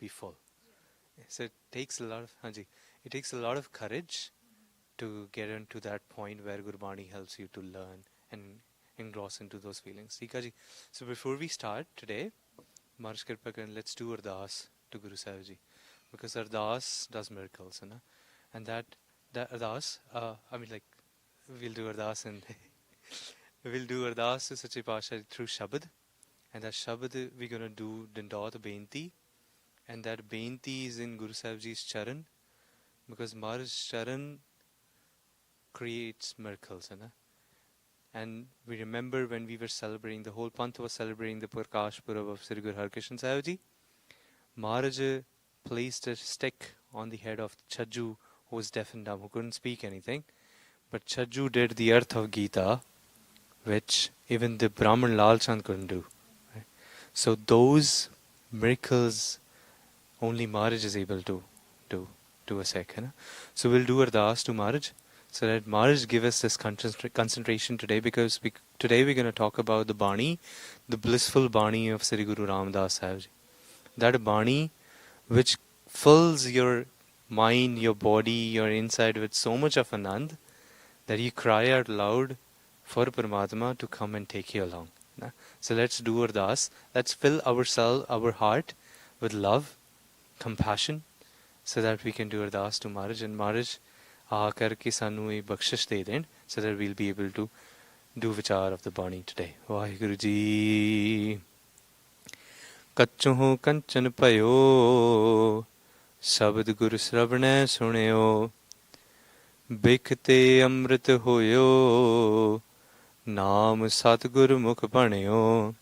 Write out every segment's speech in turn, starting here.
full. So it takes a lot of it takes a lot of courage to get into that point where Gurbani helps you to learn and engross into those feelings. Tika ji. So before we start today, Maharaj Kirpa Karan, let's do Ardas to Guru Sahib Ji, because Ardas does miracles, you know? And that Ardas, we'll do Ardas and we'll do Ardas to Sache Pasha through Shabad, and that Shabad we're gonna do Dandot Beinti, and that Beinti is in Guru Sahib Ji's Charan, because Maharaj Charan creates miracles, you know? And we remember when we were celebrating, the whole Panth was celebrating the Prakash Purab of Sri Guru Harkrishan Sahib Ji. Maharaj placed a stick on the head of Chajju, who was deaf and dumb, who couldn't speak anything. But Chajju did the earth of Gita, which even the Brahman Lal Chand couldn't do. Right? So those miracles only Maharaj is able to do to a Sikh. You know? So we'll do Ardas to Maharaj, so that Maharaj give us this concentration today, because today we're going to talk about the Bani, the blissful Bani of Sri Guru Ramdas Sahib Ji. That Bani which fills your mind, your body, your inside with so much of Anand that you cry out loud for Paramatma to come and take you along. So let's do Ardas. Let's fill our heart with love, compassion, so that we can do Ardas to Maharaj, and Maharaj aakar ke sanu ek bakshish de den, so that we'll be able to do vichar of the Bani today. Vaheguru Ji. Kachchu kanchan payo, sabad Guru Sravane suneo, bikhte amrit hoyo, naam Satguru mukh banyo,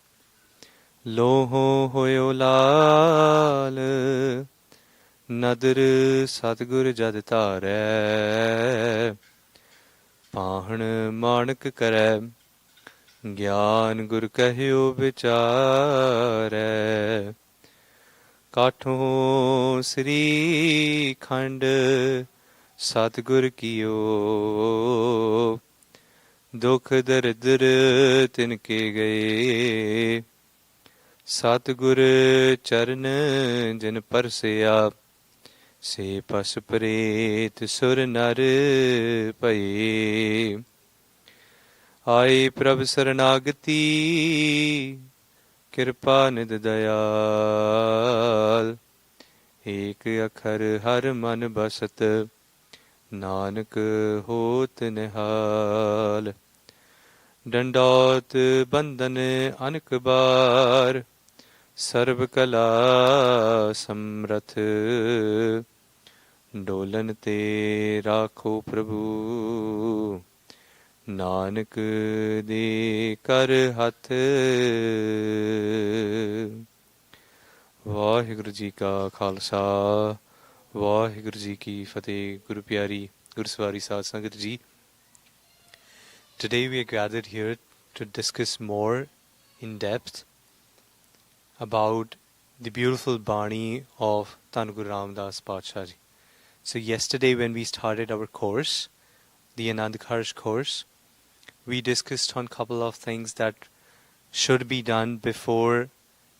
loho hoyo lal, nadar Satgur jad tare, pahn manak kare, ज्ञान गुर कहियो विचारै, काठों श्री खंड सतगुर कियो, दुख दरिद्र तिनके गए, सतगुर चरण जिन परसिया, से पस प्रेत सुर नर भये, आए प्रभ शरणागति, कृपा निध दयाल, एक अखर हर मन बसत, नानक होत निहाल, दंडौत बंधन अनक बार, सर्व कला समरथ, डोलन ते राखो प्रभु, नानक दे कर हथ। वाहिगुरु जी का खालसा, वाहिगुरु जी की फतेह। गुरु प्यारी गुरसवारी साध संगत जी, today we are gathered here to discuss more in depth about the beautiful Bani of Dhan Guru Ramdas Patsha Ji. So yesterday when we started our course, the Anand Karaj course, we discussed on a couple of things that should be done before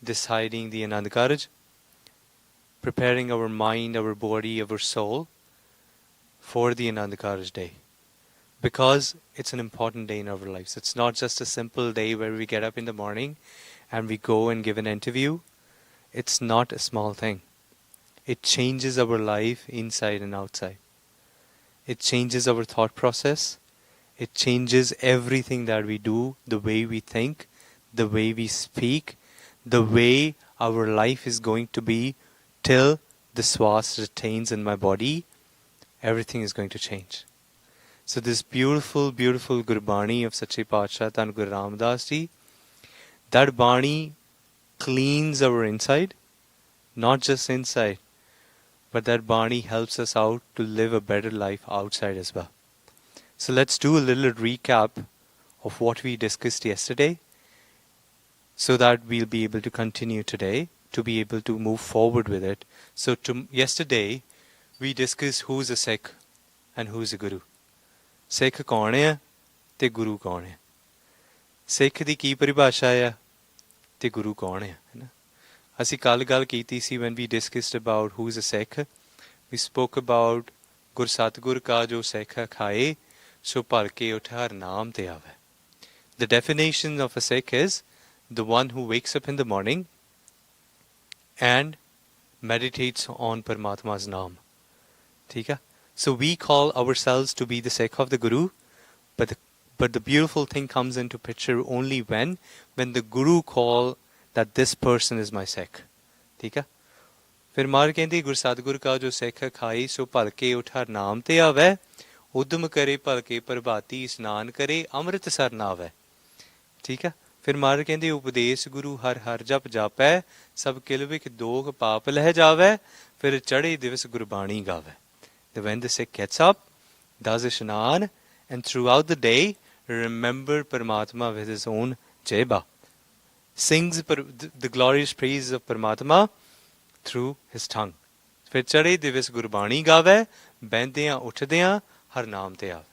deciding the Anand karaj, preparing our mind, our body, our soul for the Anand karaj day. Because it's an important day in our lives. It's not just a simple day where we get up in the morning and we go and give an interview. It's not a small thing. It changes our life inside and outside. It changes our thought process. It changes everything that we do, the way we think, the way we speak, the way our life is going to be till the swas retains in my body. Everything is going to change. So this beautiful, beautiful Gurbani of Sache Patsha Dhan Guru Ramdas Ji, that Bani cleans our inside, not just inside, but that Bani helps us out to live a better life outside as well. So let's do a little recap of what we discussed yesterday, so that we'll be able to continue today, to be able to move forward with it. So yesterday, we discussed who's a Sikh and who's a Guru. Sikh kaun hai te Guru kaun hai? Sikh di ki paribhasha hai te Guru kaun hai? ਅਸੀਂ ਕੱਲ ਗੱਲ ਕੀਤੀ ਸੀ when we discussed about who is a Sikh. We spoke about ਗੁਰ ਸਤਿਗੁਰ ਕਾ ਜੋ ਸਿੱਖ ਖਾਏ ਸੋ ਭਲ ਕੇ ਉਠ ਹਰ ਨਾਮ ਤੇ ਆਵੇ. The definition of a Sikh is the one who wakes up in the morning and meditates on Paramatma's naam. ठीक है? So we call ourselves to be the Sikh of the Guru, but the beautiful thing comes into picture only when the Guru call that this person is my Sikh. ठीक है? फिर मार कहती गुर सतगुर का जो सिख खाई सो भल के उठ हर नाम ते आवे उद्यम करे भल के प्रभाती स्नान करे अमृत सर नावे. ठीक है? फिर मार कहती उपदेश गुरु हर हर जप जापै सब किल विख दोख पाप लह जावे फिर चढ़े दिवस गुरबाणी गावे. When the Sikh gets up, does ishnan, and throughout the day remember Paramatma with his own jeba, sings the glorious praises of Paramatma through his tongue. फिर चढ़े दिवस गुरबाणी गावे बहदियां उठदियां हर नाम ते आवे.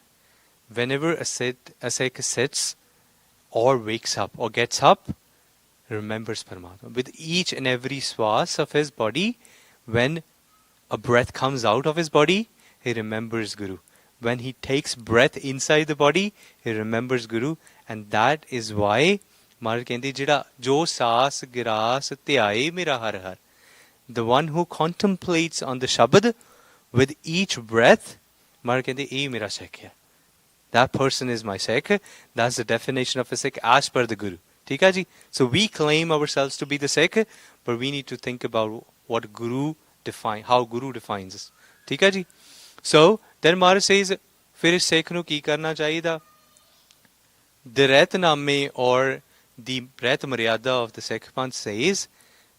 Whenever a Sikh sits or wakes up or gets up, remembers Paramatma. With each and every swas of his body, when a breath comes out of his body, he remembers Guru. When he takes breath inside the body, he remembers Guru. And that is why Maharaj kendi jida jo saas giras dhyaye mera har har. The one who contemplates on the Shabad with each breath, Maharaj kendi eh mera Sikh hai. That person is my Sikh. That's the definition of a Sikh as per the Guru. ठीक है जी? So we claim ourselves to be the Sikh, but we need to think about what Guru how Guru defines us. ठीक है जी? So then Maharaj says, फिर इस Sikh ਨੂੰ ਕੀ ਕਰਨਾ ਚਾਹੀਦਾ? The Retname or the Ret Maryada of the Sikh Panth says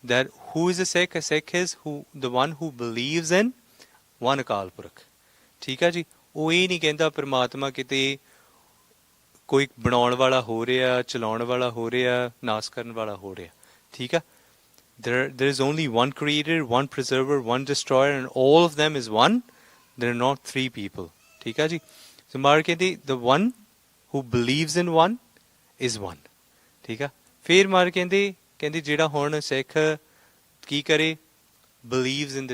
that who is a Sikh? A Sikh is the one who believes in one Akal Purakh. ਠੀਕ ਹੈ ਜੀ? ਉਹ ਇਹ ਨਹੀਂ ਕਹਿੰਦਾ ਪਰਮਾਤਮਾ ਕਿਤੇ ਕੋਈ ਬਣਾਉਣ ਵਾਲਾ ਹੋ ਰਿਹਾ, ਚਲਾਉਣ ਵਾਲਾ ਹੋ ਰਿਹਾ, ਨਾਸ ਕਰਨ ਵਾਲਾ ਹੋ ਰਿਹਾ. ਠੀਕ ਹੈ? There is only one creator, one preserver, one destroyer, and all of them is one. There are not three people. ठीक है जी? So Maharaj कहते the one who believes in one is one. ठीक है? फिर Maharaj कहते ਜਿਹੜਾ ਹੁਣ ਸਿੱਖ ਕੀ ਕਰੇ? Believes in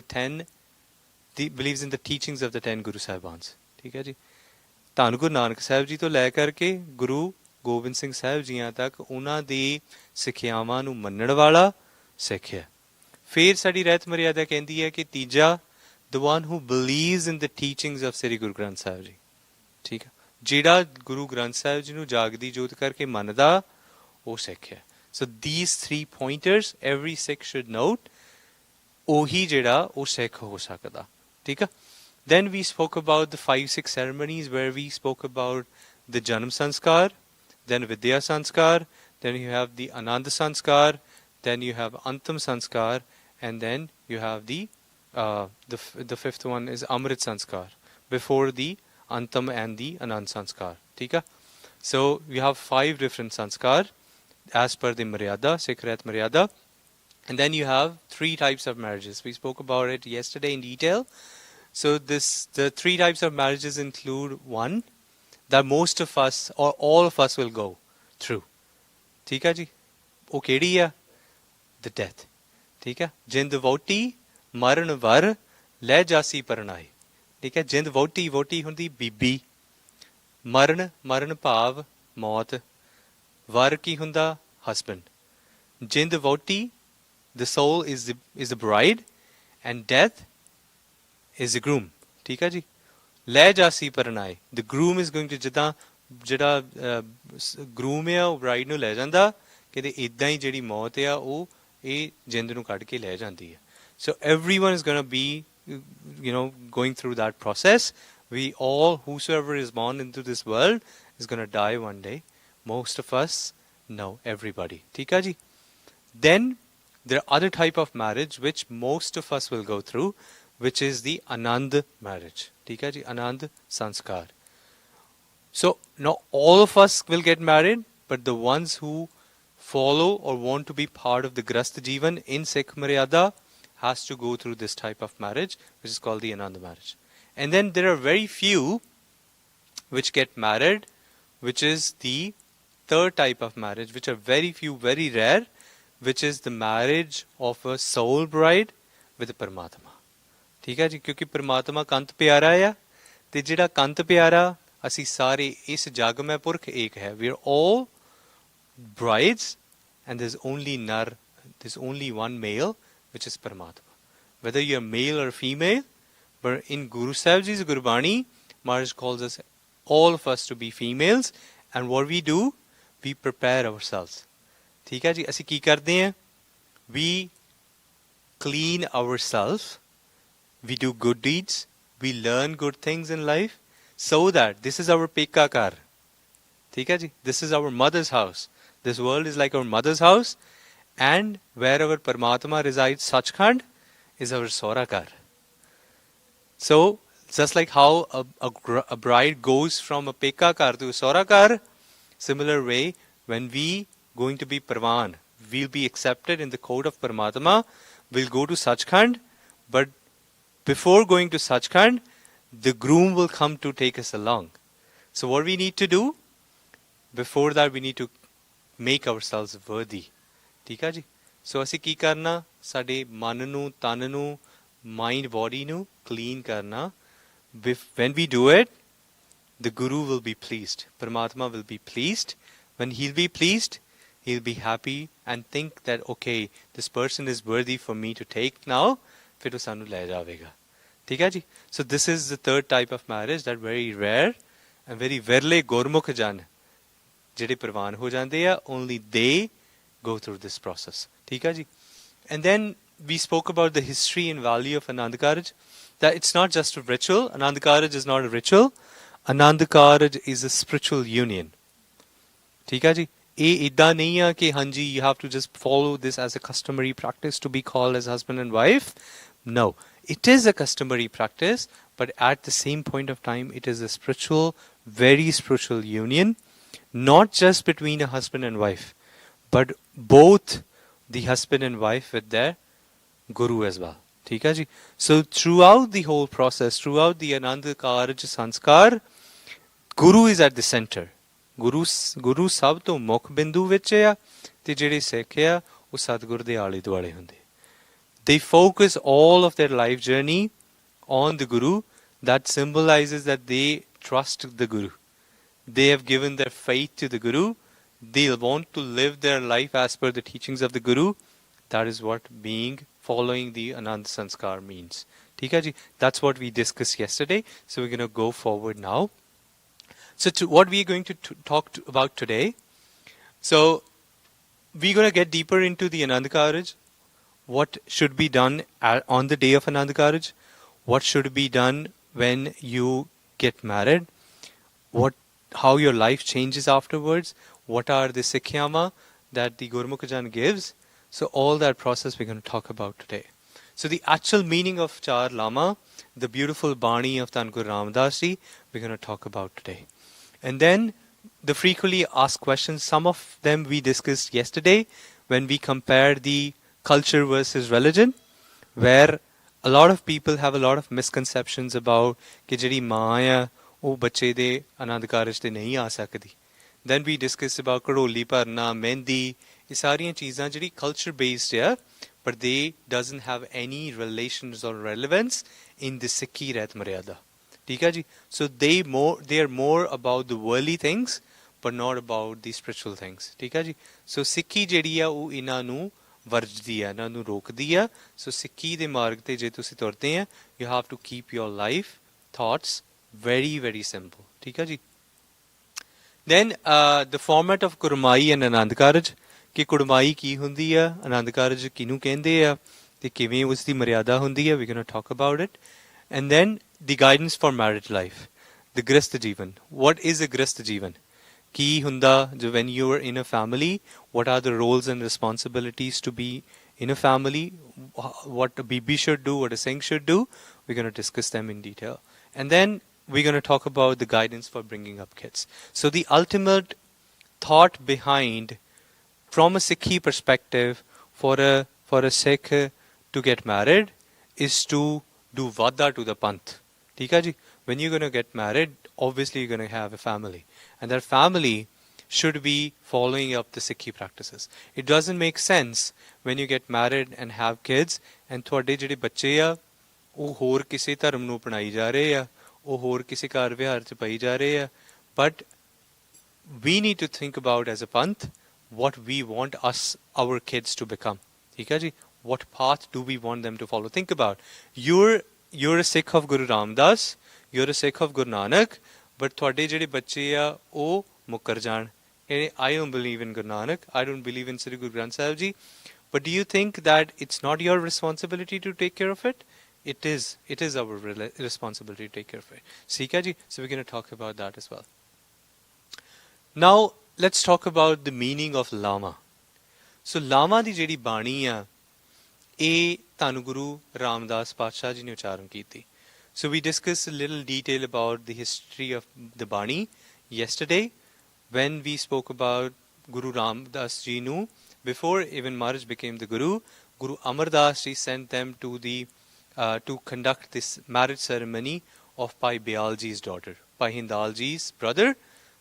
believes in the teachings of the 10 Guru Sahibans. ਠੀਕ ਹੈ ਜੀ? ਧੰਨ ਗੁਰੂ ਨਾਨਕ ਸਾਹਿਬ ਜੀ ਤੋਂ ਲੈ ਕਰਕੇ ਗੁਰੂ ਗੋਬਿੰਦ ਸਿੰਘ ਸਾਹਿਬ ਜੀਆਂ ਤੱਕ ਉਹਨਾਂ ਦੀ ਸਿੱਖਿਆਵਾਂ ਨੂੰ ਮੰਨਣ ਵਾਲਾ ਸਿੱਖ ਹੈ. ਫਿਰ ਸਾਡੀ ਰਹਿਤ ਮਰਿਆਦਾ ਕਹਿੰਦੀ ਹੈ ਕਿ ਤੀਜਾ the one who believes in the teachings of Sri Guru Granth Sahib Ji. ਠੀਕ ਹੈ? ਜਿਹੜਾ ਗੁਰੂ ਗ੍ਰੰਥ ਸਾਹਿਬ ਜੀ ਨੂੰ ਜਾਗਦੀ ਜੋਤ ਕਰਕੇ ਮੰਨਦਾ ਉਹ ਸਿੱਖ ਹੈ. So these 3 pointers every Sikh should note. ਉਹੀ ਜਿਹੜਾ ਉਹ ਸਿੱਖ ਹੋ ਸਕਦਾ. ਠੀਕ ਹੈ? Then we spoke about the 5-6 ceremonies where we spoke about the Janam Sanskar, then Vidya Sanskar, then you have the Anand Sanskar, then you have Antam Sanskar, and then you have the fifth one is Amrit Sanskar, before the Antam and the Anand Sanskar. Okay? So we have 5 different Sanskar as per the Maryada, Sikh Ret Maryada. And then you have 3 types of marriages. We spoke about it yesterday in detail. So the 3 types of marriages include one that most of us or all of us will go through. ठीक है जी? ਉਹ ਕਿਹੜੀ ਆ? The death. ਠੀਕ ਹੈ? ਜਿੰਦ ਵੋਟੀ ਮਰਨ ਵਰ ਲੈ ਜਾਸੀ ਪਰਨਾਏ. ਠੀਕ ਹੈ? ਜਿੰਦ ਵੋਟੀ ਹੁੰਦੀ ਬੀਬੀ, ਮਰਨ ਭਾਵ ਮੌਤ, ਵਰ ਕੀ ਹੁੰਦਾ? husband. ਜਿੰਦ ਵੋਟੀ, the soul is the bride, and death is the groom. ਠੀਕ ਹੈ ਜੀ? ਲੈ ਜਾਸੀ ਪਰਨਾਏ. The groom is going to ਜਿੱਦਾਂ ਜਿਹੜਾ groom ਆ ਉਹ bride ਨੂੰ ਲੈ ਜਾਂਦਾ, ਕਿਤੇ ਇਦਾਂ ਹੀ ਜਿਹੜੀ ਮੌਤ ਆ ਉਹ ਇਹ ਜਿੰਦ ਨੂੰ ਕੱਢ ਕੇ ਲੈ ਜਾਂਦੀ ਹੈ. So everyone is going to be, going through that process. We all, whosoever is born into this world, is going to die one day. Most of us, no, everybody. ठीक है जी? Then there are other type of marriage which most of us will go through, which is the Anand marriage. ठीक है जी? Anand Sanskar. So not all of us will get married, but the ones who follow or want to be part of the Grast Jivan in Sikh Maryada has to go through this type of marriage, which is called the Anand marriage. And then there are very few which get married, which is the third type of marriage, which are very few, very rare, which is the marriage of a soul bride with a Paramatma. ठीक है जी, क्योंकि परमात्मा कंत प्यारा आ ते जिहड़ा कंत प्यारा असी सारे इस जग में पुरख एक है. We are all brides and there's only one male, which is Paramatma. Whether you're male or female, but in Guru Sahib Ji's Gurbani, Maharaj calls us, all of us, to be females, and what we do, we prepare ourselves. ठीक है जी, असी की करते हैं? We clean ourselves, we do good deeds, we learn good things in life, so that this is our pekka kar. ठीक है जी, this is our mother's house. This world is like our mother's house, and wherever Paramatma resides, Sachkhand, is our Sora kar. So, just like how a bride goes from a pekka kar to a Sora kar, similar way, when we going to be Parvan, we'll be accepted in the court of Paramatma, we'll go to Sachkhand, but before going to Sachkhand, the groom will come to take us along. So what we need to do, before that we need to make ourselves worthy. ठीक है जी? So ਅਸੀਂ ਕੀ ਕਰਨਾ? ਸਾਡੇ ਮਨ ਨੂੰ, ਤਨ ਨੂੰ, mind, body ਨੂੰ clean ਕਰਨਾ. When we do it, the Guru will be pleased. Paramatma will be pleased. When he'll be pleased, he'll be happy and think that, okay, this person is worthy for me to take now. फिर वो सानू ले जावेगा. ठीक है जी? So this is the third type of marriage that very rare and very verle Gurmukh jan ਜਿਹੜੇ ਪ੍ਰਵਾਨ ਹੋ ਜਾਂਦੇ ਆ, only they go through this process. ਠੀਕ ਹੈ ਜੀ? And then we spoke about the history and value of Anand karaj, that it's not just a ritual. Anand karaj is not a ritual. Anand karaj is a spiritual union. ਠੀਕ ਹੈ ਜੀ? ਇਹ ਇਦਾਂ ਨਹੀਂ ਆ ਕਿ ਹਾਂਜੀ you have to just follow this as a customary practice to be called as husband and wife. No, it is a customary practice, but at the same point of time, it is a spiritual, very spiritual union, not just between a husband and wife, but both the husband and wife with their Guru as well. ठीक है जी? So throughout the whole process, throughout the Anand karaj sanskar, Guru is at the center. Guru ਸਭ ਤੋਂ ਮੁੱਖ ਬਿੰਦੂ ਵਿੱਚ ਆ ਤੇ ਜਿਹੜੇ ਸਿੱਖ ਆ ਉਹ ਸਤਿਗੁਰ ਦੇ ਆਲੇ ਦੁਆਲੇ ਹੁੰਦੇ. They focus all of their life journey on the Guru. That symbolizes that they trust the Guru. They have given their faith to the Guru. They want to live their life as per the teachings of the Guru. That is what following the Anand Sanskar means. ठीक है जी? That's what we discussed yesterday. So we're going to go forward now. So what we are going to talk about today. So we're going to get deeper into the Anand karaj. What should be done on the day of Anand karaj? What should be done when you get married? How your life changes afterwards? What are the sikhyama that the Gurmukh Jan gives? So all that process we're going to talk about today. So the actual meaning of Char Lama, the beautiful Bani of Dhan Guru Ramdas Ji, we're going to talk about today. And then the frequently asked questions, some of them we discussed yesterday when we compared the culture versus religion, where a lot of people have a lot of misconceptions about कि ਜਿਹੜੀ ਮਾਂ ਆ ਉਹ ਬੱਚੇ ਦੇ ਆਨੰਦ ਕਾਰਜ ਤੇ ਨਹੀਂ ਆ ਸਕਦੀ. Then we discussed about ਘੜੋਲੀ ਭਰਨਾ, ਮਹਿੰਦੀ, ਇਹ ਸਾਰੀਆਂ ਚੀਜ਼ਾਂ ਜਿਹੜੀ culture based ਆ, but they doesn't have any relations or relevance in the Sikhi Ret Maryada. ਠੀਕ ਹੈ ਜੀ? So they are more about the worldly things, but not about the spiritual things. ਠੀਕ ਹੈ ਜੀ? So Sikhi ਜਿਹੜੀ ਆ ਉਹ ਇਹਨਾਂ ਨੂੰ ਵਰਜਦੀ ਆ, ਇਹਨਾਂ ਨੂੰ ਰੋਕਦੀ ਆ. So ਸਿੱਖੀ ਦੇ ਮਾਰਗ ਤੇ ਜੇ ਤੁਸੀਂ ਤੁਰਦੇ ਆ, you have to keep your life thoughts very, very simple. ਠੀਕ ਹੈ ਜੀ? Then the format of Kurmai and Anand karaj, ਕਿ ਕੁੜਮਾਈ ਕੀ ਹੁੰਦੀ ਆ, ਆਨੰਦ ਕਾਰਜ ਕਿਹਨੂੰ ਕਹਿੰਦੇ ਆ ਤੇ ਕਿਵੇਂ ਉਸ ਦੀ ਮਰਿਆਦਾ ਹੁੰਦੀ ਆ, we're going to talk about it. And then the guidance for marriage life, the Grist Jeevan. What is a Grist Jeevan? ਕੀ ਹੁੰਦਾ when you are in a family, what are the roles and responsibilities to be in a family, what a BB should do, what a Singh should do, we're going to discuss them in detail. And then we're going to talk about the guidance for bringing up kids. So the ultimate thought behind, from a Sikhi perspective, for a Sikh to get married is to do vada to the panth. ठीक है जी? When you're going to get married, obviously you're going to have a family. And that family should be following up the Sikhi practices. It doesn't make sense when you get married and have kids and ਤੁਹਾਡੇ ਜਿਹੜੇ ਬੱਚੇ ਆ ਉਹ ਹੋਰ ਕਿਸੇ ਧਰਮ ਨੂੰ ਅਪਣਾਈ ਜਾ ਰਹੇ ਆ, ਉਹ ਹੋਰ ਕਿਸੇ ਕਾਰ ਵਿਹਾਰ 'ਚ ਪਈ ਜਾ ਰਹੇ ਆ. But we need to think about as a panth what we want our kids to become. ਠੀਕ ਹੈ ਜੀ? What path do we want them to follow? Think about, you're a Sikh of Guru Ramdas, you're a Sikh of Guru Nanak, but ਤੁਹਾਡੇ ਜਿਹੜੇ ਬੱਚੇ ਆ ਉਹ ਮੁੱਕਰ ਜਾਣ. I don't believe in Guru Nanak, I don't believe in Sri Guru Granth Sahib Ji, but do you think that it's not your responsibility to take care of it? It is our responsibility to take care of it. ठीक है जी? So we're going to talk about that as well. Now let's talk about the meaning of Lama. So Lama ਦੀ ਜਿਹੜੀ ਬਾਣੀ ਆ ਇਹ ਧੰਨ ਗੁਰੂ ਰਾਮਦਾਸ ਪਾਤਸ਼ਾਹ ਜੀ ਨੇ ਉਚਾਰਨ ਕੀਤੀ. So we discussed a little detail about the history of the Bani yesterday when we spoke about Guru Ramdas Ji nu. Before even Maharaj became the Guru, Guru Amar Das Ji sent them to conduct this marriage ceremony of Pai Bayal Ji's daughter. Pai Hindal Ji's brother,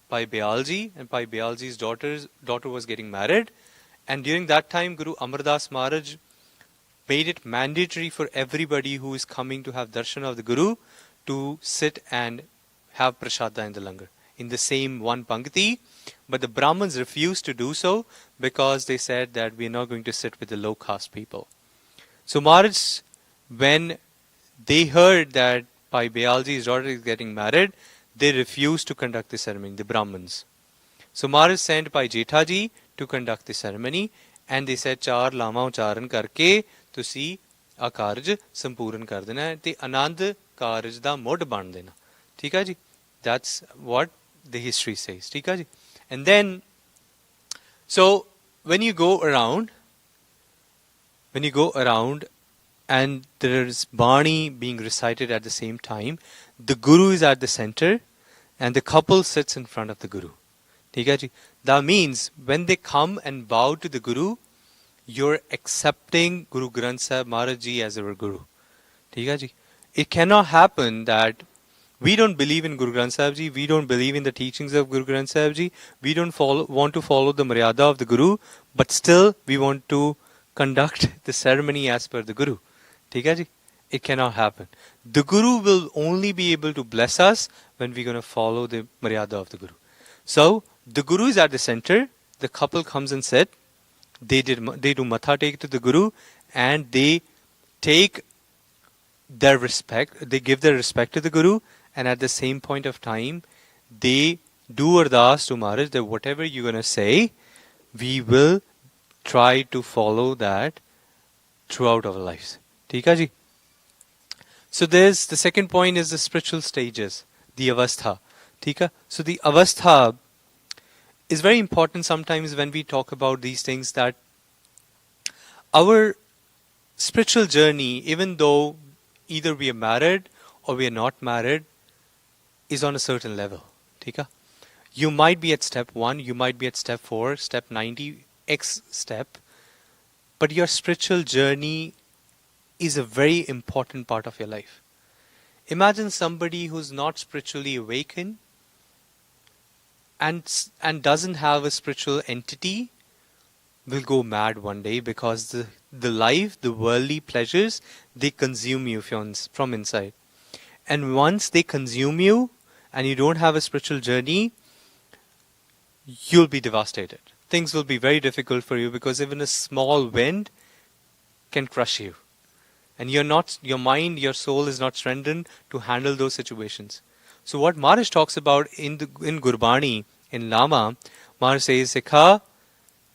Pai Bayal Ji, and Pai Bayal Ji's daughter was getting married. And during that time, Guru Amar Das Maharaj made it mandatory for everybody who is coming to have darshan of the Guru to sit and have prasada in the langar, in the same one pankti. But the Brahmins refused to do so because they said that we are not going to sit with the low caste people. So Maharaj, when they heard that Pai Bayalji's daughter is getting married, they refused to conduct the ceremony, the Brahmins. So Maharaj sent Pai Jethaji to conduct the ceremony, and they said, ਚਾਰ ਲਾਵਾਂ ਉਚਾਰਨ ਕਰਕੇ ਤੁਸੀਂ ਆ ਕਾਰਜ ਸੰਪੂਰਨ ਕਰ ਦੇਣਾ ਹੈ ਤੇ ਆਨੰਦ ਕਾਰਜ ਦਾ ਮੁੱਢ ਬਣ ਦੇਣਾ. ਠੀਕ ਹੈ ਜੀ? That's what the history says. ਠੀਕ ਹੈ ਜੀ? And then, so when you go around and there is Bani being recited at the same time, the Guru is at the center and the couple sits in front of the Guru. ठीक है जी? That means when they come and bow to the Guru, you're accepting Guru Granth Sahib Maharaj Ji as our Guru. ठीक है जी? It cannot happen that we don't believe in Guru Granth Sahib Ji, we don't believe in the teachings of Guru Granth Sahib Ji, we don't want to follow the Maryada of the Guru, but still we want to conduct the ceremony as per the Guru. ठीक है जी? It cannot happen. The Guru will only be able to bless us when we're going to follow the Maryada of the Guru. So the Guru is at the center, the couple comes and sit, they do matha take to the Guru, and they take their respect, they give their respect to the Guru, and at the same point of time, they do ardas to Maharaj that whatever you're going to say, we will try to follow that throughout our lives. ठीक है जी? So there's the second point is the spiritual stages, the avastha. ठीक है? So the avastha is very important sometimes when we talk about these things, that our spiritual journey, even though either we are married or we are not married, is on a certain level. ठीक है? You might be at step 1, you might be at step 4, step 90x step, but your spiritual journey is a very important part of your life. Imagine somebody who's not spiritually awakened and doesn't have a spiritual entity will go mad one day, because the life, the worldly pleasures, they consume you from inside. And once they consume you and you don't have a spiritual journey, you'll be devastated. Things will be very difficult for you, because even a small wind can crush you. And your mind, your soul is not strengthened to handle those situations. So what Maharaj talks about in Gurbani, in Lama, Maharaj says, Sikha,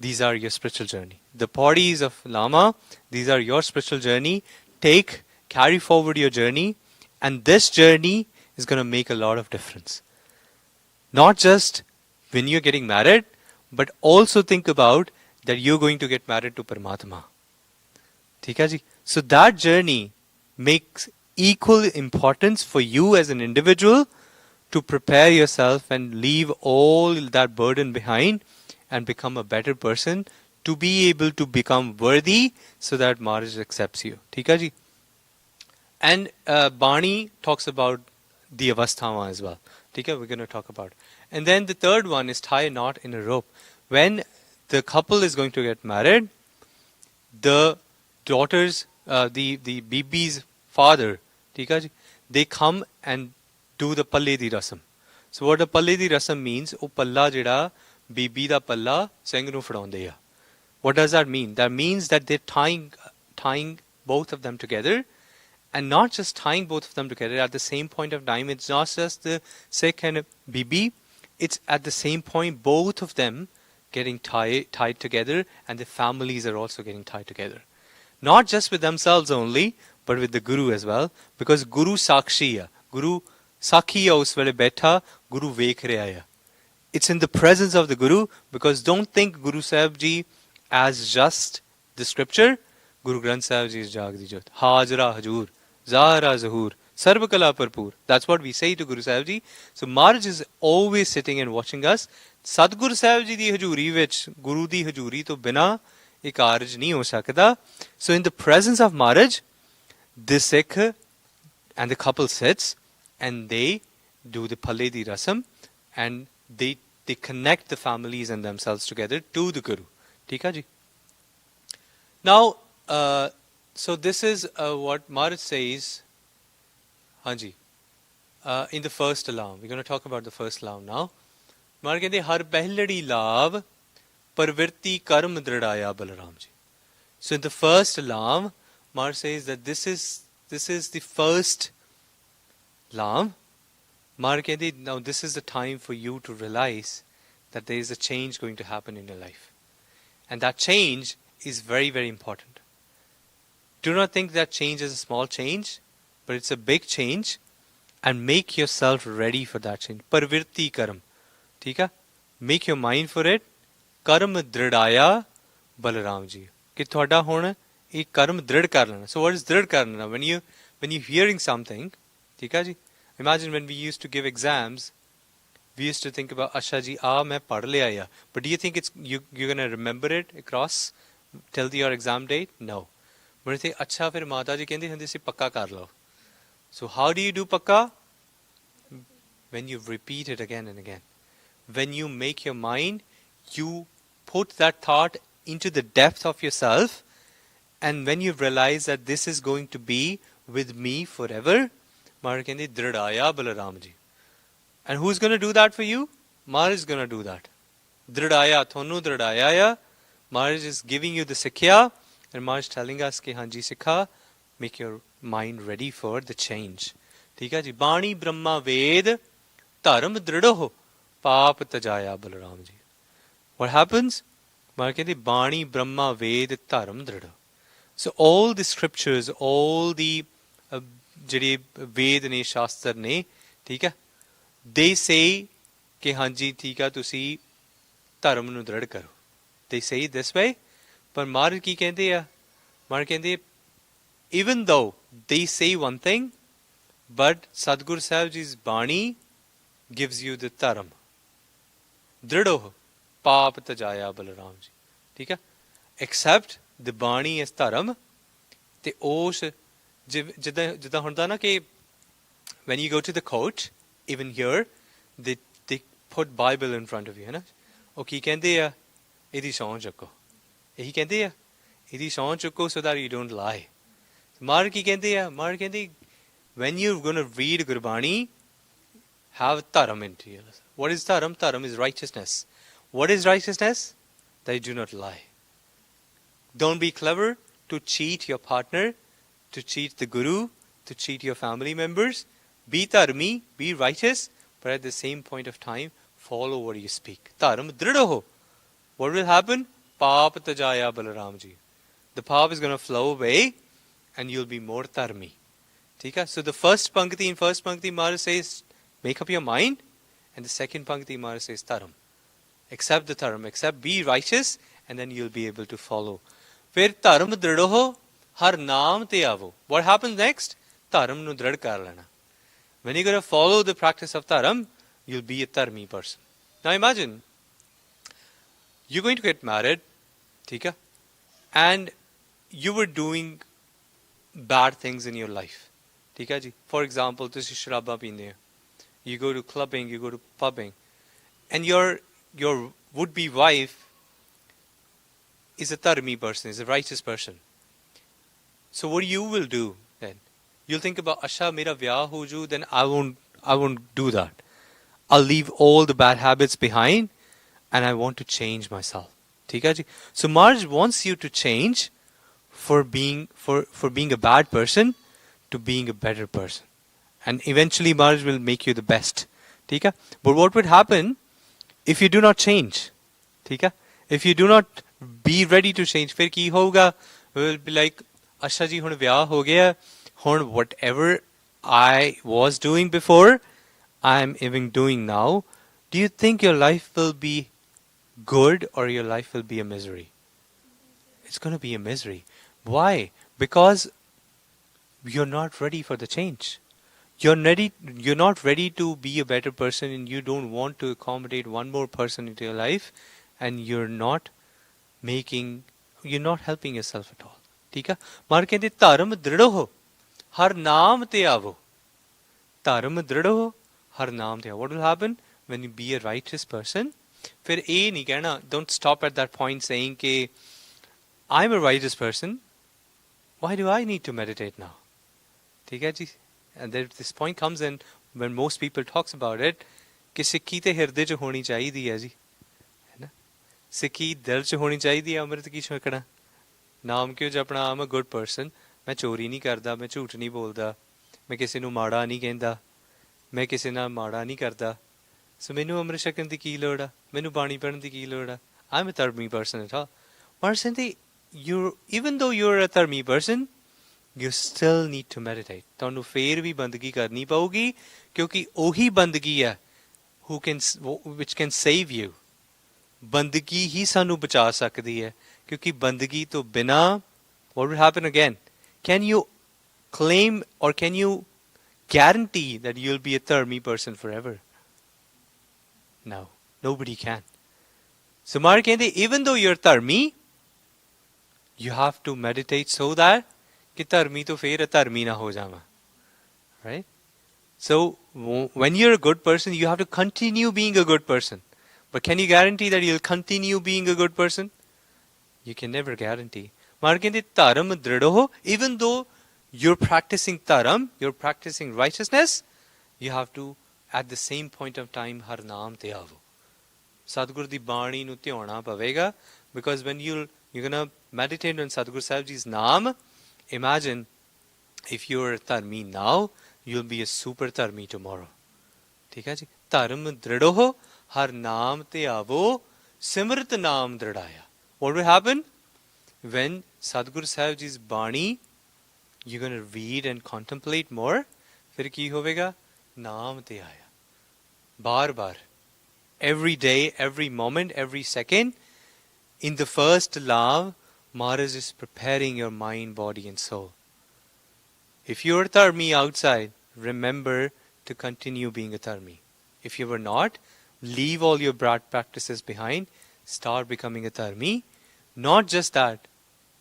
these are your spiritual journey. The bodies of Lama, these are your spiritual journey. Carry forward your journey, and this journey is going to make a lot of difference. Not just when you're getting married, but also think about that you're going to get married to Paramatma. ठीक है जी? So that journey makes equal importance for you as an individual to prepare yourself and leave all that burden behind and become a better person, to be able to become worthy so that Maharaj accepts you. ठीक है जी? And Bani talks about the avasthama as well. ठीक है? We're going to talk about it. And then the third one is tie a knot in a rope. When the couple is going to get married, the daughter's, the BB's father, ठीक है जी, they come and do the palle di rasam. So what the palle di rasam means, ਉਹ ਪੱਲਾ ਜਿਹੜਾ ਬੀਬੀ ਦਾ ਪੱਲਾ ਸਿੰਘ ਨੂੰ ਫੜਾਉਂਦੇ ਆ. What does that mean? That means that they're tying both of them together, and not just tying both of them together at the same point of time. It's not just the Sikh and Bibi. It's at the same point both of them getting tied together, and the families are also getting tied together. Not just with themselves only, but with the Guru as well. Because Guru Sakshiya, Guru Sakhiya us vele betha, Guru vekh reha hai. It's in the presence of the Guru, because don't think Guru Sahib Ji as just the scripture. Guru Granth Sahib Ji is Jagdi Jot. Hajra Hajur, Zahra Zahur, Sarvakala Parpur. That's what we say to Guru Sahib Ji. So Maharaj is always sitting and watching us. Sadguru Sahib Ji di hajuri vich, Guru di hajuri to bina ek karaj nahi ho sakda. So in the presence of Maharaj, the Sikh and the couple sits and they do the Palle di Rasam, and they connect the families and themselves together to the Guru. ठीक है जी. Now, so this is what Maharaj says. हाँ जी. In the first alarm, we're going to talk about the first alarm now. Maharaj कहते हर पहलड़ी लाभ परवृत्ति कर्म दृढ़ाया Balram ji. So in the first alarm, Maharaj says that this is the first alarm. Maharaj कहते now this is the time for you to realize that there is a change going to happen in your life. And that change is very, very important. Do not think that change is a small change, but it's a big change, and make yourself ready for that change. Parvirti karam. ठीक है? Make your mind for it. Karm dridaya Balaram ji. कि थोड़ा होना एक कर्म दृढ़ कर लेना. So what is दृढ़ करना? When you're hearing something, ठीक है जी? Imagine when we used to give exams, we used to think about, Asha ji, main pad liya ya. But do you think you're going to remember it across till your exam date? No. But you think, acha, fir Mata ji kendi hundi si pakka kar lo. So how do you do pakka? When you repeat it again and again. When you make your mind, you put that thought into the depth of yourself, and when you realize that this is going to be with me forever, Maharaj kendi dridaya Balaram ji. And who's going to do that for you? Maharaj is going to do that. Dridaya, thonu dridaya ya. Maharaj is giving you the sikhya, and Maharaj is telling us ki hanji sikha, make your mind ready for the change. ठीक है जी. Bani Brahma Ved Dharam Dridho Paap Tajaya Balaram ji. What happens? Maharaj कहते Bani Brahma Ved Dharam Dridho. So all the scriptures, all the ਜਿਹੜੇ ਵੇਦ ਨੇ ਸ਼ਾਸਤਰ ਨੇ, ਠੀਕ ਹੈ, they say ਕਿ ਹਾਂਜੀ ਠੀਕ ਆ ਤੁਸੀਂ ਧਰਮ ਨੂੰ ਦ੍ਰਿੜ ਕਰੋ. They say this way. ਪਰ ਮਹਾਰਾਜ ਕੀ ਕਹਿੰਦੇ ਆ? ਮਹਾਰਾਜ ਕਹਿੰਦੇ even though they say one thing, but Sadguru Sahib Ji's Bani gives you the dharam. Dridho paap tajaya Balaram ji. ਠੀਕ ਹੈ? Except the Bani is dharam. ਤੇ ਉਸ ਜਿੱਦਾਂ ਹੁੰਦਾ ਨਾ ਕਿ when you go to the court, even here, they put Bible in front of you, है ना? ਉਹ ਕੀ ਕਹਿੰਦੇ ਆ? ਇਹਦੀ ਸਹੁੰ ਚੁੱਕੋ. ਇਹੀ ਕਹਿੰਦੇ ਆ? ਇਹਦੀ ਸਹੁੰ ਚੁੱਕੋ so that you don't lie. Maharaj ਕੀ ਕਹਿੰਦੇ ਆ? Maharaj ਕਹਿੰਦੇ when you're going to read Gurbani, have dharam into you. What is dharam? Dharam is righteousness. What is righteousness? That you do not lie. Don't be clever to cheat your partner, to cheat the Guru, to cheat your family members. Be dharmi, be righteous, but at the same point of time, follow what you speak. Dharam dridho. What will happen? Paap tajaya Balaram ji. The paap is going to flow away, and you'll be more dharmi. Okay? So the first pankti Maharaj says, make up your mind. And the second pankti Maharaj says, dharam. Accept the dharam. Accept, be righteous, and then you'll be able to follow. Fir dharam dridho, har naam te avo. What happens next? Dharam nu drid kar lena. When you're going to follow the practice of dharam, you'll be a dharmi person. Now imagine, you're going to get married, okay? And you were doing bad things in your life. Okay, ji? For example, this is shraba pinde. You go to clubbing, you go to pubbing. and your would-be wife is a dharmi person, is a righteous person. So what you will do then? You'll think about, Asha, mera vyah ho ju, then I won't do that. I'll leave all the bad habits behind, and I want to change myself. ठीक है जी? So Marge wants you to change for being a bad person to being a better person. And eventually Marge will make you the best. ठीक है? But what would happen if you do not change? ठीक है? If you do not be ready to change, फिर की होगा? We'll be like, अच्छा जी हुन व्याह हो गया, हुन whatever I was doing before, I'm even doing now. Do you think your life will be good or your life will be a misery? It's going to be a misery. Why? Because you're not ready for the change. You're not ready to be a better person, and you don't want to accommodate one more person into your life, and you're not helping yourself at all. ठीक है? मार कहते धर्म दृढ़ हो, हर नाम ते आवो. धर्म दृढ़ हो, हर नाम ते आवो. What will happen when you be a righteous person? फिर ये नहीं कहना, don't stop at that point saying कि I'm a righteous person, why do I need to meditate now? ठीक है जी? And this point comes in when most people talks about it, कि सिक्खी ते हिरदे च होनी चाहिदी है जी, है ना? सिक्खी दिल च होनी चाहिदी है. अमृत की छकना नाम क्यों जपना? I'm a good person. मैं चोरी नहीं करदा, मैं झूठ नहीं बोलदा, मैं किसी ਨੂੰ ਮਾੜਾ ਨਹੀਂ ਕਹਿੰਦਾ, ਮੈਂ ਕਿਸੇ ਨਾਲ ਮਾੜਾ ਨਹੀਂ ਕਰਦਾ. So ਮੈਨੂੰ ਅਮृत ਛਕਣ ਦੀ ਕੀ ਲੋੜ ਆ? ਮੈਨੂੰ ਬਾਣੀ ਪੜਨ ਦੀ ਕੀ ਲੋੜ ਆ? I'm a dharmi person at all. Marsanti, even though you're a dharmi person, you still need to meditate. ਤੁਹਾਨੂੰ ਫੇਰ ਵੀ ਬੰਦਗੀ ਕਰਨੀ ਪਊਗੀ, ਕਿਉਂਕਿ ਉਹੀ ਬੰਦਗੀ ਹੈ which can save you. ਬੰਦਗੀ ਹੀ ਸਾਨੂੰ ਬਚਾ ਸਕਦੀ ਹੈ, ਕਿਉਂਕਿ ਬੰਦਗੀ ਤੋਂ ਬਿਨਾ what will happen again? Can you claim or can you guarantee that you'll be a dharmi person forever? No, nobody can. So Mar ਕਹਿੰਦੇ, even though you're dharmi, you have to meditate so that कि धर्मी तो फिर धर्मी ना हो जावा. Right? So when you're a good person, you have to continue being a good person. But can you guarantee that you'll continue being a good person? You can never guarantee. मार कहते धर्म दृढ़ हो, even though you're practicing dharam, you're practicing righteousness, you have to at the same point of time har naam te aavo. Sadhguru di baani nu ਧਿਆਉਣਾ ਪਵੇਗਾ, because when you're going to meditate on Sadhguru Sahib Ji's naam, imagine if you're a dharmi now, you'll be a super dharmi tomorrow. ठीक है जी? धर्म दृढ़ हो, हर नाम ते आवो, सिमरत नाम दृढ़ाया. What will happen? When Sadhguru Sahib Ji's Bani, you're going to read and contemplate more, फिर की होवेगा? नाम ते आया. बार बार. Every day, every moment, every second, in the first love, Maharaj is preparing your mind, body and soul. If you're a dharmi outside, remember to continue being a dharmi. If you were not, leave all your bad practices behind, start becoming a dharmi. Not just that,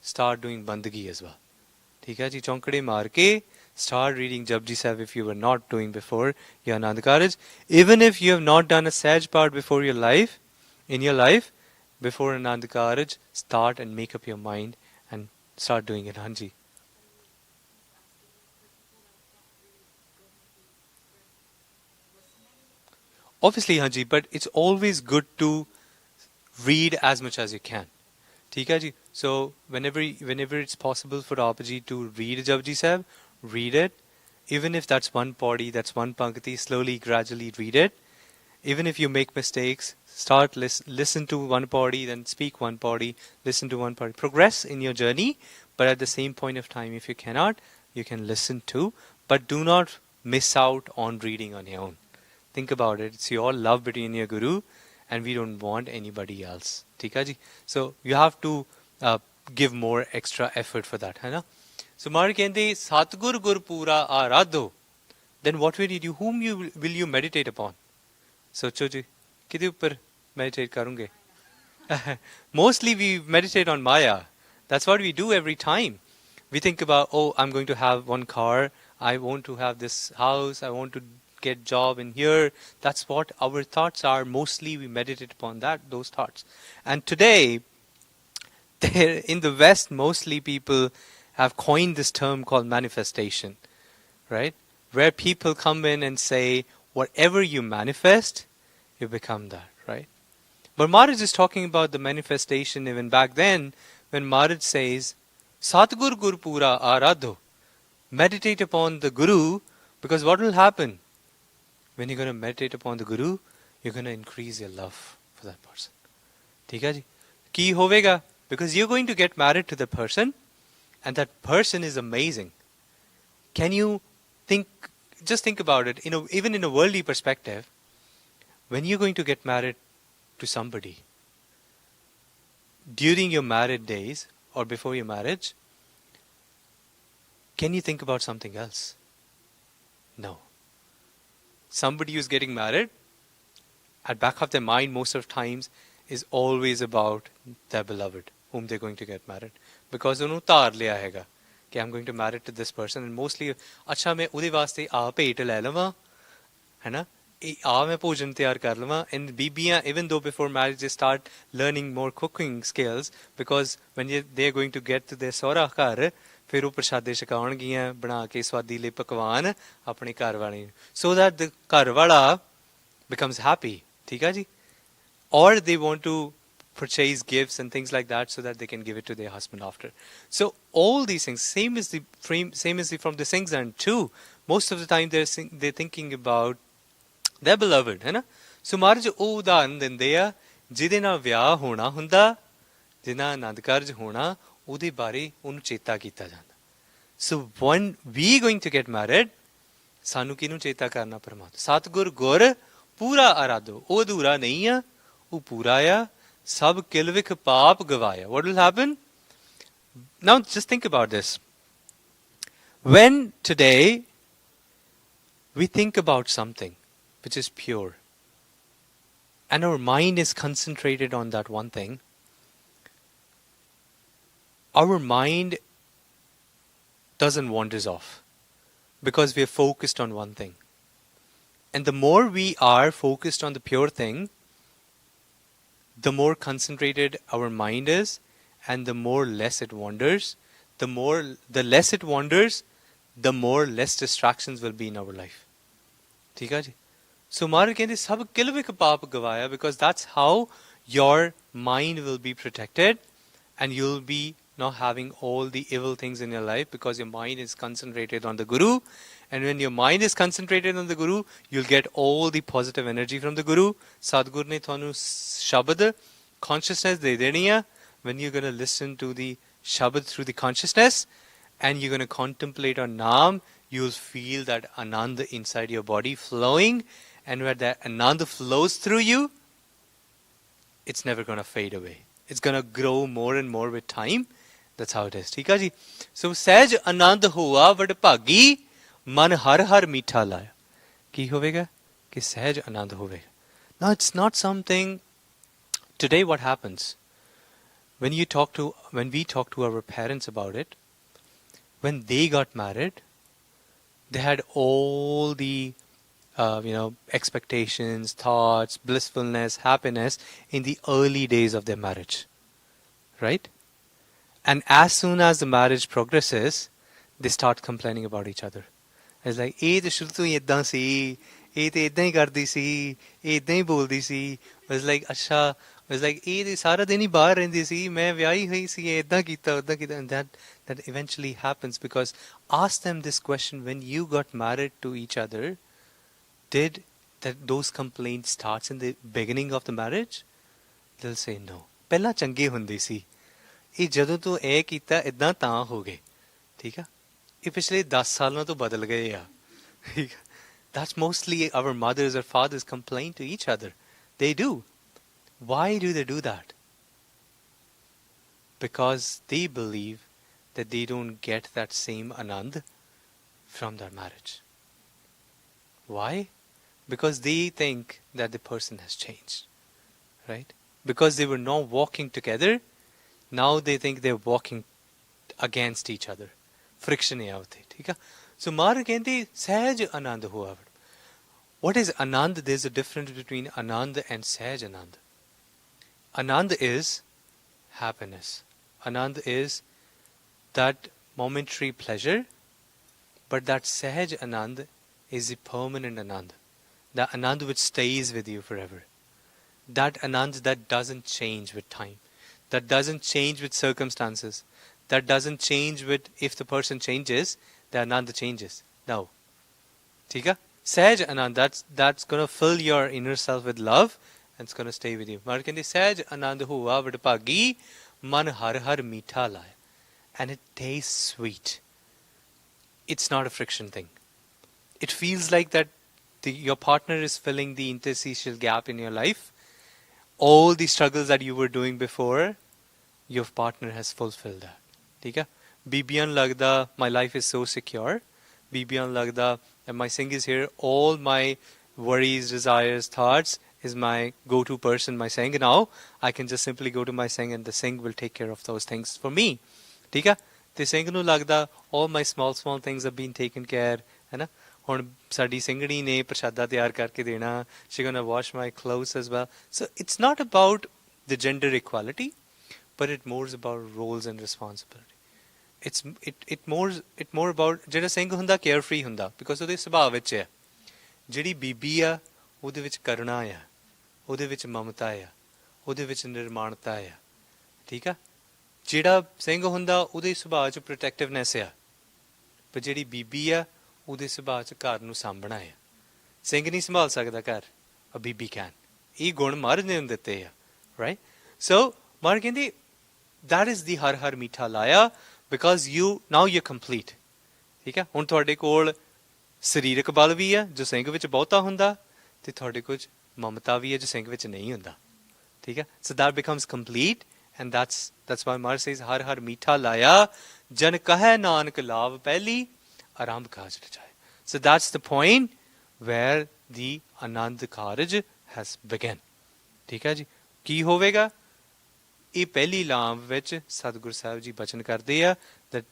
start doing bandagi as well. ठीक है जी? चौंकड़े मार के start reading Japji Sahib if you were not doing before your Anand karaj. Even if you have not done a Sahaj part before in your life, before Anand karaj, start and make up your mind and start doing it. Hanji. Obviously, Hanji, but it's always good to read as much as you can. ठीक है जी? So whenever it's possible for Apaji to read Japji Sahib, read it. Even if that's one paudi, that's one pankti, slowly, gradually read it. Even if you make mistakes, start listen to one paudi, then speak one paudi, listen to one paudi. Progress in your journey, but at the same point of time, if you cannot, you can listen to, but do not miss out on reading on your own. Think about it. It's your love between your guru, and we don't want anybody else. ठीक है जी? So you have to give more extra effort for that, है ना? So Maharaj कहते Satgur Gur Pura Aradho. Then what will you do? Whom will you meditate upon? सोचो जी, किधर ऊपर meditate करूँगे? Mostly we meditate on Maya. That's what we do every time. We think about, oh, I'm going to have one car. I want to have this house. I want to get job in here. That's what our thoughts are. Mostly we meditate upon those thoughts. And today, in the West, mostly people have coined this term called manifestation, right? Where people come in and say, whatever you manifest, you become that, right? But Maharaj is talking about the manifestation even back then, when Maharaj says, Satgur Gur Pura Aradho. Meditate upon the Guru, because what will happen? When you're going to meditate upon the Guru, you're going to increase your love for that person. ठीक है जी? Ki hovega, because you're going to get married to the person, and that person is amazing. Can you just think about it, even in a worldly perspective, when you're going to get married to somebody, during your married days or before your marriage, can you think about something else? No. Somebody who's getting married, at back of their mind most of the times, is always about their beloved, whom they're going to get married. Because unhu taar liya hega, कि I'm going to marry to this person, and mostly, अच्छा मैं उदे वास्ते आ भेट ले लवां, है ना? आ मैं भोजन तैयार कर लवां. And बीबियां, even though before marriage they start learning more cooking skills, because when they're going to get to their sora घर, फिर वो प्रसादे छकाउणगियां बना के स्वादीले पकवान अपने घर वाले, so that the घर वाला becomes happy. ठीक है जी? Or they want to purchase gifts and things like that so that they can give it to their husband after. So all these things, same as from the Singh's end too. Most of the time they're thinking about their beloved, है ना? So Maharaj ਉਹ ਉਦਾਹਰਨ ਦਿੰਦੇ ਆ, ਜਿਹਦੇ ਨਾਲ ਵਿਆਹ ਹੋਣਾ ਹੁੰਦਾ, ਜਿਹਦਾ ਆਨੰਦ ਕਾਰਜ ਹੋਣਾ, ਉਹਦੇ ਬਾਰੇ ਉਹਨੂੰ ਚੇਤਾ ਕੀਤਾ ਜਾਂਦਾ. So when we going to get married, ਸਾਨੂੰ ਕਿਹਨੂੰ ਚੇਤਾ ਕਰਨਾ? ਪਰਮਾਤਮਾ. ਸਤਿਗੁਰ ਗੁਰ ਪੂਰਾ ਆਰਾਧੋ. ਉਹ ਅਧੂਰਾ ਨਹੀਂ ਆ, ਉਹ ਪੂਰਾ ਆ. ਸਭ ਕਿਲਵਿਖ ਪਾਪ ਗਵਾਇਆ. What will happen? Now just think about this. When today we think about something which is pure, and our mind is concentrated on that one thing, our mind doesn't wander off because we are focused on one thing. And the more we are focused on the pure thing, the more concentrated our mind is, and the more less it wanders. The less it wanders, the more less distractions will be in our life. ठीक है जी? So Maharaj कहते सब किलविक पाप गवाया, because that's how your mind will be protected, and you'll be not having all the evil things in your life, because your mind is concentrated on the Guru. And when your mind is concentrated on the Guru, you'll get all the positive energy from the Guru. Sadhguru ne thonu Shabad, consciousness de deni hai. When you're going to listen to the Shabad through the consciousness, and you're going to contemplate on Naam, you'll feel that Ananda inside your body flowing. And where that Ananda flows through you, it's never going to fade away. It's going to grow more and more with time. That's how it is. ठीक है जी? So सहज आनंद हुआ वड भागी, मन हर हर मीठा लाया. की होवेगा? कि सहज आनंद होवेगा. Now it's not something. Today what happens? When we talk to our parents about it, when they got married, they had all the expectations, thoughts, blissfulness, happiness in the early days of their marriage. Right? And as soon as the marriage progresses, they start complaining about each other. It's like, ਇਹ ਤੇ ਸ਼ੁਰੂ ਤੋਂ ਹੀ ਇਦਾਂ ਸੀ, ਇਹ ਤੇ ਇਦਾਂ ਹੀ ਕਰਦੀ ਸੀ, ਇਹ ਇਦਾਂ ਹੀ ਬੋਲਦੀ ਸੀ. It's like, ਅੱਛਾ, it's like, ਇਹ ਤੇ ਸਾਰਾ ਦਿਨ ਹੀ ਬਾਹਰ ਰਹਿੰਦੀ ਸੀ, ਮੈਂ ਵਿਆਹੀ ਹੋਈ ਸੀ, ਇਹ ਇਦਾਂ ਕੀਤਾ, ਉਦਾਂ ਕੀਤਾ. And that eventually happens, because ask them this question: when you got married to each other, did those complaints start in the beginning of the marriage? They'll say no. ਪਹਿਲਾਂ ਚੰਗੇ ਹੁੰਦੇ ਸੀ, ਇਹ ਜਦੋਂ ਤੋਂ ਇਹ ਕੀਤਾ ਇਦਾਂ ਤਾਂ ਹੋ ਗਏ. ਠੀਕ ਆ? ਇਹ ਪਿਛਲੇ 10 ਸਾਲਾਂ ਤੋਂ ਬਦਲ ਗਏ ਆ. ਠੀਕ ਆ? That's mostly our mothers or fathers complain to each other. They do. Why do they do that? Because they believe that they don't get that same anand from their marriage. Why? Because they think that the person has changed. Right? Because they were not walking together, now they think they're walking against each other. Friction hai utte. So Maharaj कहते सहज आनंद हुआ. What is Anand? There's a difference between Anand and Sahaj Anand. Anand is happiness. Anand is that momentary pleasure, but that Sahaj Anand is the permanent Anand. The Anand which stays with you forever. That Anand that doesn't change with time. That doesn't change with circumstances. That doesn't change with if the person changes, the Anand changes. No. ठीक है? Sahaj Anand, that's gonna fill your inner self with love and it's gonna stay with you. मार कहते सहज आनंद हुआ वडभागी मन हर हर मीठा लाए. And it tastes sweet. It's not a friction thing. It feels like that your partner is filling the interstitial gap in your life. All the struggles that you were doing before, your partner has fulfilled that. ठीक है? बीबियां लगदा my life is so secure. बीबियां लगदा and my Singh is here. All my worries, desires, thoughts is my go-to person, my Singh. Now I can just simply go to my Singh and the Singh will take care of those things for me. ठीक है? ਤੇ ਸਿੰਘ ਨੂੰ ਲੱਗਦਾ all my small things have been taken care, ਹੈ ਨਾ? ਹੁਣ ਸਾਡੀ ਸਿੰਘਣੀ ਨੇ ਪ੍ਰਸ਼ਾਦਾ ਤਿਆਰ ਕਰਕੇ ਦੇਣਾ. She's going to wash my clothes as well. So it's not about the gender equality, but it more about roles and responsibility. It more about ਜਿਹੜਾ ਸਿੰਘ ਹੁੰਦਾ carefree ਹੁੰਦਾ because ਉਹਦੇ ਸੁਭਾਅ ਵਿੱਚ ਹੈ. ਜਿਹੜੀ ਬੀਬੀ ਆ ਉਹਦੇ ਵਿੱਚ ਕਰੁਣਾ ਆ, ਉਹਦੇ ਵਿੱਚ ਮਮਤਾ ਆ, ਉਹਦੇ ਵਿੱਚ ਨਿਰਮਾਣਤਾ ਆ. ਠੀਕ ਆ? ਜਿਹੜਾ ਸਿੰਘ ਹੁੰਦਾ ਉਹਦੇ ਸੁਭਾਅ 'ਚ ਪ੍ਰੋਟੈਕਟਿਵਨੈਸ ਆ, ਪਰ ਜਿਹੜੀ ਬੀਬੀ ਆ ਉਹਦੇ ਸੁਭਾਅ 'ਚ ਘਰ ਨੂੰ ਸਾਂਭਣਾ ਆ. ਸਿੰਘ ਨਹੀਂ ਸੰਭਾਲ ਸਕਦਾ ਘਰ, a ਬੀਬੀ can. ਇਹ ਗੁਣ ਮਹਾਰਾਜ ਨੇ ਦਿੱਤੇ ਆ, right? So ਮਹਾਰਾਜ ਕਹਿੰਦੇ that is the ਹਰ ਹਰ ਮੀਠਾ ਲਾਇਆ because now you're complete. ਠੀਕ ਹੈ? ਹੁਣ ਤੁਹਾਡੇ ਕੋਲ ਸਰੀਰਕ ਬਲ ਵੀ ਆ ਜੋ ਸਿੰਘ ਵਿੱਚ ਬਹੁਤਾ ਹੁੰਦਾ ਤੇ ਤੁਹਾਡੇ ਕੋਲ ਮਮਤਾ ਵੀ ਹੈ ਜੋ ਸਿੰਘ ਵਿੱਚ ਨਹੀਂ ਹੁੰਦਾ. ਠੀਕ ਹੈ? So that becomes complete. And that's why Maharaj says, Har Har Meetha Laya, Jan Kahe Nanak Lav Pehli, Aram Kaj Rajaye. So that's the point where the Anand Karaj has begun. ठीक है जी? ਕੀ ਹੋਵੇਗਾ? ਇਹ ਪਹਿਲੀ ਲਾਮ ਵਿੱਚ ਸਤਿਗੁਰ ਸਾਹਿਬ ਜੀ ਬਚਨ ਕਰਦੇ ਆ that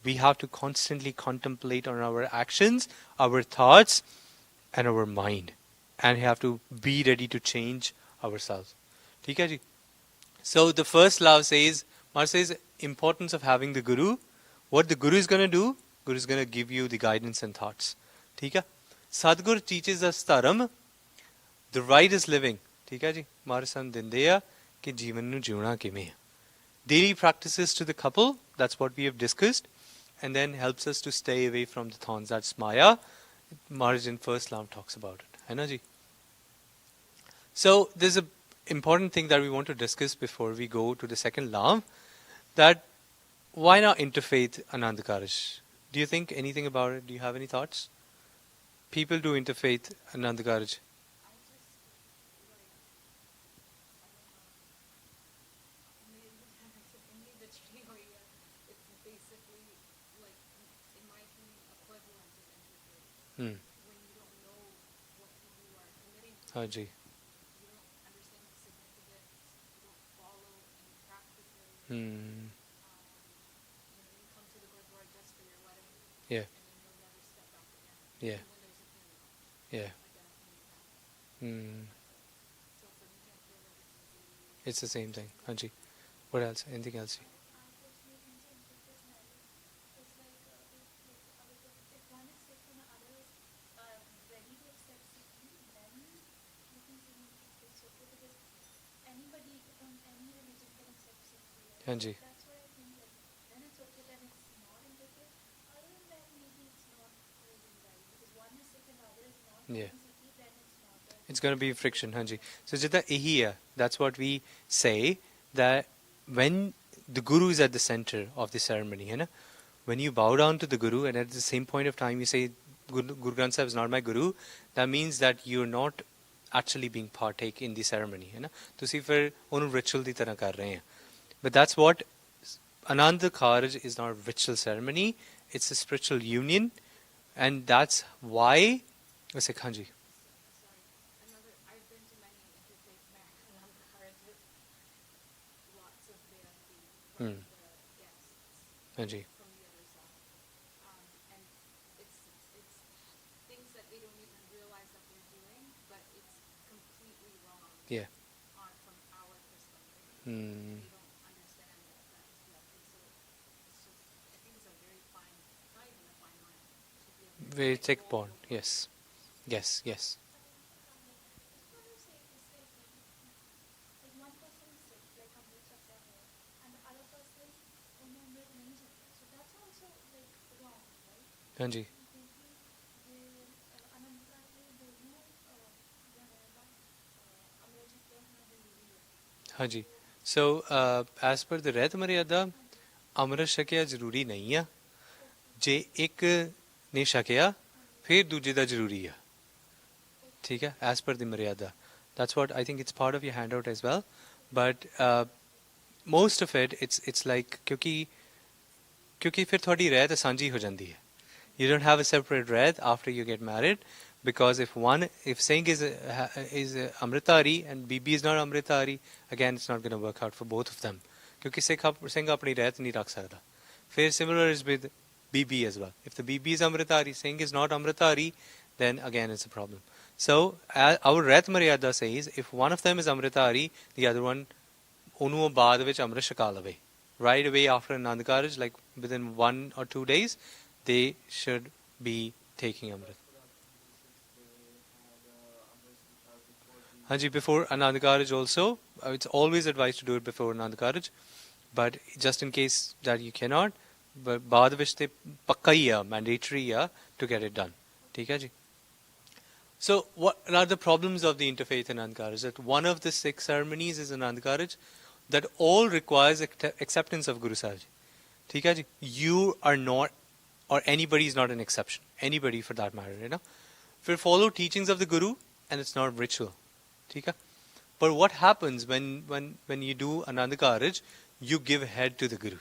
we have to constantly contemplate on our actions, our thoughts, and our mind. And we have to be ready to change ourselves. ठीक है जी? So the first love says, Maharaj says, importance of having the Guru. What the Guru is going to do, Guru is going to give you the guidance and thoughts. ठीक है? Sadhguru teaches us dharam, the right is living. ठीक है जी? Maharaj san dinde a कि जीवन nu jiuna किमें. Daily practices to the couple, that's what we have discussed, and then helps us to stay away from the thorns. That's Maya. Maharaj in first love talks about it. है ना जी? So there's a important thing that we want to discuss before we go to the second law, that why not interfaith Anand karaj? Do you think anything about it? Do you have any thoughts? People do interfaith Anand karaj. हाँ जी. Yeah. Yeah. Yeah. It's the same thing. Anji. What else? Anything else? Anji. Yeah. It's going to be friction, Hanji. So jita ihiya, that's what we say, that when the Guru is at the center of the ceremony, you know, when you bow down to the Guru and at the same point of time you say, Guru Granth Sahib is not my Guru, that means that you're not actually being partake in the ceremony. You know? ਤੁਸੀਂ ਫਿਰ ਉਹਨੂੰ ritual ਦੀ ਤਰ੍ਹਾਂ ਕਰ ਰਹੇ ਆ. But that's what Anand karaj is not a ritual ceremony, it's a spiritual union, and that's why Hanji. Hanji. Yeah. Hmm. Very thick bond. Yes. Yes. Yes. Hanji. Hanji. So, as per the Ret Maryada, ਅੰਮ੍ਰਿਤ ਛਕਿਆ ਜ਼ਰੂਰੀ ਨਹੀਂ ਆ ਜੇ ਇੱਕ ਨੇ ਛਕਿਆ ਫਿਰ ਦੂਜੇ ਦਾ ਜ਼ਰੂਰੀ ਆ ਠੀਕ ਹੈ as per the maryada that's what I think it's part of your handout as well but most of it it's like ਕਿਉਂਕਿ ਫਿਰ ਤੁਹਾਡੀ ਰਹਿਤ ਸਾਂਝੀ ਹੋ ਜਾਂਦੀ ਹੈ you don't have a separate ਰਹਿਤ after you get married because if Singh is Amritari and Bibi is not Amritari again it's not going to work out for both of them क्योंकि Singh अपनी रहत नहीं रख सकता फिर similar is with BB as well if the BB is Amritari Singh is not Amritari then again it's a problem so our Ret Maryada says if one of them is Amritari the other one ਉਹਨੂੰ ਬਾਅਦ ਵਿੱਚ ਅੰਮ੍ਰਿਤ ਛਕਾ ਲਵੇ right away after Anand karaj like within 1 or 2 days they should be taking Amrit. Hanji, before Anand karaj also, it's always advised to do it before Anand karaj, but just in case that you cannot, but baad vich te pakka hi hai, mandatory hai to get it done. ठीक है जी? So what are the problems of the interfaith Anand karaj? That one of the 6 ceremonies is Anand karaj that all requires acceptance of Guru Sahib ji. ठीक है जी? You are not, or anybody is not an exception. Anybody for that matter, you know? If follow teachings of the Guru and it's not ritual. ठीक है? But what happens when you do Anand karaj, you give head to the Guru.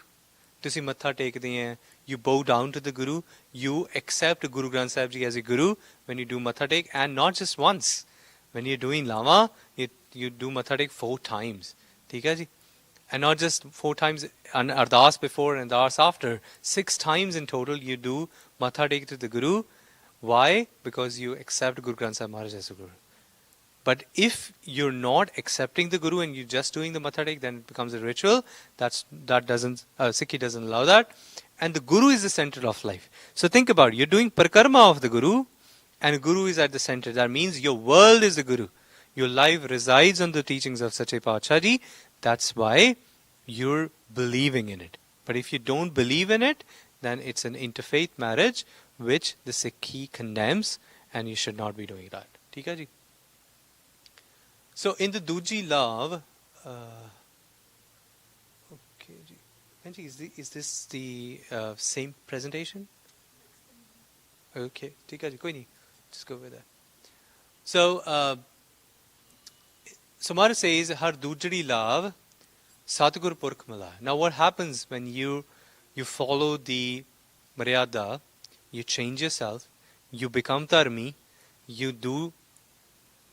ਤੁਸੀਂ ਮੱਥਾ ਟੇਕਦੇ हैं, you bow down to the Guru, you accept Guru Granth Sahib Ji as a Guru when you do matha tek, and not just once. When you're doing lama, you do matha tek 4 times. ठीक है जी? And not just 4 times ardas before and ardas after. 6 times in total you do matha tek to the Guru. Why? Because you accept Guru Granth Sahib Maharaj as a Guru. But if you're not accepting the Guru and you're just doing the matha tek, then it becomes a ritual. Sikhi doesn't allow that. And the Guru is the center of life. So think about it. You're doing parikrama of the Guru and Guru is at the center. That means your world is the Guru. Your life resides on the teachings of Sache Paatshah Ji. That's why you're believing in it. But if you don't believe in it, then it's an interfaith marriage which the Sikhi condemns and you should not be doing that. ठीक है जी? So in the Duji love, okay, Benji, is this the same presentation? Okay, ठीक है जी, कोई नहीं, just go with that. So, Samara says, Har Dujri love, Satgur Purk Mala. Now what happens when you follow the Maryada, you change yourself, you become Dharmi, you do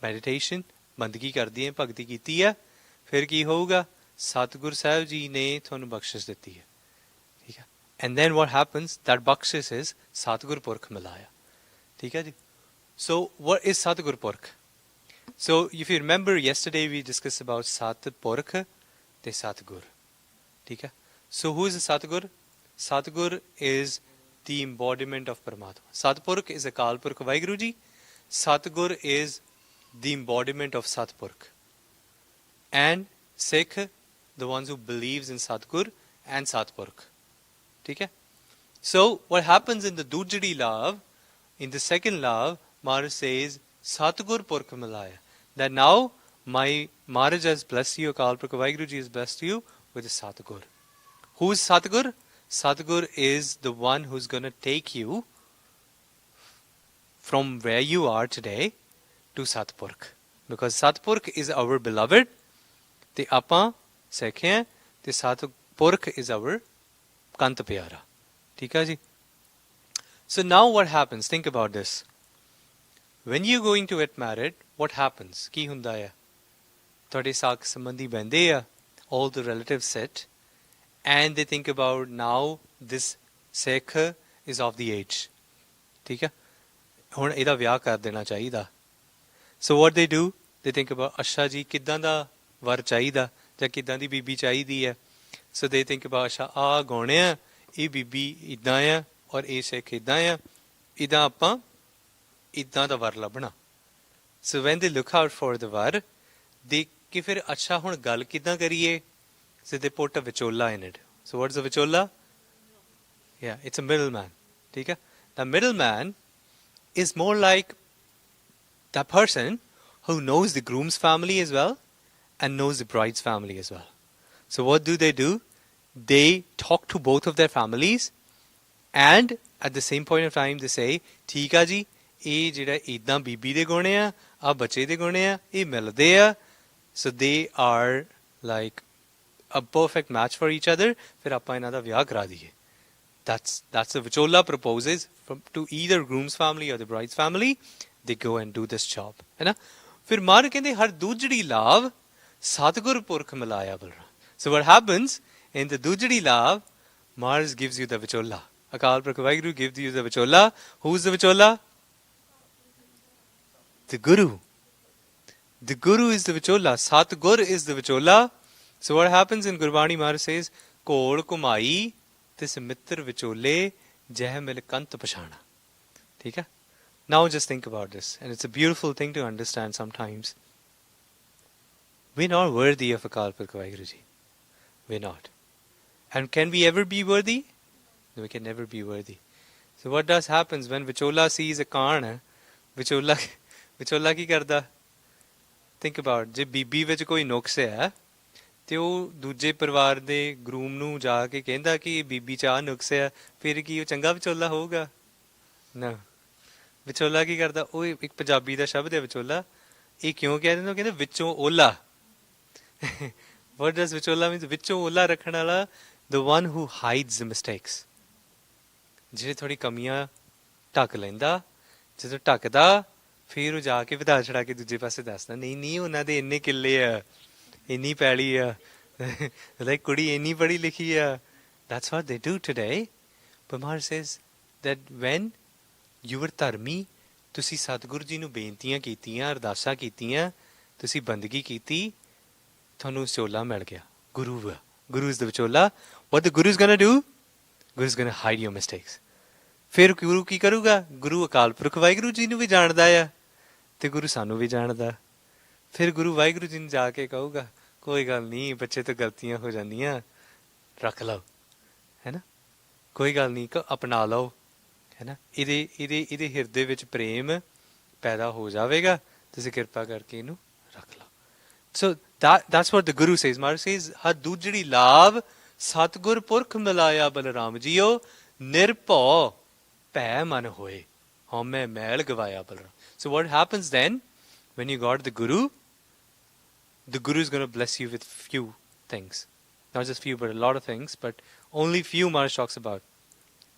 meditation, ਬੰਦਗੀ ਕਰਦੀ ਹੈ ਭਗਤੀ ਕੀਤੀ ਹੈ ਫਿਰ ਕੀ ਹੋਊਗਾ ਸਤਿਗੁਰ ਸਾਹਿਬ ਜੀ ਨੇ ਤੁਹਾਨੂੰ ਬਖਸ਼ਿਸ਼ ਦਿੱਤੀ ਹੈ ਠੀਕ ਹੈ and then what happens that ਬਖਸ਼ਿਸ਼ is ਸਤਿਗੁਰ ਪੁਰਖ ਮਿਲਾਇਆ ਠੀਕ ਹੈ ਜੀ so what is ਸਤਿਗੁਰ ਪੁਰਖ so if you remember yesterday we discussed about ਸਤਿਪੁਰਖ ਤੇ ਸਤਿਗੁਰ ਠੀਕ ਹੈ so who is ਸਤਿਗੁਰ ਸਤਿਗੁਰ is the embodiment of Paramatma ਸਤਿਪੁਰਖ is Akal Purakh Waheguru ji ਸਤਿਗੁਰ is the embodiment of Satpurk. And Sikh, the ones who believes in Satgur and Satpurk. Okay? So, what happens in the Dujri love, in the second love, Maharaj says, Satgur Purk Malaya. That now, my Maharaj has blessed you, Akal Purk Vaiguru Ji has blessed you with a Satgur. Who is Satgur? Satgur is the one who's going to take you from where you are today to Satpurk. Because Satpurk is our beloved, the Apa Sekhe, the Satpurk is our Kant Pyara. Tika ji? So now what happens? Think about this. When you're going to get married, what happens? Ki hunda hai? Tode saak sambandhi bende hai. All the relatives sit and they think about now this Sekh is of the age. Tika? Hun eda vyah kar dena chahida. So what they do? they think about ਅੱਛਾ ਜੀ ਕਿੱਦਾਂ ਦਾ ਵਰ ਚਾਹੀਦਾ ਜਾਂ ਕਿੱਦਾਂ ਦੀ ਬੀਬੀ ਚਾਹੀਦੀ ਹੈ. So they think about ਅੱਛਾ ਆ ਗਾਉਣੇ ਆ, ਇਹ ਬੀਬੀ ਇੱਦਾਂ ਆ ਔਰ ਇਹ ਸਿੱਖ ਇੱਦਾਂ ਆ, ਇੱਦਾਂ ਆਪਾਂ ਇੱਦਾਂ ਦਾ ਵਰ ਲੱਭਣਾ. So when they look out for the var, they ਕਿ ਫਿਰ ਅੱਛਾ ਹੁਣ ਗੱਲ ਕਿੱਦਾਂ ਕਰੀਏ. So they put a vichola in it. So what's a vichola? Yeah, it's a middleman. ਠੀਕ ਹੈ. The middleman is more like that person who knows the groom's family as well and knows the bride's family as well. So what do? They talk to both of their families and at the same point of time they say, ਠੀਕ ਆ ਜੀ, ਇਹ ਜਿਹੜਾ ਇੱਦਾਂ ਬੀਬੀ ਦੇ ਗੁਣ ਆ ਬੱਚੇ ਦੇ ਗੁਣ ਆ, ਇਹ ਮਿਲਦੇ ਆ. So they are like a perfect match for each other. ਫਿਰ ਆਪਾਂ ਇਹਨਾਂ ਦਾ ਵਿਆਹ ਕਰਾ ਦਈਏ. That's the vichola proposes to either groom's family or the bride's family. They go and do this job. है ना. फिर मार कहते हर दूजड़ी लाभ सतगुर पुरख मिलाया Balara. So what happens in the दूजड़ी लाभ, Mars gives you the vichola. Akal Purkh Vaheguru gives you the vichola. Who's the vichola? The Guru. The Guru is the vichola. Satgur is the vichola. So what happens in Gurbani, Mars says, Kol kumai tis mitr vichole jeh mil kant pashana. ठीक है. Now just think about this, and it's a beautiful thing to understand sometimes. We're not worthy of Akal Purkh Vaheguru Ji. We're not. And can we ever be worthy? No, we can never be worthy. So what does happens when Vichola sees a Karn? Vichola ki karda? Think about, ਜੇ ਬੀਬੀ ਵਿੱਚ ਕੋਈ ਨੁਕਸ ਹੈ ਤੇ ਉਹ ਦੂਜੇ ਪਰਿਵਾਰ ਦੇ ਗਰੂਮ ਨੂੰ ਜਾ ਕੇ ਕਹਿੰਦਾ ਕਿ ਬੀਬੀ ਚ ਆ ਨੁਕਸ ਹੈ, ਫਿਰ ਕੀ ਉਹ ਚੰਗਾ ਵਿਚੋਲਾ ਹੋਊਗਾ? ਨਾ. ਵਿਚੋਲਾ ਕੀ ਕਰਦਾ? ਉਹ ਇੱਕ ਪੰਜਾਬੀ ਦਾ ਸ਼ਬਦ ਹੈ ਵਿਚੋਲਾ. ਇਹ ਕਿਉਂ ਕਹਿ ਦਿੰਦੇ? ਉਹ ਕਹਿੰਦੇ ਵਿੱਚੋਂ ਓਲਾ. What does ਵਿਚੋਲਾ means? ਵਿੱਚੋਂ ਓਲਾ ਰੱਖਣ ਵਾਲਾ, the one who hides the mistakes. ਜਿਹੜੇ ਥੋੜੀ ਕਮੀਆਂ ਢੱਕ ਲੈਂਦਾ, ਜਦੋਂ ਢੱਕਦਾ ਫਿਰ ਉਹ ਜਾ ਕੇ ਵਧਾ ਚੜਾ ਕੇ ਦੂਜੇ ਪਾਸੇ ਦੱਸਦਾ, ਨਹੀਂ ਉਹਨਾਂ ਦੇ ਇੰਨੇ ਕਿੱਲੇ ਆ, ਇੰਨੀ ਪੈਲੀ ਆ, ਲਾਈਕ ਕੁੜੀ ਇੰਨੀ ਪੜ੍ਹੀ ਲਿਖੀ ਆ. That's what they do today. But Maharaj says that when you were ਧਰਮੀ, ਤੁਸੀਂ ਸਤਿਗੁਰੂ ਜੀ ਨੂੰ ਬੇਨਤੀਆਂ ਕੀਤੀਆਂ, ਅਰਦਾਸਾਂ ਕੀਤੀਆਂ, ਤੁਸੀਂ ਬੰਦਗੀ ਕੀਤੀ, ਤੁਹਾਨੂੰ ਵਿਚੋਲਾ ਮਿਲ ਗਿਆ. Guru is the vichola. What the Guru is going to do? Guru is going to hide your mistakes. ਫਿਰ ਗੁਰੂ ਕੀ ਕਰੂਗਾ? ਗੁਰੂ ਅਕਾਲ ਪੁਰਖ ਵਾਹਿਗੁਰੂ ਜੀ ਨੂੰ ਵੀ ਜਾਣਦਾ ਆ ਤੇ ਗੁਰੂ ਸਾਨੂੰ ਵੀ ਜਾਣਦਾ. ਫਿਰ ਗੁਰੂ ਵਾਹਿਗੁਰੂ ਜੀ ਨੂੰ ਜਾ ਕੇ ਕਹੂਗਾ, ਕੋਈ ਗੱਲ ਨਹੀਂ, ਬੱਚੇ ਤੋਂ ਗਲਤੀਆਂ ਹੋ ਜਾਂਦੀਆਂ, ਰੱਖ ਲਓ, ਹੈ ਨਾ, ਕੋਈ ਗੱਲ ਨਹੀਂ, ਅਪਣਾ ਲਓ, ਹੈ ਨਾ, ਇਹਦੇ ਹਿਰਦੇ ਵਿੱਚ ਪ੍ਰੇਮ ਪੈਦਾ ਹੋ ਜਾਵੇਗਾ, ਤੁਸੀਂ ਕਿਰਪਾ ਕਰਕੇ ਇਹਨੂੰ ਰੱਖ ਲਓ. So that's what the Guru says. Maharaj says, ਹਾ ਦੂਜੜੀ ਲਾਭ ਸਤਿਗੁਰ ਪੁਰਖ ਮਿਲਾਇਆ ਬਲਰਾਮ ਜੀਓ, ਨਿਰਭਉ ਭੈ ਮਨ ਹੋਏ, ਹਉਮੈ ਮੈਲ ਗਵਾਇਆ Balram. So what happens then when you got the Guru is going to bless you with few things. Not just few, but a lot of things, but only few Maharaj talks about.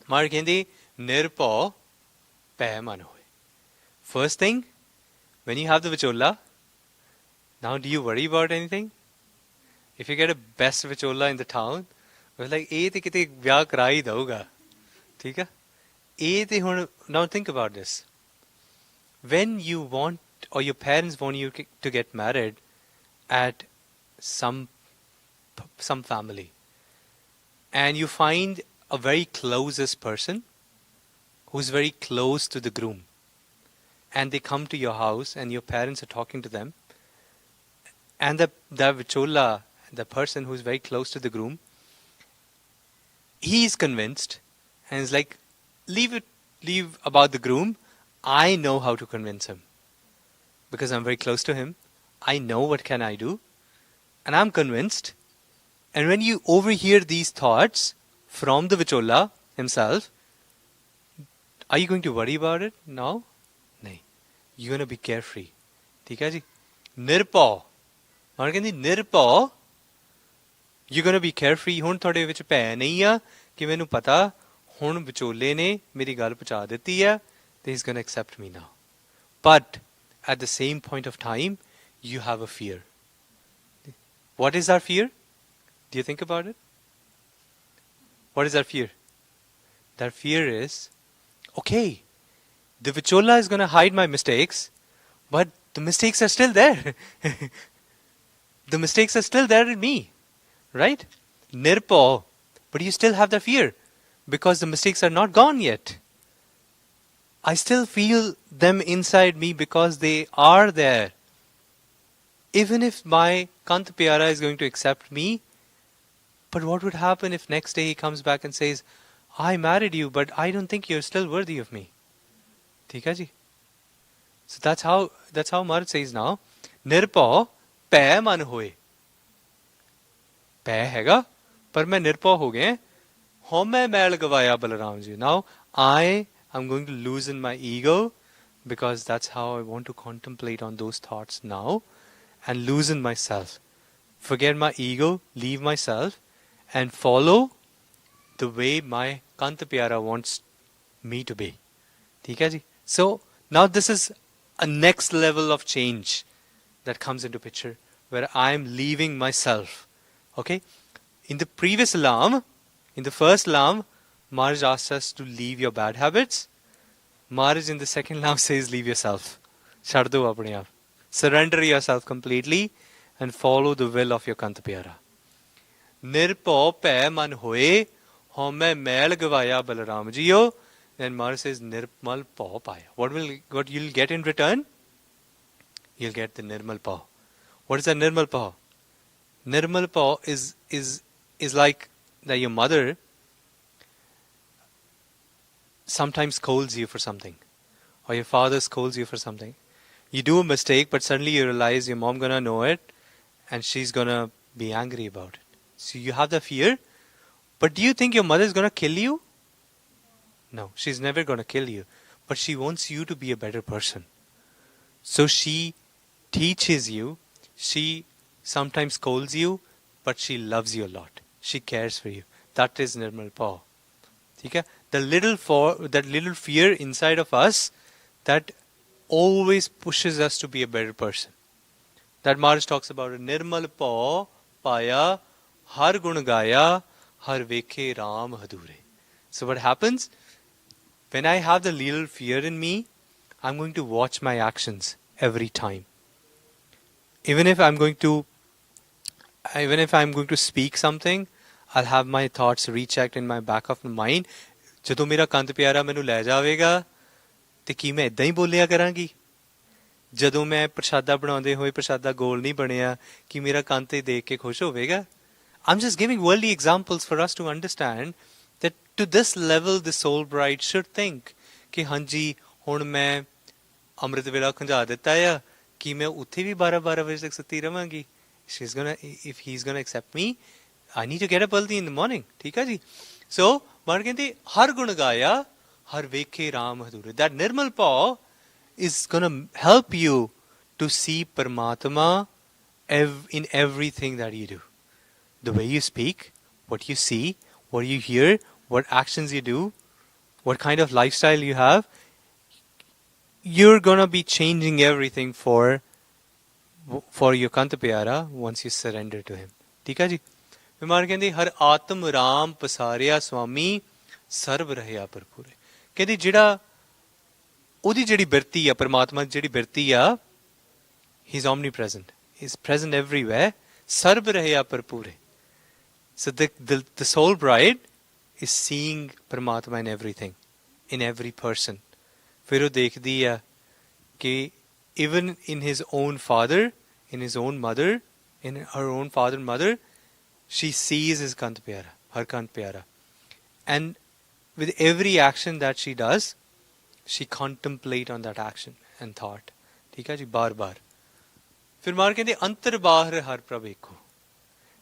Maharaj ਕਹਿੰਦੇ ਨਿਰਭਉ ਭੈ ਮਨ ਹੋਏ. First thing, when you have the vichola, now do you worry about anything? If you get a best vichola in the town, it's like ਇਹ ਤੇ ਕਿਤੇ ਵਿਆਹ ਕਰਾ ਹੀ ਦਊਗਾ, ਠੀਕ ਹੈ. ਇਹ ਤੇ ਹੁਣ, now think about this. When you want, or your parents want you to get married at some family, and you find a very closest person who's very close to the groom, and they come to your house and your parents are talking to them, and the vichola, the person who's very close to the groom, he is convinced and is like, leave about the groom, I know how to convince him because I'm very close to him. I know what can I do, and I'm convinced. And when you overhear these thoughts from the vichola himself, are you going to worry about it? No. You're going to be carefree. ठीक है जी. ਨਿਰਭਉ, ਮਾਰ ਕਹਿੰਦੀ ਨਿਰਭਉ, you're going to be carefree. ਹੁਣ ਤੁਹਾਡੇ ਵਿੱਚ ਭੈ ਨਹੀਂ ਆ ਕਿ ਮੈਨੂੰ ਪਤਾ ਹੁਣ ਵਿਚੋਲੇ ਨੇ ਮੇਰੀ ਗੱਲ ਪਹੁੰਚਾ ਦਿੱਤੀ ਆ ਤੇ he's going to accept me now. But at the same point of time, you have a fear. What is our fear? Do you think about it? What is our fear? That fear is, okay, the vichola is going to hide my mistakes, but the mistakes are still there. The mistakes are still there in me, right? Nirpo, but you still have the fear because the mistakes are not gone yet. I still feel them inside me because they are there. Even if my Kant Pyara is going to accept me, but what would happen if next day he comes back and says, I married you, but I don't think you're still worthy of me. ठीक है जी? So that's how Maharaj says now, Nirpo pੈ man hoye. Pੈ हैगा, पर मैं निर्पौ हो गए. हौमै मैल गवाया Balaram ji. Now I am going to loosen my ego because that's how I want to contemplate on those thoughts now and loosen myself. Forget my ego, leave myself and follow the way my Kanta Pyara wants me to be. ठीक है जी? So now this is a next level of change that comes into picture where I am leaving myself. Okay? In the previous alarm, in the first alarm, Maharaj asks us to leave your bad habits. Maharaj in the second alarm says leave yourself. Chhad do apne aap. Surrender yourself completely and follow the will of your Kanta Pyara. Nirpo pੈ man hoye, home mail gavaya Balaram jiyo. Then Maharaj says Nirmal Pau Paya. What you'll get in return? You'll get the Nirmal Pau. What is that Nirmal Pau? Nirmal Pau is like that your mother sometimes scolds you for something, or your father scolds you for something. You do a mistake, but suddenly you realize your mom gonna know it, and she's gonna be angry about it. So you have the fear, but do you think your mother is gonna kill you? No, she's never gonna kill you, but she wants you to be a better person. So she teaches you, she sometimes scolds you, but she loves you a lot. She cares for you. That is Nirmal Pau. Okay? That little fear inside of us that always pushes us to be a better person. That Maharaj talks about it. Nirmal Pau Paya Har Gun Gaya Har Vekhe Ram Hadure. So what happens? When I have the little fear in me, I'm going to watch my actions every time. Even if I'm going to speak something, I'll have my thoughts rechecked in my back of my mind. ਜਦੋਂ ਮੇਰਾ ਕੰਤ ਪਿਆਰਾ ਮੈਨੂੰ ਲੈ ਜਾਵੇਗਾ ਤੇ ਕੀ ਮੈਂ ਇਦਾਂ ਹੀ ਬੋਲਿਆ ਕਰਾਂਗੀ? ਜਦੋਂ ਮੈਂ ਪ੍ਰਸ਼ਾਦਾ ਬਣਾਉਂਦੇ ਹੋਏ ਪ੍ਰਸ਼ਾਦਾ ਗੋਲ ਨਹੀਂ ਬਣਿਆ ਕਿ ਮੇਰਾ ਕੰਤ ਹੀ ਦੇਖ ਕੇ ਖੁਸ਼ ਹੋਵੇਗਾ? I'm just giving worldly examples for us to understand that to this level the soul bride should think ਕਿ ਹਾਂਜੀ ਹੁਣ ਮੈਂ ਅੰਮ੍ਰਿਤ ਵੇਲਾ ਖੰਜਾ ਦਿੱਤਾ ਆ ਕਿ ਮੈਂ ਉੱਥੇ ਵੀ 12 ਵਜੇ ਤੱਕ ਸੁੱਤੀ ਰਵਾਂਗੀ. If he's gonna accept me, I need to get up early in the morning. ਠੀਕ ਹੈ ਜੀ? So Maharaj ਕਹਿੰਦੇ ਹਰ ਗੁਣ ਗਾਇਆ ਹਰ ਵੇਖੇ Ram ਹਦੂਰੇ. That Nirmal Pau is gonna help you to see Paramatma in everything that you do. The way you speak, what you see, what you hear, what actions you do, what kind of lifestyle you have, you're gonna be changing everything for your Kanta Pyara once you surrender to him. ਠੀਕ ਹੈ ਜੀ? Maharaj ਕਹਿੰਦੇ ਹਰ ਆਤਮ ਰਾਮ ਪਸਾਰਿਆ ਸੁਆਮੀ ਸਰਬ ਰਹਿਆ ਭਰਪੂਰੇ. ਕਹਿੰਦੇ ਜਿਹੜਾ ਉਹਦੀ ਜਿਹੜੀ ਬਿਰਤੀ ਆ ਪਰਮਾਤਮਾ ਦੀ ਜਿਹੜੀ ਬਿਰਤੀ ਆ, he's omnipresent, he's present everywhere, ਸਰਬ ਰਹਿਆ ਭਰਪੂਰੇ. So the soul bride is seeing Paramatma in everything, in every person. ਫਿਰ ਉਹ ਦੇਖਦੀ ਆ ਕਿ even in his own father, in his own mother, in her own father and mother, she sees his Kant Pyara, her Kant Pyara. And with every action that she does, she contemplate on that action and thought. ठीक है जी? बार बार. फिर मार कहते अंतर बाहर हर प्रभेको.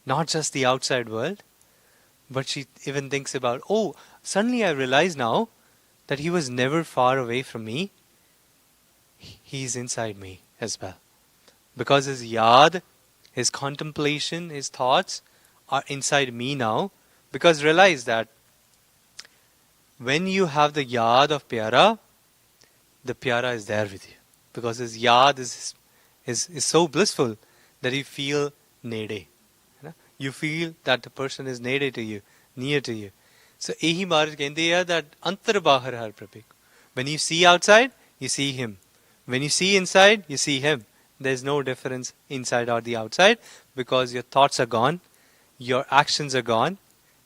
Not just the outside world, but she even thinks about, oh, suddenly I realize now that he was never far away from me. He's inside me as well. Because his yad, his contemplation, his thoughts are inside me now. Because realize that when you have the yad of Pyara, the Pyara is there with you. Because his yad is so blissful that you feel nede. You feel that the person is nede to you, near to you. So Ehi Maharaj kehinde hai that antar bahar har prabhik. When you see outside, you see him. When you see inside, you see him. There's no difference inside or the outside, because your thoughts are gone, your actions are gone,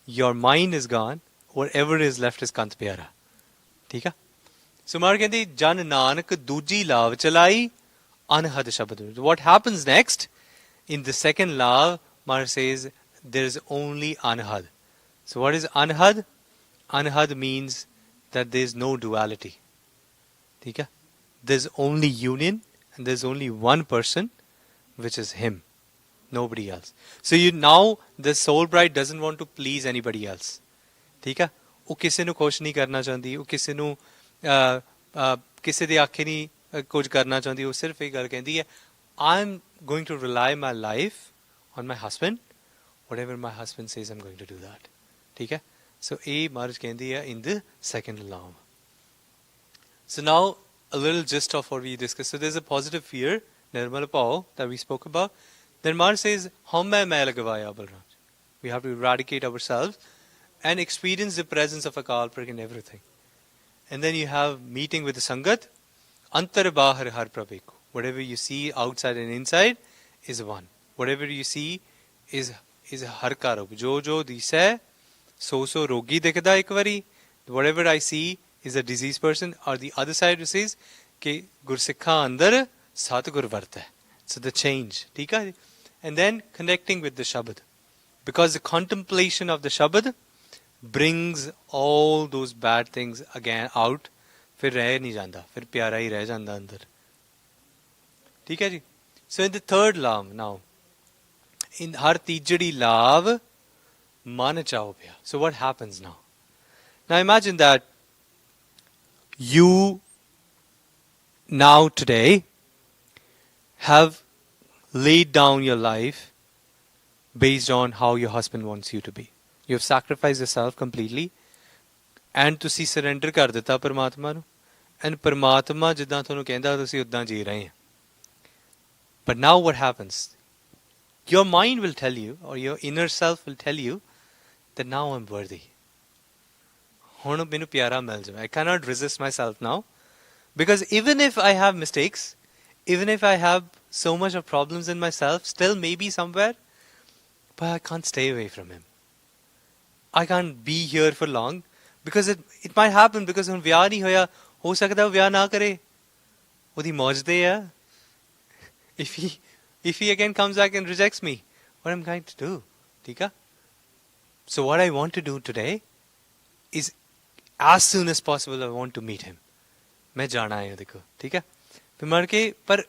your mind is gone. Whatever is left is Kant Pyara. ठीक है? So Mar कहती जन नानक दूजी लाव चलाई anhad shabad. What happens next? In the second law, Mar says there is only anhad. So what is anhad? Anhad means that there is no duality. ठीक है? There's only union, and there's only one person, which is him, nobody else. So now the soul bride doesn't want to please anybody else. ठीक है? वो किसी ਨੂੰ खुश नहीं करना चाहती, वो किसी ਨੂੰ ਕਿਸੇ ਦੇ ਆਖੇ ਨਹੀਂ ਕੁਝ ਕਰਨਾ ਚਾਹੁੰਦੀ, ਉਹ ਸਿਰਫ ਇਹ ਗੱਲ ਕਹਿੰਦੀ ਹੈ, I'm going to rely my life on my husband. Whatever my husband says, I'm going to do that. ठीक है? So ਇਹ ਮਾਰਜ ਕਹਿੰਦੀ ਹੈ in the second law. So now a little gist of what we discussed. So there's a positive fear, Nirmal Pao, that we spoke about. Then Mar says, Hum main lagavaya Balram. We have to eradicate ourselves and experience the presence of Akal Purkh in everything. And then you have meeting with the Sangat. Antar bahar har prabheku. Whatever you see outside and inside is one. Whatever you see is har karup. Jo disay, so rogi dikhda ek vari. Whatever I see is a diseased person. Or the other side says, ke gursikha andar satgur varta. So the change. And then connecting with the Shabad. Because the contemplation of the Shabad brings all those bad things again out. फिर रह नहीं जाता, फिर प्यारा ही रह जाता अंदर. ठीक है जी? So in the third law now, in har tijadi lav man chao pya. So what happens now? Now imagine that you now today have laid down your life based on how your husband wants you to be. You have sacrificed yourself completely and ਤੁਸੀਂ surrender ਕਰ ਦਿੱਤਾ ਪਰਮਾਤਮਾ ਨੂੰ, and ਪਰਮਾਤਮਾ ਜਿੱਦਾਂ ਤੁਹਾਨੂੰ ਕਹਿੰਦਾ ਤੁਸੀਂ ਉਦਾਂ ਜੀ ਰਹੇ. But now what happens? Your mind will tell you, or your inner self will tell you, that now I'm worthy. ਹੁਣ ਮੈਨੂੰ ਪਿਆਰਾ ਮਿਲ ਜਾਵੇ. I cannot resist myself now, because even if I have mistakes, even if I have so much of problems in myself, still maybe somewhere, but I can't stay away from him. I can't be here for long, because it might happen, because when ਵਿਆਹ ਨਹੀਂ ਹੋਇਆ, ਹੋ ਸਕਦਾ ਵਿਆਹ ਨਾ ਕਰੇ. ਉਹਦੀ ਮੌਜ ਤੇ ਆ. If he again comes back and rejects me, what am I going to do? ठीक है? So what I want to do today is, as soon as possible, I want to meet him. मैं जाना है देखो. ठीक है? फिर मर के, पर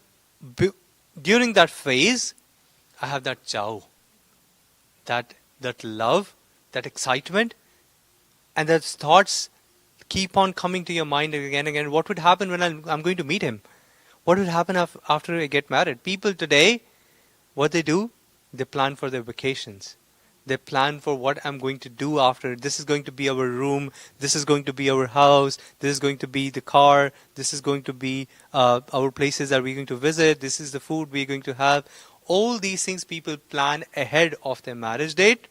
during that phase, I have that chow, that love, that excitement, and those thoughts keep on coming to your mind again and again. What would happen when I'm going to meet him? What would happen after I get married? People today, what they do, they plan for their vacations. They plan for what I'm going to do after. This is going to be our room. This is going to be our house. This is going to be the car. This is going to be our places that we're going to visit. This is the food we're going to have. All these things people plan ahead of their marriage date.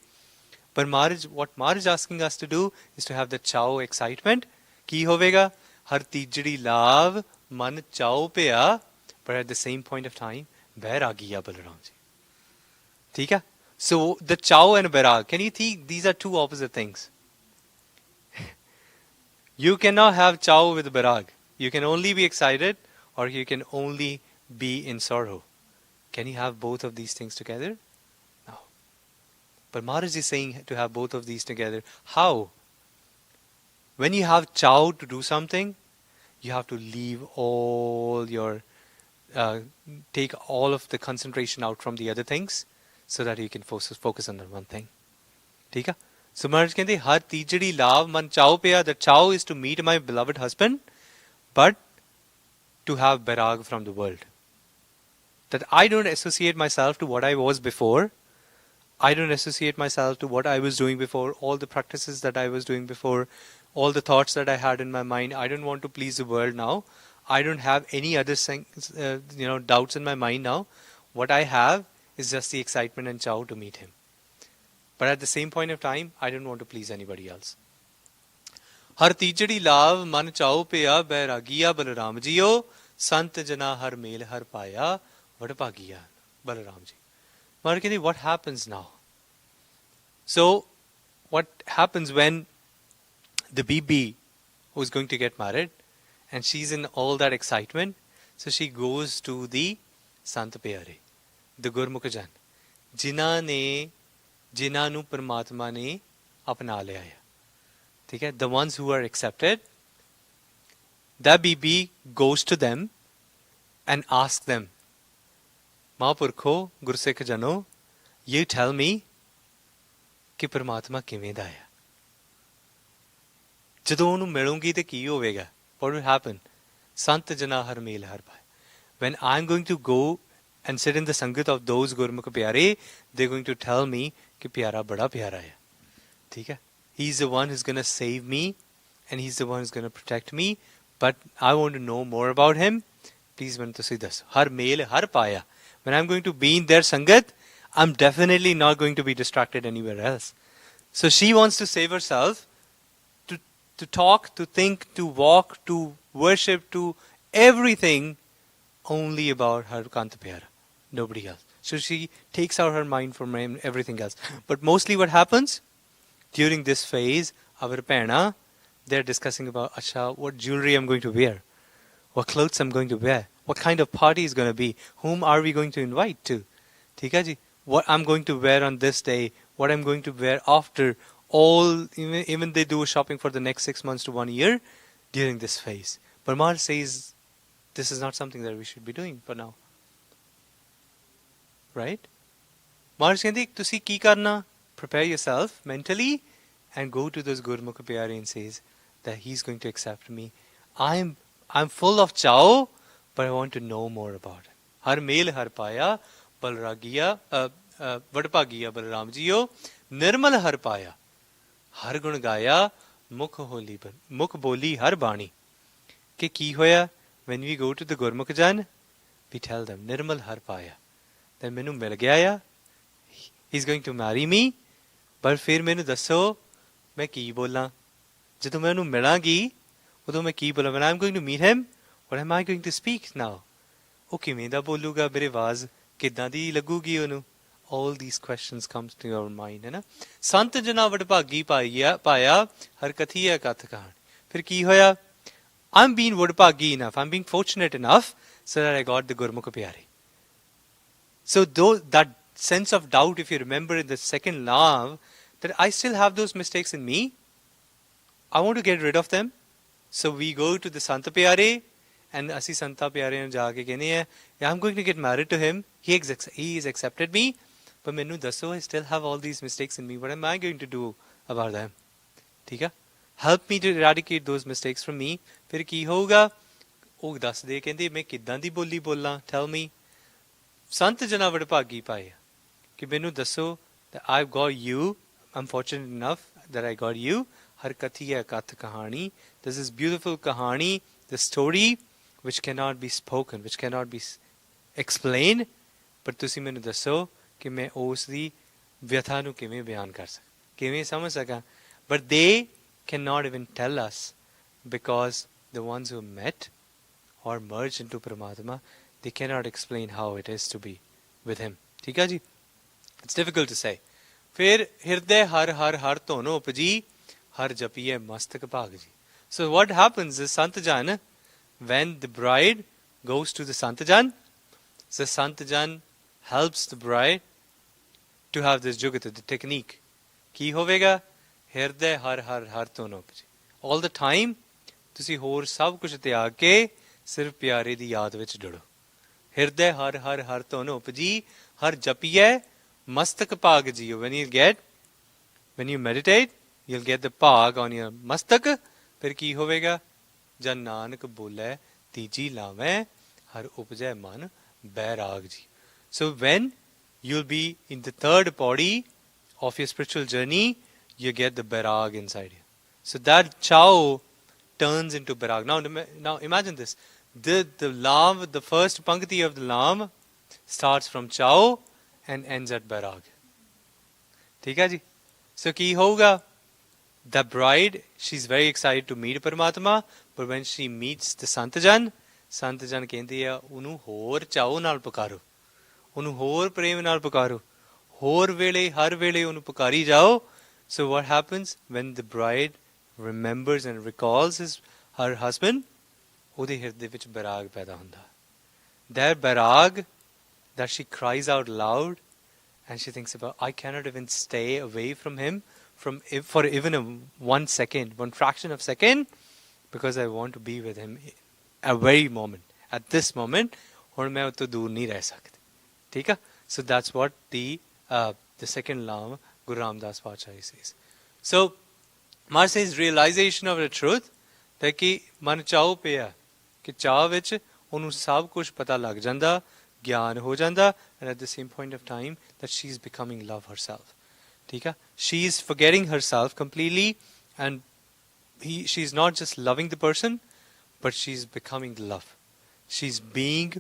But marriage, what marriage is asking us to do is to have the chow excitement. Ki hovega? Har tijri lav man chow peya. But at the same point of time, bairagiya Balaram ji. ठीक है? So the chow and bairag, can you think these are two opposite things? You cannot have chow with bairag. You can only be excited, or you can only be in sorrow. Can you have both of these things together? No. But Maharaj is saying to have both of these together. How? When you have chow to do something, you have to leave all your, take all of the concentration out from the other things, so that you can focus on that one thing. ठीक है? So Maharaj कहते हर तीजड़ी लाभ मन चाव पे. The chow is to meet my beloved husband, but to have bairag from the world. That I don't associate myself to what I was before. I don't associate myself to what I was doing before, all the practices that I was doing before, all the thoughts that I had in my mind. I don't want to please the world now. I don't have any other doubts in my mind now. What I have is just the excitement and chow to meet him. But at the same point of time, I don't want to please anybody else. Har tijadi lav man chow peya bairagiya Balaram jiyo Sant jana har mel har paya, vadpagiya. Balaram ji. Markini, what happens now? So, what happens when the BB who's going to get married and she's in all that excitement? So she goes to the Sant Pyare, the Gurmukh Jan, जिन्हां नू परमात्मा ने अपना लिया है, ठीक है, the ones who are accepted. That BB goes to them and asks them, Mahapurkho, Gursikh Jano, you tell me कि परमात्मा किवें दा है. ਜਦੋਂ ਉਹਨੂੰ ਮਿਲੂੰਗੀ ਤੇ ਕੀ ਹੋਵੇਗਾ? What will happen? Sant jana har mel har paaya. When I'm going to go and sit in the sangat of those Gurmukh pyare, they're going to tell me कि प्यारा बड़ा प्यारा है, ठीक है? He's the one who's going to save me and he's the one who's going to protect me, but I want to know more about him. Please man ਤੁਸੀਂ ਦੱਸੋ. Har mel har paaya. When I'm going to be in their sangat, I'm definitely not going to be distracted anywhere else. So she wants to save herself, to talk, to think, to walk, to worship, to everything only about her Kanta Pyara, nobody else. So she takes out her mind from everything else. But mostly what happens during this phase, our Pena, they're discussing about, Asha, what jewelry I'm going to wear, what clothes I'm going to wear, what kind of party is going to be, whom are we going to invite to, Thika ji, what I'm going to wear on this day, what I'm going to wear after. All, even they do shopping for the next 6 months to 1 year during this phase. But Mar says this is not something that we should be doing for now. Right? Mar says, tusi ki karna? Prepare yourself mentally and go to those Gurmukh Pyare and says that he's going to accept me. I'm full of chao, but I want to know more about it. Har mel har paya, balragiya, vadpagiya Balaram jiyo, nirmal har paya. हर गुण गाया मुख होली पर मुख बोली हर बाणी कि की होया. when we go to the Gurmukh Jan, we tell them निर्मल हर पाया, then मैनू मिल गया या, he's going to marry me, पर फिर मैनू दसो मैं की बोला. जदों मैं उन्हें मिलांगी उदों मैं की बोला. when I'm going to meet him, what am I going to speak now? ਉਹ ਕਿਵੇਂ ਦਾ ਬੋਲੂਗਾ, ਮੇਰੇ ਆਵਾਜ਼ ਕਿੱਦਾਂ ਦੀ ਲੱਗੂਗੀ ਉਹਨੂੰ? All these questions comes to your mind, है ना? संत जना वडभागी पाया हर कथिया कथ कहानी. फिर की होया? I'm being वडभागी enough, I'm being fortunate enough so that I got the Gurmukh Pyare. So though that sense of doubt, if you remember in the second law, that I still have those mistakes in me, I want to get rid of them. So we go to the Sant Pyare and asi Santa Pyare nu jaake kehne hai, I'm going to get married to him. He has accepted me. But मैनू दसो, I still have all these mistakes in me. What am I going to do about them? ठीक है? Help me to eradicate those mistakes from me. फिर की होगा? ਉਹ ਦੱਸ ਦੇ ਕਹਿੰਦੇ ਮੈਂ ਕਿੱਦਾਂ ਦੀ ਬੋਲੀ ਬੋਲਾਂ. Tell me. ਸੰਤ ਜਨਾ ਵਡਭਾਗੀ ਪਾਇਆ ਕਿ ਮੈਨੂੰ ਦੱਸੋ that I've got you. I'm fortunate enough that I got you. ਹਰ ਕਥੀ ਹੈ ਕਥ ਕਹਾਣੀ. This is beautiful kahani, the story which cannot be spoken, which cannot be explained. ਪਰ ਤੁਸੀਂ ਮੈਨੂੰ ਦੱਸੋ कि मैं उस दी व्यथा नू किवें बयान कर सकां, किवें समझ सकां. But they cannot even tell us because the ones who met or merged into Paramatma, they cannot explain how it is to be with him. ठीक है जी? It's difficult to say. फिर हृदय हर हर हर धोनो उपजी हर जपिए मस्तक भाग जी. So what happens is Santajan, when the bride goes to the Santajan, the Santajan helps the bride to have this jugata, the technique. ਕੀ ਹੋਵੇਗਾ? ਹਿਰਦੇ ਹਰ ਹਰ ਹਰ ਤੋਂ ਉਪਜੀ. All the time ਤੁਸੀਂ ਹੋਰ ਸਭ ਕੁਝ ਤਿਆਗ ਕੇ ਸਿਰਫ ਪਿਆਰੇ ਦੀ ਯਾਦ ਵਿੱਚ ਜੁੜੋ. ਹਿਰਦੇ ਹਰ ਹਰ ਹਰ ਤੋਂ ਉਪਜੀ ਹਰ ਜਪੀਏ ਮਸਤਕ ਭਾਗ JIO. When you meditate, you'll get the ਭਾਗ on your ਮਸਤਕ. ਫਿਰ ਕੀ ਹੋਵੇਗਾ? ਜਨ ਨਾਨਕ ਬੋਲੇ ਤੀਜੀ ਲਾਵੇਂ ਹਰ ਉਪਜੈ ਮਨ ਬੈਰਾਗ ਜੀ. So when you'll be in the third body of your spiritual journey, you get the Bairag inside you. So that Chao turns into Bairag. Now imagine this. The Lam, the first Pankti of the Lam starts from Chao and ends at Bairag. ठीक है जी? So की होगा? The bride, she's very excited to meet Paramatma, but when she meets the Santajan, ਸੰਤ ਜਨ ਕਹਿੰਦੇ ਆ ਉਹਨੂੰ ਹੋਰ ਚਾਓ ਨਾਲ ਪੁਕਾਰੋ, ਉਹਨੂੰ ਹੋਰ ਪ੍ਰੇਮ ਨਾਲ ਪੁਕਾਰੋ, ਹੋਰ ਵੇਲੇ ਹਰ ਵੇਲੇ ਉਹਨੂੰ ਪੁਕਾਰੀ ਜਾਓ. So what happens when the bride remembers and recalls her husband? ਉਹਦੇ ਹਿਰਦੇ ਵਿੱਚ ਬੈਰਾਗ ਪੈਦਾ ਹੁੰਦਾ. That bhairag that she cries out loud and she thinks about, I cannot even stay away from him for even 1 second, one fraction of a second, because I want to be with him at very moment, at this moment. ਹੁਣ ਮੈਂ ਉਹ ਤੋਂ ਦੂਰ ਨਹੀਂ ਰਹਿ ਸਕਦੀ. ਠੀਕ ਆ? So that's what the second lam Guru Ramdas Pachahi says. So Mar says realization of the truth that ਕਿ ਮਨ ਚਾਉ ਪਿਆ ਕਿ ਚਾਹ ਵਿੱਚ ਉਹਨੂੰ ਸਭ ਕੁਝ ਪਤਾ ਲੱਗ ਜਾਂਦਾ, ਗਿਆਨ ਹੋ ਜਾਂਦਾ, and at the same point of time that she is becoming love herself. ਠੀਕ ਆ? She is forgetting herself completely, and she is not just loving the person, but she is becoming the love. She is being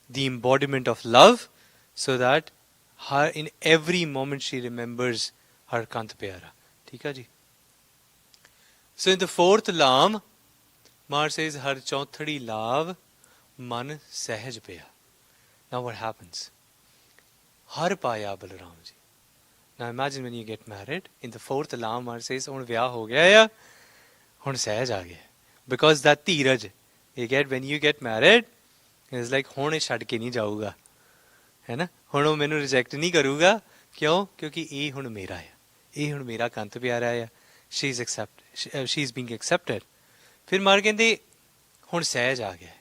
the embodiment of love, so that her in every moment she remembers her Kant Pyara. ठीक है जी? So in the fourth lam, Mar says, Har chauthadi lav man sahaj paya. Now what happens? Har paya Balaram ji. Now imagine when you get married, in the fourth lam, Mar says, Hun vyah ho gaya ya, hun sahaj aa gaya. Because that dheeraj you get when you get married, it's like, hun chhad ke nahi jaऊगा. है ना? ਹੁਣ ਉਹ ਮੈਨੂੰ reject ਨਹੀਂ ਕਰੂਗਾ. ਕਿਉਂ? ਕਿਉਂਕਿ ਇਹ ਹੁਣ ਮੇਰਾ ਹੈ, ਇਹ ਹੁਣ ਮੇਰਾ ਕੰਤ ਪਿਆਰਾ ਹੈ. She is being accepted. ਫਿਰ ਮਾਰ ਕਹਿੰਦੇ ਹੁਣ ਸਹਿਜ ਆ ਗਿਆ,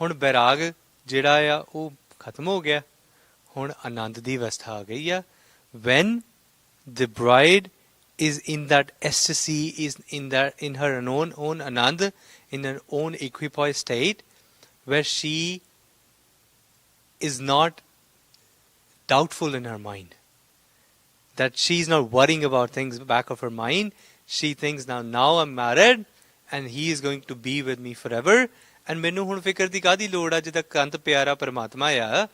ਹੁਣ ਬੈਰਾਗ ਜਿਹੜਾ ਆ ਉਹ ਖਤਮ ਹੋ ਗਿਆ, ਹੁਣ ਆਨੰਦ ਦੀ ਅਵਸਥਾ ਆ ਗਈ ਆ. Van the bride is in that ecstasy, is in her own anand, in her own equipoised state, where she is not doubtful in her mind, that she is not worrying about things back of her mind. She thinks, now I'm married and he is going to be with me forever, and ਮੈਨੂੰ ਹੁਣ ਫਿਕਰ ਦੀ ਕਾਦੀ ਲੋੜ ਆ? ਜਿਹਦਾ ਕੰਤ ਪਿਆਰਾ ਪਰਮਾਤਮਾ ਆ,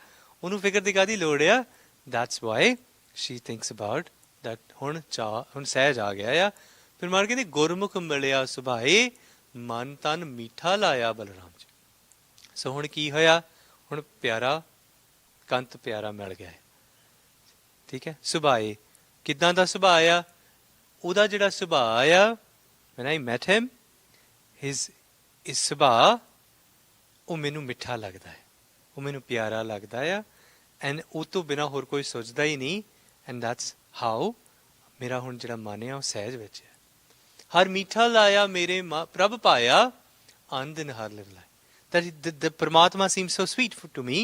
ਉਹਨੂੰ ਫਿਕਰ ਦੀ ਕਾਦੀ ਲੋੜ ਆ? That's why she thinks about that. ਹੁਣ ਸਹਿਜ ਆ ਗਿਆ ਆ. ਫਿਰ ਮਾਰ ਕਹਿੰਦੇ ਗੁਰਮੁਖ ਮਿਲਿਆ ਸੁਭਾਏ, ਮਨ ਤਨ ਮੀਠਾ ਲਾਇਆ ਬਲਰਾਮ ਜੀ. ਸੋ ਹੁਣ ਕੀ ਹੋਇਆ? ਹੁਣ ਪਿਆਰਾ ਕੰਤ ਪਿਆਰਾ ਮਿਲ ਗਿਆ. ਠੀਕ ਹੈ? ਸੁਭਾਏ ਕਿੱਦਾਂ ਦਾ ਸੁਭਾਅ ਆ? ਉਹਦਾ ਜਿਹੜਾ ਸੁਭਾਅ ਆ, when I met him, his ਸੁਭਾਅ ਉਹ ਮੈਨੂੰ ਮਿੱਠਾ ਲੱਗਦਾ ਹੈ, ਉਹ ਮੈਨੂੰ ਪਿਆਰਾ ਲੱਗਦਾ ਆ, ਐਂਡ ਉਹ ਤੋਂ ਬਿਨਾਂ ਹੋਰ ਕੋਈ ਸੋਚਦਾ ਹੀ ਨਹੀਂ. ਐਂਡ ਦੈਟਸ ਹਾਊ ਮੇਰਾ ਹੁਣ ਜਿਹੜਾ ਮਨ ਆ ਉਹ ਸਹਿਜ ਵਿੱਚ ਹੈ. ਹਰ ਮਿੱਠਾ ਲਾਇਆ ਮੇਰੇ ਪ੍ਰਭ ਪਾਇਆ, ਆਨੰਦ ਇਨ ਹਰ ਲਿਵ ਲਾਈ. That the Paramatma seems so sweet to me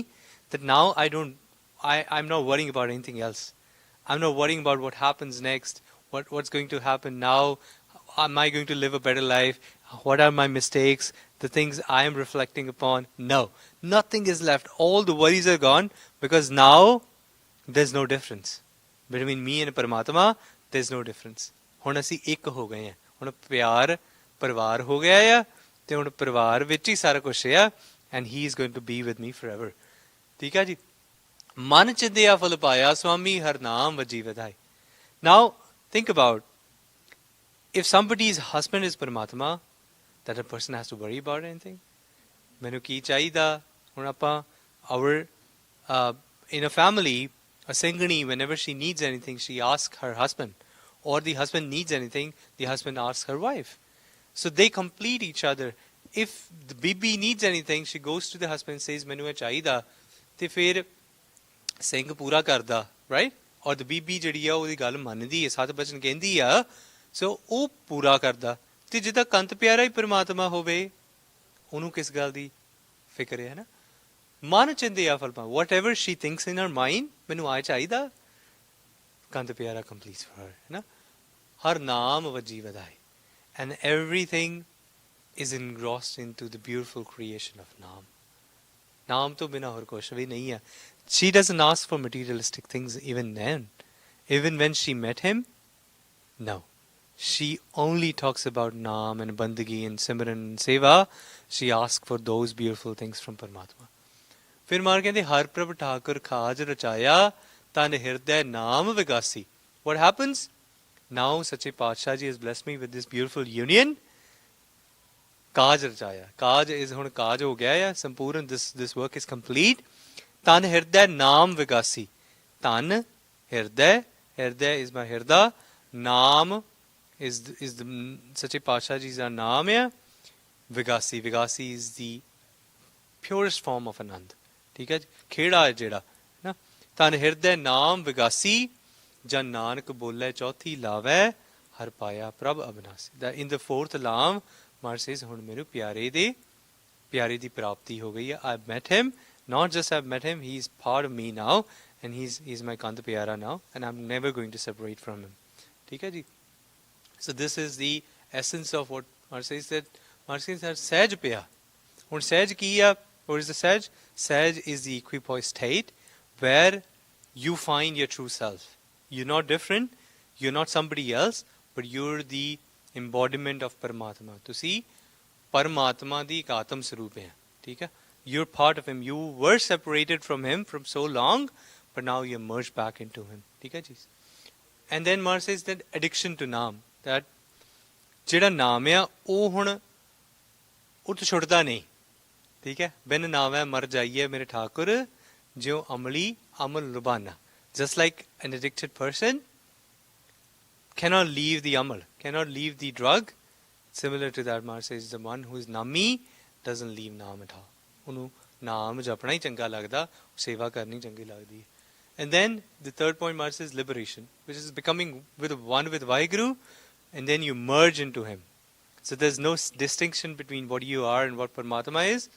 that now I'm not worrying about anything else. I'm not worrying about what happens next, what's going to happen now. Am I going to live a better life? What are my mistakes? The things I am reflecting upon? No. Nothing is left. All the worries are gone, because now there's no difference. Between me and Paramatma, there's no difference. ਹੁਣ ਅਸੀਂ ਇੱਕ ਹੋ ਗਏ ਹਾਂ. ਹੁਣ ਪਿਆਰ ਪਰਿਵਾਰ ਹੋ ਗਿਆ ਆ, ਤੇ ਹੁਣ ਪਰਿਵਾਰ ਵਿੱਚ ਹੀ ਸਾਰਾ ਕੁਛ ਆ, and he is going to be with me forever. ਠੀਕ ਹੈ ਜੀ? ਮਨ ਚਿੰਦਿਆ ਫਲ ਪਾਇਆ, ਸਵਾਮੀ ਹਰ ਨਾਮ ਵਜੀ ਵਧਾਈ. Now think about, if somebody's husband is Paramatma, that a person has to worry about anything. ਮੈਨੂੰ ਕੀ ਚਾਹੀਦਾ? ਹੁਣ ਆਪਾਂ in a family, a Singani, whenever she needs anything, she asks her husband, or the husband needs anything, the husband asks her wife. So they complete each other. If the bibi needs anything, she goes to the husband and says, "Manu chaida," te fir Singh pura karda, right? Or the bibi ਜਿਹੜੀ ਆ ਉਹਦੀ ਗੱਲ ਮੰਨਦੀ ਹੈ, ਸੱਤ ਬਚਨ ਕਹਿੰਦੀ ਆ, ਸੋ ਉਹ ਪੂਰਾ ਕਰਦਾ. ਤੇ ਜਿਹਦਾ ਕੰਤ ਪਿਆਰਾ ਹੀ ਪਰਮਾਤਮਾ ਹੋਵੇ, ਉਹਨੂੰ ਕਿਸ ਗੱਲ ਦੀ ਫਿਕਰ ਹੈ ਨਾ? ਮਨ ਚਿੰਦਿਆ ਫਲ ਪਾ, whatever she thinks in her mind, ਮੈਨੂੰ ਆ ਚਾਹੀਦਾ, ਕੰਤ ਪਿਆਰਾ completes for her, ਹੈ ਨਾ? ਹਰ ਨਾਮ ਵਜੀ ਵਧਾਈ. And everything is engrossed into the beautiful creation of Naam. Naam to bina aur kuch bhi nahi hai. She doesn't ask for materialistic things even then. Even when she met him, no. She only talks about Naam and Bandagi and Simran and Seva. She asks for those beautiful things from Paramatma. Fir maar kehde har prabh thakur khaj rachaya tan hirday naam vigasi. What happens? Now Sache Paatshah Ji has blessed me with this beautiful union. ਕਾਜ ਰਚਾਇਆ ਕਾਜ is ਹੁਣ ਕਾਜ ਹੋ ਗਿਆ ਆ ਸੰਪੂਰਨ this work is complete ਤਨ ਹਿਰਦੈ ਨਾਮ ਵਿਗਾਸੀ ਤਨ ਹਿਰਦੈ ਹਿਰਦੈ is my ਹਿਰਦਾ ਨਾਮ is the ਸੱਚੇ ਪਾਤਸ਼ਾਹ ਜੀ ਦਾ ਨਾਮ ਆ ਵਿਗਾਸੀ ਵਿਗਾਸੀ is the purest form of ਆਨੰਦ ਠੀਕ ਹੈ ਖੇੜਾ ਹੈ ਜਿਹੜਾ ਨਾ ਤਨ ਹਿਰਦੈ ਨਾਮ ਵਿਗਾਸੀ ਜਾਂ ਨਾਨਕ ਬੋਲੇ ਚੌਥੀ ਲਾਵੈ ਹਰ ਪਾਇਆ ਪ੍ਰਭ ਅਬਨਾਸੀ ਦਾ in the fourth ਲਾਮ Mar says ਹੁਣ ਮੈਨੂੰ ਪਿਆਰੇ ਦੀ ਪ੍ਰਾਪਤੀ ਹੋ ਗਈ ਹੈ I've met him not just I've met him he's part of me now and he's my ਕੰਦ Piara now and I'm never going to separate from him ਠੀਕ ਹੈ ਜੀ so this is the essence of what Mar says that Mar says that ਸਹਿਜ ਪਿਆ ਹੁਣ ਸਹਿਜ ਕੀ ਆ what is the ਸਹਿਜ ਸਹਿਜ is the equipoise state where you find your true self you're not different you're not somebody else but you're the embodiment of Paramatma ਤੁਸੀਂ ਪਰਮਾਤਮਾ ਦੀ ਇੱਕ ਆਤਮ ਸਰੂਪ ਹੈ ਠੀਕ ਹੈ you're part of him you were separated from him from so long but now you merge back into him ਠੀਕ ਹੈ ਜੀ and then Mar says that addiction to naam that ਜਿਹੜਾ ਨਾਮ ਆ ਉਹ ਹੁਣ ਉਹ ਤੋਂ ਛੁੱਟਦਾ ਨਹੀਂ ਠੀਕ ਹੈ ਬਿਨ ਨਾਮੈ ਮਰ ਜਾਈਏ ਮੇਰੇ ਠਾਕੁਰ ਜਿਉ ਅਮਲੀ ਅਮਲ ਰੁਬਾਨਾ just like an addicted person cannot leave the amal, cannot leave the drug. Similar to that, Mar says the one who is nami doesn't leave naam at all. Unu naam japna hi changa lagda, seva karni changi lagdi. And then the third point, Mar says liberation, which is becoming one with Vaheguru, and then you merge into him. So there's no distinction between what you are and what Paramatma is.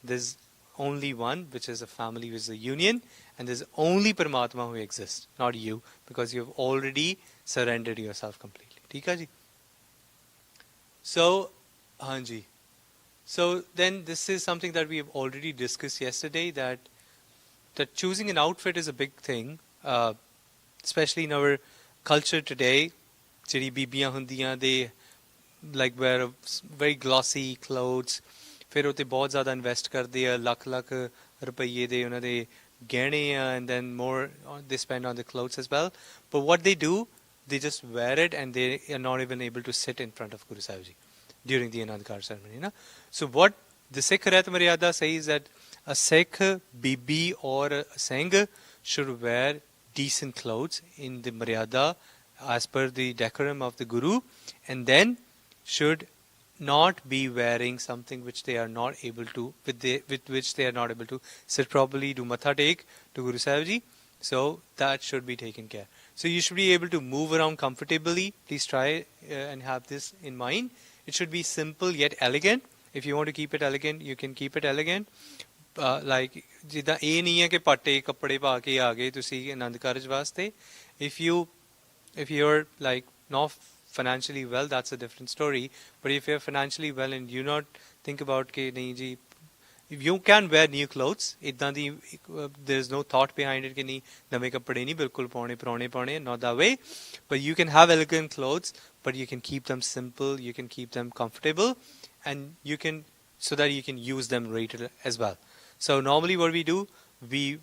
There's only one, which is a family, which is a union, and there's only Paramatma who exists, not you, because you've already surrendered yourself completely. ठीक है जी? So, हाँ जी. So then this is something that we have already discussed yesterday, that choosing an outfit is a big thing, especially in our culture today. ਜਿਹੜੀ ਬੀਬੀਆਂ ਹੁੰਦੀਆਂ they like wear very glossy clothes. ਫਿਰ ਉਹ ਤੇ ਬਹੁਤ ਜ਼ਿਆਦਾ invest ਕਰਦੇ ਆ ਲੱਖ ਰੁਪਈਏ ਦੇ ਉਹਨਾਂ ਦੇ ਗਹਿਣੇ ਆ and then more they spend on the clothes as well. But what they do, they just wear it and they are not even able to sit in front of Guru Sahib Ji during the Anand karaj ceremony. Na? So what the Sikh Ret Maryada says that a Sikh Bibi or a Singh should wear decent clothes in the Maryada as per the decorum of the Guru and then should not be wearing something which they are not able to, with which they are not able to sit properly, do matha take to Guru Sahib Ji. So that should be taken care. So you should be able to move around comfortably. Please try and have this in mind. It should be simple yet elegant. If you want to keep it elegant, you can keep it elegant. Like ਜਿੱਦਾਂ ਇਹ ਨਹੀਂ ਹੈ ਕਿ ਪਾਟੇ ਕੱਪੜੇ ਪਾ ਕੇ ਆ ਗਏ ਤੁਸੀਂ ਆਨੰਦ ਕਾਰਜ ਵਾਸਤੇ. If you're like not financially well, that's a different story. But if you're financially well and you not think about ke nahi ji, if you can wear new clothes, there's no thought behind it ke nahi nave kapde nahi bilkul paune, not that way. But you can have elegant clothes, but you can keep them simple, you can keep them comfortable, and you can so that you can use them later as well. So normally what we do, we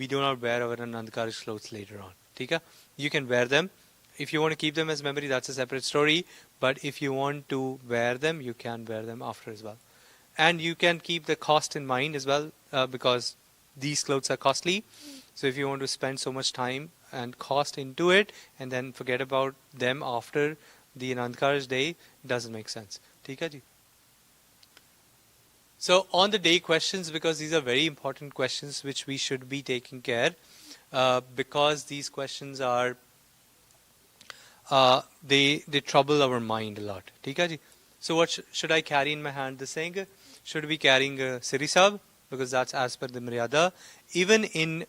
do not wear our Anand karaj clothes later on. Okay? You can wear them. If you want to keep them as memory, that's a separate story. But if you want to wear them, you can wear them after as well. And you can keep the cost in mind as well, because these clothes are costly. So if you want to spend so much time and cost into it and then forget about them after the Anand Karaj day, it doesn't make sense. ठीक है जी? So on the day questions, because these are very important questions which we should be taking care, because these questions are they trouble our mind a lot. ठीक है जी? So what should I carry in my hand? The saying, should be carrying a Siri Sahib, because that's as per the Maryada. Even in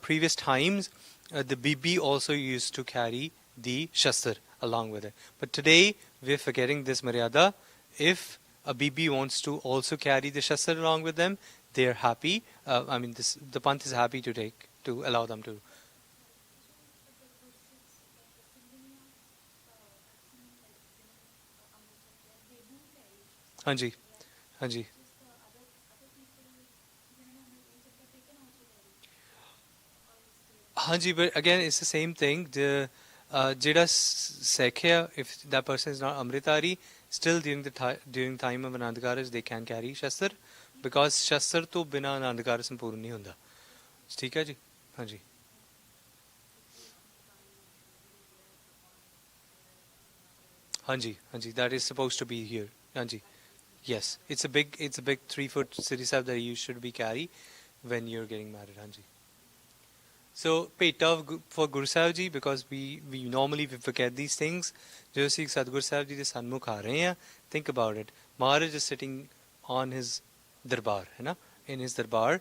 previous times, the Bibi also used to carry the Shastar along with it. But today, we're forgetting this Maryada. If a Bibi wants to also carry the Shastar along with them, they're happy. The Panth is happy to allow them to. Hanji, Hanji. Hanji, but again, it's the same thing. The Jeda Sekhya, if that person is not Amritari, Still during time of Anand karaj they can carry shastar, because shastar to bina Anand karaj संपूर्ण नहीं होता. ठीक है जी. हाँ जी. हाँ जी, हाँ जी, that is supposed to be here. हाँ जी. Yes, it's a big 3 foot Siri Sahib that you should be carry when you're getting married. हाँ जी. So peta for Guru Sahib ji, because we normally we forget these things. जो सी सतगुरु साहब जी के सन्मुख आ रहे हैं, think about it. Maharaj is sitting on his darbar, है ना, in his darbar,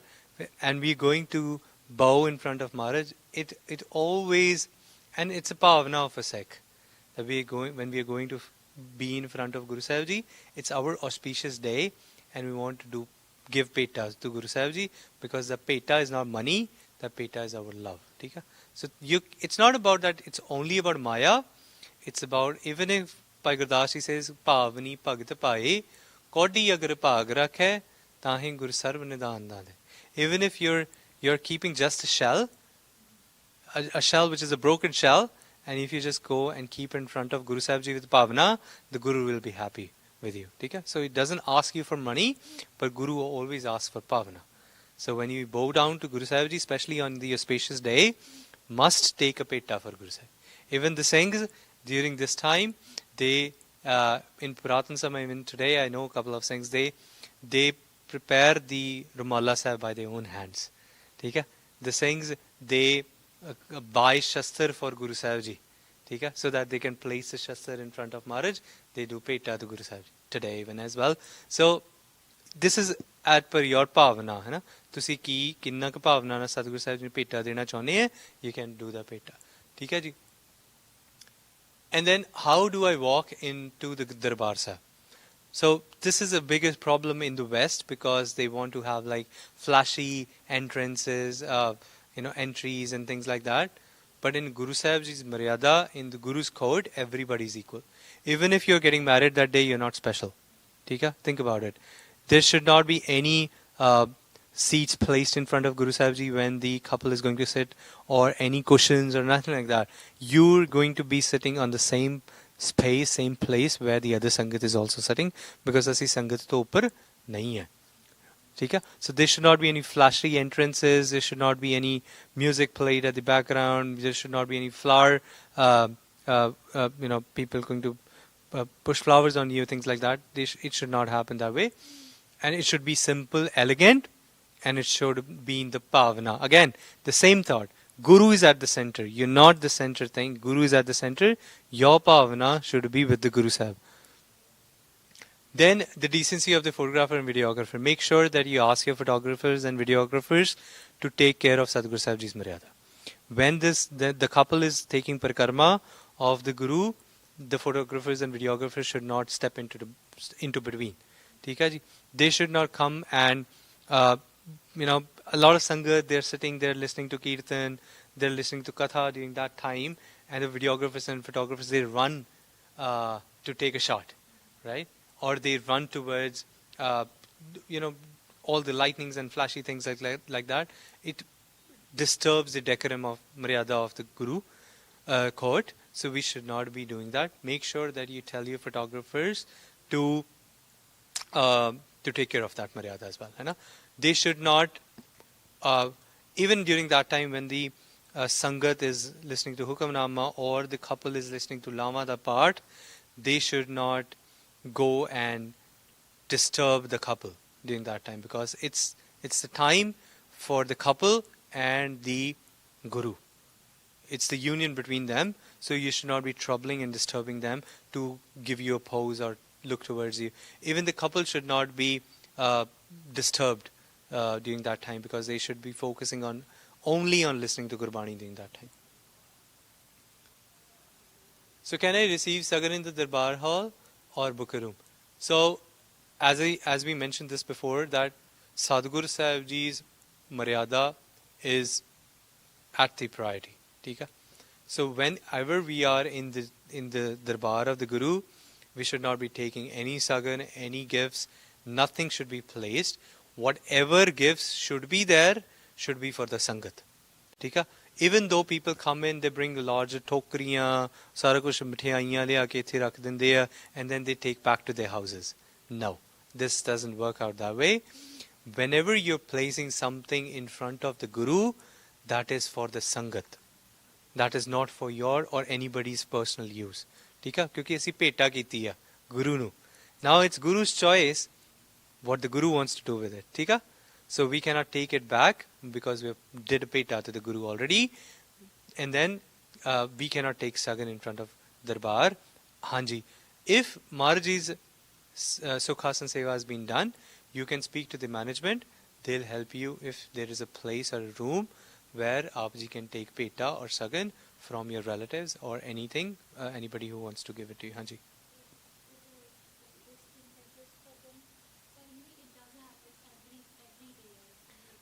and we're going to bow in front of Maharaj. It always, and it's a pavana of a Sikh, that when we are going to be in front of Guru Sahib ji, it's our auspicious day, and we want to give petas to Guru Sahib ji, because the peta is not money, the peta is our love. ठीक है? So it's not about that, it's only about Maya. It's about, even if Bhai Gurdas ji says, Pavani Bhagat Pae, Kodi agar Bhag rakhe, tahi Guru Sarv Nidan dade. Even if you're keeping just a shell, a shell which is a broken shell, and if you just go and keep in front of Guru Sahib ji with Pavana, the Guru will be happy with you. Okay? So it doesn't ask you for money, but Guru always asks for Pavana. So when you bow down to Guru Sahib ji, especially on the auspicious day, must take a peta for Guru Sahib. Even the Singhs, during this time, they, in Puratan Samay, even today, I know a couple of Singhs, they prepare the Rumala Sahib by their own hands. Okay? The Singhs, they buy Shastar for Guru Sahib ji. Okay? So that they can place the Shastar in front of Maharaj. They do peta to Guru Sahib ji today even as well. So this is at per your pavana, है ना? तुसी की किन्ना का pavana ना सतगुरु साहिब जी PETA देना चाहने हैं, you can do the peta. ठीक है जी? And then how do I walk into the Darbar Sahib? So this is the biggest problem in the West, because they want to have like flashy entrances, entries and things like that. But in Guru Sahib Ji's Maryada, in the Guru's code, everybody is equal. Even if you're getting married that day, you're not special. ठीक है? Think about it. There should not be any seats placed in front of Guru Sahib Ji when the couple is going to sit, or any cushions or nothing like that. You're going to be sitting on the same space, same place where the other Sangat is also sitting, because asi Sangat to upar nahi hai. ठीक है? So there should not be any flashy entrances, there should not be any music played at the background, there should not be any flower, people going to push flowers on you, things like that. It should not happen that way. And it should be simple, elegant, and it should be in the pavana. Again, the same thought. Guru is at the center. You're not the center thing. Guru is at the center. Your pavana should be with the Guru Sahib. Then the decency of the photographer and videographer. Make sure that you ask your photographers and videographers to take care of Sadhguru Sahib Ji's Maryada. When the couple is taking parikrama of the Guru, the photographers and videographers should not step into between. ठीक है जी? They should not come and, a lot of Sangat, they're sitting there listening to Kirtan, they're listening to Katha during that time, and the videographers and photographers, they run to take a shot, right? Or they run towards, all the lightnings and flashy things like that. It disturbs the decorum of Maryada of the Guru court, so we should not be doing that. Make sure that you tell your photographers to take care of that Maryada as well. Hai? They should not, even during that time when the Sangat is listening to Hukamnama, or the couple is listening to Lama the part, they should not go and disturb the couple during that time, because it's the time for the couple and the Guru. It's the union between them, so you should not be troubling and disturbing them to give you a pose or look towards you. Even the couple should not be disturbed during that time, because they should be focusing only on listening to Gurbani during that time. So can I receive Sagan in the Darbar Hall or Booker Room? So as we mentioned this before, that Sadhguru Sahib Ji's Maryada is at the priority. ठीक है? So whenever we are in the Darbar of the Guru, we should not be taking any Sagan, any gifts, nothing should be placed. Whatever gifts should be there should be for the Sangat. ठीक है? even though people come in, they bring larger tokriyan, sara kuch mithaiyan liya ke ithe rakh dinde hai, and then they take back to their houses. No, this doesn't work out that way. Whenever you're placing something in front of the Guru, that is for the Sangat. That is not for your or anybody's personal use. ठीक है, क्योंकि ऐसी PETA कीती है गुरु नु. Now it's Guru's choice what the Guru wants to do with it. ठीक है? So we cannot take it back because we did a peta to the Guru already, and then we cannot take Sagan in front of Darbar. Hanji, if Maharaji's Sukhasan Seva has been done, you can speak to the management. They'll help you if there is a place or a room where Aapji can take peta or Sagan from your relatives or anything, anybody who wants to give it to you. Hanji.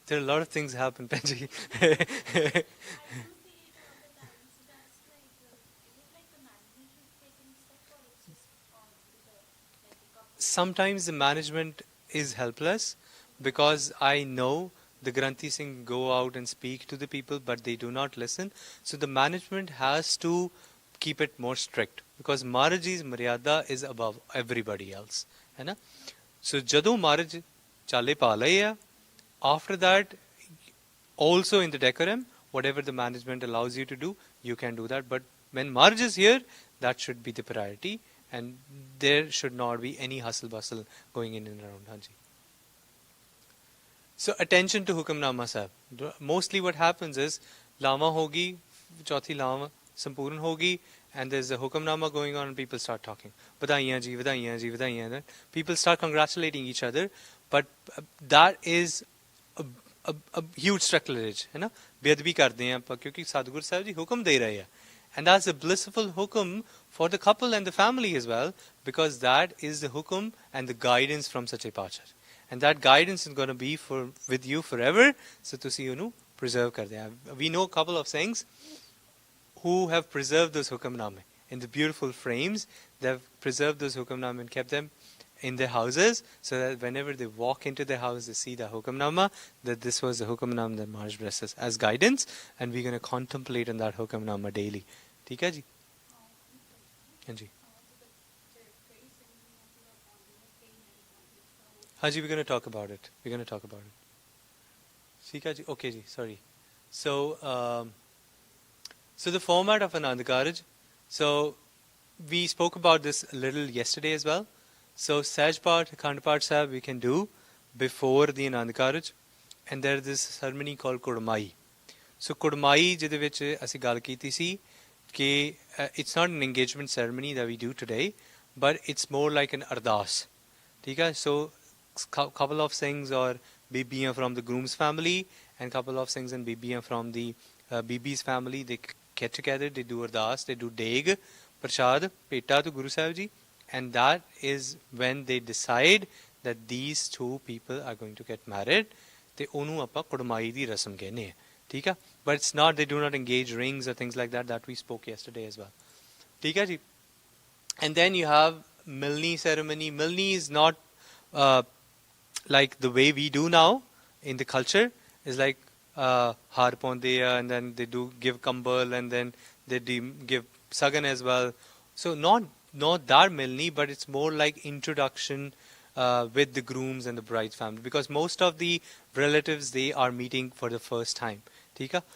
There are a lot of things happen, Penji. Sometimes the management is helpless because I know the Granthi Singh go out and speak to the people, but they do not listen. So the management has to keep it more strict because Maharaji's Maryada is above everybody else. Hai na? So Jadu Maharaj chale palaya, after that, also in the decorum, whatever the management allows you to do, you can do that. But when Maharaj is here, that should be the priority. And there should not be any hustle bustle going in and around. Hanji. So attention to Hukamnama Sahib. Mostly what happens is Lama hogi, Chauthi Lama, Sampurn hogi, and there's a Hukamnama going on and people start talking. Vadaiyan ji, Vadaiyan ji, Vadaiyan. People start congratulating each other. But that is a huge sacrilege. है ना? बेअदबी करते हैं आप क्योंकि सतगुरु साहब जी हुक्म दे रहे हैं. And that's a blissful hukum for the couple and the family as well, because that is the hukum and the guidance from Sache Pachar. And that guidance is going to be with you forever. So to see you preserve kar de. We know a couple of saints who have preserved those hukamname in the beautiful frames. They have preserved those hukamname and kept them in their houses, so that whenever they walk into their house, they see the hukamnama, that this was the hukamnama that Maharaj blesses as guidance, and we're going to contemplate on that hukamnama daily. ठीक है जी? हाँ जी. हाँ जी, we're going to talk about it. We're going to talk about it. ठीक है जी? Okay ji, sorry. So the format of Anand karaj. So we spoke about this a little yesterday as well. So Sahaj Path, Akhand Path Sahib we can do before the Anand karaj, and there is this ceremony called Kudmai. So Kudmai jide vich asi gal ਕੀਤੀ ਸੀ कि it's not an engagement ceremony that we do today, but it's more like an ardas. ठीक है? So couple of things or bibiyan from the groom's family and couple of things and bibiyan from the bibi's family, they get together, they do ardas, they do deg, prashad, peta to Guru Sahib ji, and that is when they decide that these two people are going to get married. Te onu appa kudmai di rasam kehne hai. ठीक है? But it's not, they do not engage rings or things like that we spoke yesterday as well. ठीक है जी? And then you have Milni ceremony. Milni is not like the way we do now in the culture. It's like har pondeya, and then they do give kambal, and then they give sagan as well. So not that Milni, but it's more like introduction with the grooms and the bride's family, because most of the relatives, they are meeting for the first time.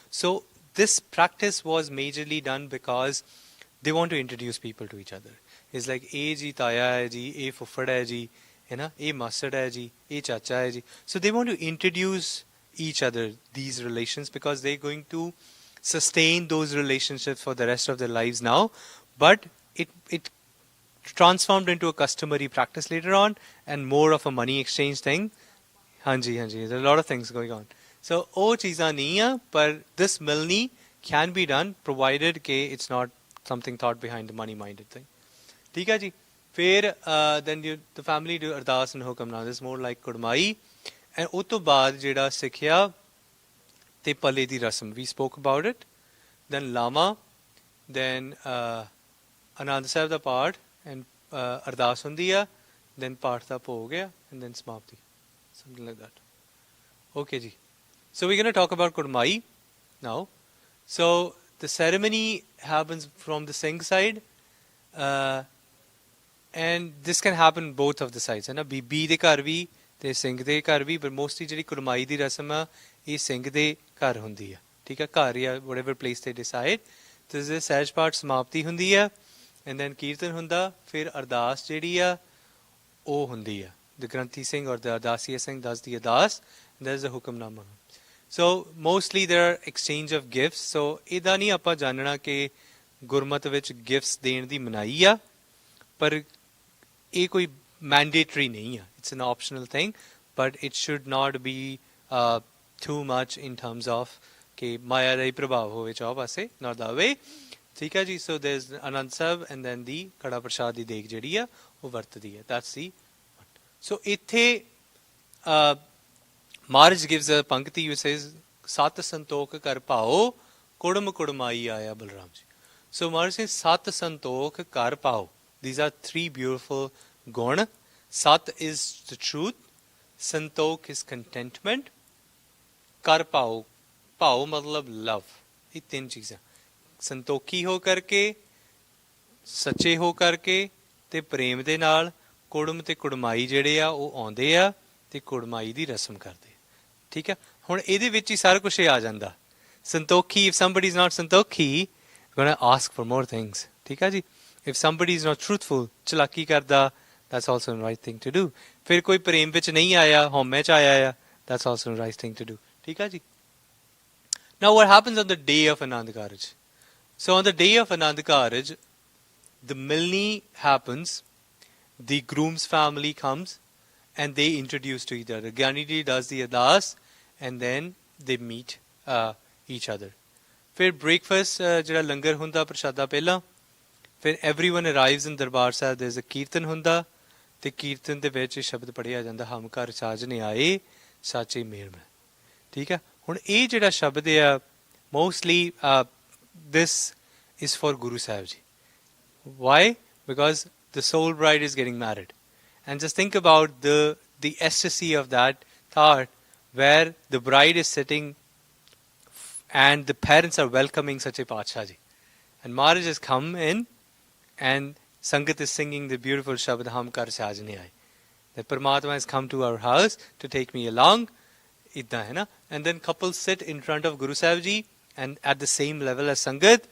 So this practice was majorly done because they want to introduce people to each other. It's like, "Eh ji taya hai ji, eh fuffad hai ji, hai na, eh masad hai ji, eh chacha hai ji." So they want to introduce each other, these relations, because they're going to sustain those relationships for the rest of their lives now. But it transformed into a customary practice later on, and more of a money exchange thing. Hanji, there are a lot of things going on. So, oh cheeza nahi hai, but this milni can be done provided ke it's not something thought behind the money-minded thing. ठीक है जी? फिर then the family do ardas and hukam. Now this is more like kudmai, and ਉਸ ਤੋਂ ਬਾਅਦ ਜਿਹੜਾ ਸਿੱਖਿਆ ਤੇ ਪੱਲੇ ਦੀ ਰਸਮ, we spoke about it. Then lama, then Anand Sahib ਦਾ ਪਾਠ and ardas ਹੁੰਦੀ ਆ, then ਪਾਠ ਦਾ ਭੋਗ ਹੈ, and then ਸਮਾਪਤੀ, something like that. Okay ji. So we're going to talk about Kudmai now. So the ceremony happens from the Singh side, and this can happen both of the sides, है ना, बीबी ਦੇ ਘਰ ਵੀ ਤੇ ਸਿੰਘ ਦੇ ਘਰ ਵੀ, but mostly ਜਿਹੜੀ ਕੁੜਮਾਈ ਦੀ ਰਸਮ ਆ ਇਹ ਸਿੰਘ ਦੇ ਘਰ ਹੁੰਦੀ ਆ, ਠੀਕ ਆ, ਘਰ ਜਾਂ whatever place they decide. ਤੇ ਇਸ ਦੇ ਸਹਿਜ ਪਾਠ ਸਮਾਪਤੀ ਹੁੰਦੀ ਆ, and then ਕੀਰਤਨ ਹੁੰਦਾ, ਫਿਰ ਅਰਦਾਸ ਜਿਹੜੀ ਆ ਉਹ ਹੁੰਦੀ ਆ, the Granthi Singh or the Ardasiya Singh does the ardas, and there is a hukamnama. So mostly there are exchange of gifts. So ਇਹਦਾ ਨਹੀਂ ਆਪਾਂ ਜਾਣਨਾ ਕਿ ਗੁਰਮਤ ਵਿੱਚ ਗਿਫਟਸ ਦੇਣ ਦੀ ਮਨਾਹੀ ਆ, ਪਰ ਇਹ ਕੋਈ ਮੈਂਡੇਟਰੀ ਨਹੀਂ ਆ, it's an optional thing, but it should not be too much in terms of ਕਿ ਮਾਇਆ ਦਾ ਹੀ ਪ੍ਰਭਾਵ ਹੋਵੇ ਚਾਹ ਪਾਸੇ, not that way, ਠੀਕ ਹੈ ਜੀ. So there's Anand Sab and then the ਕੜਾ ਪ੍ਰਸ਼ਾਦ ਦੀ ਦੇਗ ਜਿਹੜੀ ਆ ਉਹ ਵਰਤਦੀ ਹੈ, that's the one. So ਇੱਥੇ Maharaj gives a pankti which says Sat Santokh Kar Pao Kudum Kudumai Aya Balram ji. So Maharaj says Sat Santokh Kar Pao. These are three beautiful gun. Sat is the truth, Santokh is contentment, Kar Pao, Pao matlab love. ये तीन चीज़ें, संतोखी हो करके, सच्चे हो करके, ते प्रेम दे नाल कुड़म ते कुड़माई जेड़े आ वो आउंदे आ ते कुड़माई दी रस्म करदे, ठीक है. हुण इहदे विच ही सारा कुछ आ जांदा. Santokhi, if somebody is not Santokhi, gonna ask for more things, ठीक है जी. If somebody is not truthful, चलाकी करदा, that's also the right thing to do. फिर कोई प्रेम विच नहीं आया, हौमे च आया आ, that's also the right thing to do, ठीक है जी. Now what happens on the day of Anand karaj? So on the day of Anand karaj, the milni happens, the groom's family comes, and they introduce to each other. Gyaniji does the ardas, and then they meet each other. फिर breakfast ਜਿਹੜਾ ਲੰਗਰ ਹੁੰਦਾ ਪ੍ਰਸ਼ਾਦਾ ਪਹਿਲਾਂ, ਫਿਰ everyone arrives in Darbar Sahib, there's a ਕੀਰਤਨ ਹੁੰਦਾ, ਤੇ ਕੀਰਤਨ ਦੇ ਵਿੱਚ ਸ਼ਬਦ ਪੜਿਆ ਜਾਂਦਾ, ਹਮ ਘਰ ਸਾਜਨੇ ਆਏ ਸਾਚੇ ਮੇਰ ਮੈਂ, ਠੀਕ ਹੈ. ਹੁਣ ਇਹ ਜਿਹੜਾ ਸ਼ਬਦ ਆ, mostly this is for Guru Sahib ji. Why? Because the soul bride is getting married. And just think about the ecstasy of that thought, where the bride is sitting and the parents are welcoming such a Patsha ji. And Maharaj has come in and Sangat is singing the beautiful Shabad Ham Kar Sajne Aaye. That Paramatma has come to our house to take me along. Idna hai na? And then couples sit in front of Guru Sahib ji and at the same level as Sangat,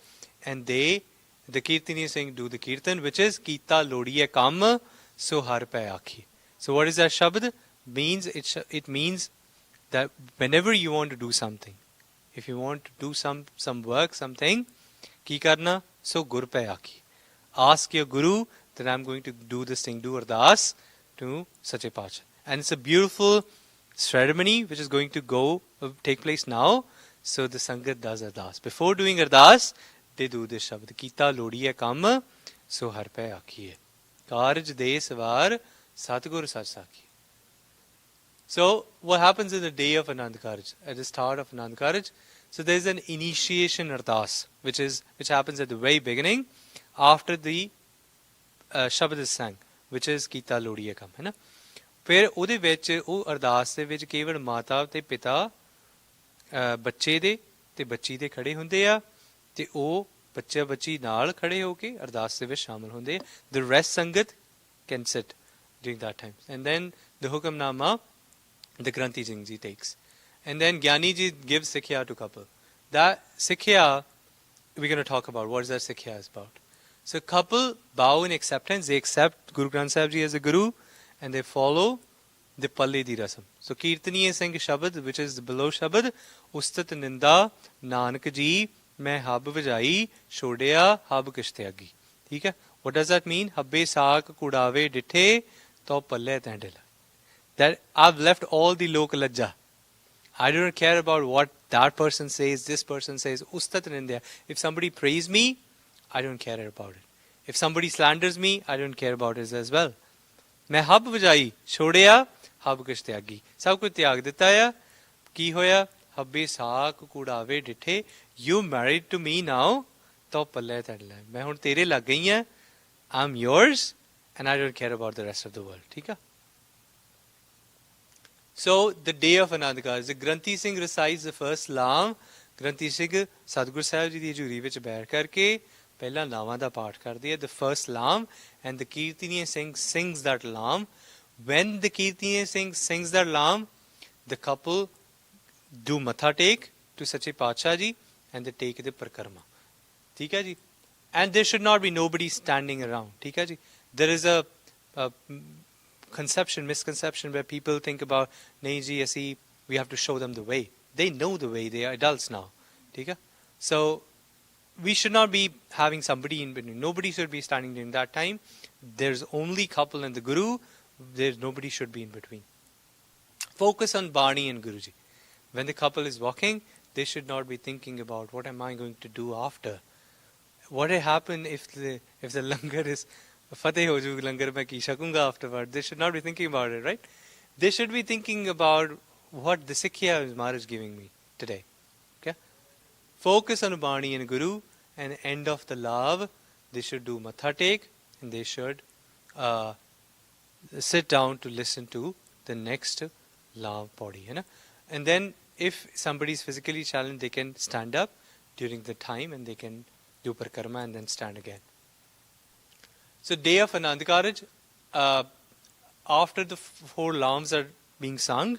and the Kirtani is saying, do the Kirtan, which is Kita Lodiye Kam So Har Pe Akhi. So what is that Shabad? It means that whenever you want to do something, if you want to do some work, something, ki karna, so Gur Pe Akhi. Ask your Guru that I'm going to do this thing, do ardas to Sache Pacha. And it's a beautiful ceremony which is going to take place now. So the Sangat does ardas. Before doing ardas, they do this Shabad. Kita Lodiye Kam So Har Pe Akhi. Karaj De Svar Satgur Sach Sakhi. So what happens in the day of Anand karaj, at the start of Anand karaj? So there is an initiation ardas, which happens at the very beginning, after the Shabad is sang, which is Kita Lodiye Kam, है ना. फिर ਉਹਦੇ ਵਿੱਚ ਉਹ ਅਰਦਾਸ ਦੇ ਵਿੱਚ ਕੇਵਲ ਮਾਤਾ ਤੇ ਪਿਤਾ ਬੱਚੇ ਦੇ ਤੇ ਬੱਚੀ ਦੇ ਖੜੇ ਹੁੰਦੇ ਆ, ਤੇ ਉਹ ਬੱਚਾ ਬੱਚੀ ਨਾਲ ਖੜੇ ਹੋ ਕੇ ਅਰਦਾਸ ਦੇ ਵਿੱਚ ਸ਼ਾਮਲ ਹੁੰਦੇ ਆ. The rest sangat can sit during that time, and then the hukamnama the Granthi Singh ji takes, and then Gyani ji gives Sikhya to couple. That Sikhya we're going to talk about. What is that Sikhya is about? So couple bow in acceptance. They accept Guru Granth Sahib ji as a guru, and they follow the Palle di rasam. So Kirtaniye Singh Shabad, which is below Shabad, Ustat Ninda Nanak ji मैं hub बजाई छोड़िया hub किश्त्यागी, ठीक है. What does that mean? हब्बे साक कुड़ावे डिठे तो पल्ले तैंडला. That I've left all the lok lajja. I don't care about what that person says, this person says. Ustat nindya. If somebody praise me, I don't care about it. If somebody slanders me, I don't care about it as well. मैं hub बजाई छोड़िया hub किश्त्यागी. सब कुछ त्याग देता है. की होया? हब्बे साक कुड़ावे डिठे. You married to me now, तो पल्ले तैंडला. मैं हुण तेरे लग गई हैं. I'm yours, and I don't care about the rest of the world. ठीक है? So the day of Anand karaj, the Granthi Singh recites the first lam, ਗ੍ਰੰਥੀ ਸਿੰਘ ਸਤਿਗੁਰ ਸਾਹਿਬ ਜੀ ਦੀ ਹਜ਼ੂਰੀ ਵਿੱਚ ਬੈਠ ਕਰਕੇ ਪਹਿਲਾਂ ਲਾਵਾਂ ਦਾ ਪਾਠ ਕਰਦੇ ਆ, the first lam, and the Kirtaniya sings that lam. When the Kirtaniya sings that lam, the couple do matha take to Sache Paatshah ji and they take the parkarma. ठीक है जी? And there should not be nobody standing around. ठीक है जी? There is a misconception where people think about, nahi ji, asi, we have to show them the way. They know the way, they are adults now. ठीक है? So we should not be having somebody in between. Nobody should be standing during that time. There's only couple and the Guru. Nobody should be in between. Focus on Bani and Guruji. When the couple is walking, they should not be thinking about what am I going to do after. What will happen if the langar is fateh ho ju, langar mein ki shakunga afterward. They should not be thinking about it, right? They should be thinking about what the Sikhya is Maharaj giving me today. Okay? Focus on Bani and Guru, and end of the love, they should do matha take, and they should sit down to listen to the next love body. You know? And then if somebody is physically challenged, they can stand up during the time and they can do parkarma and then stand again. So day of Anand karaj, after the 4 lams are being sung,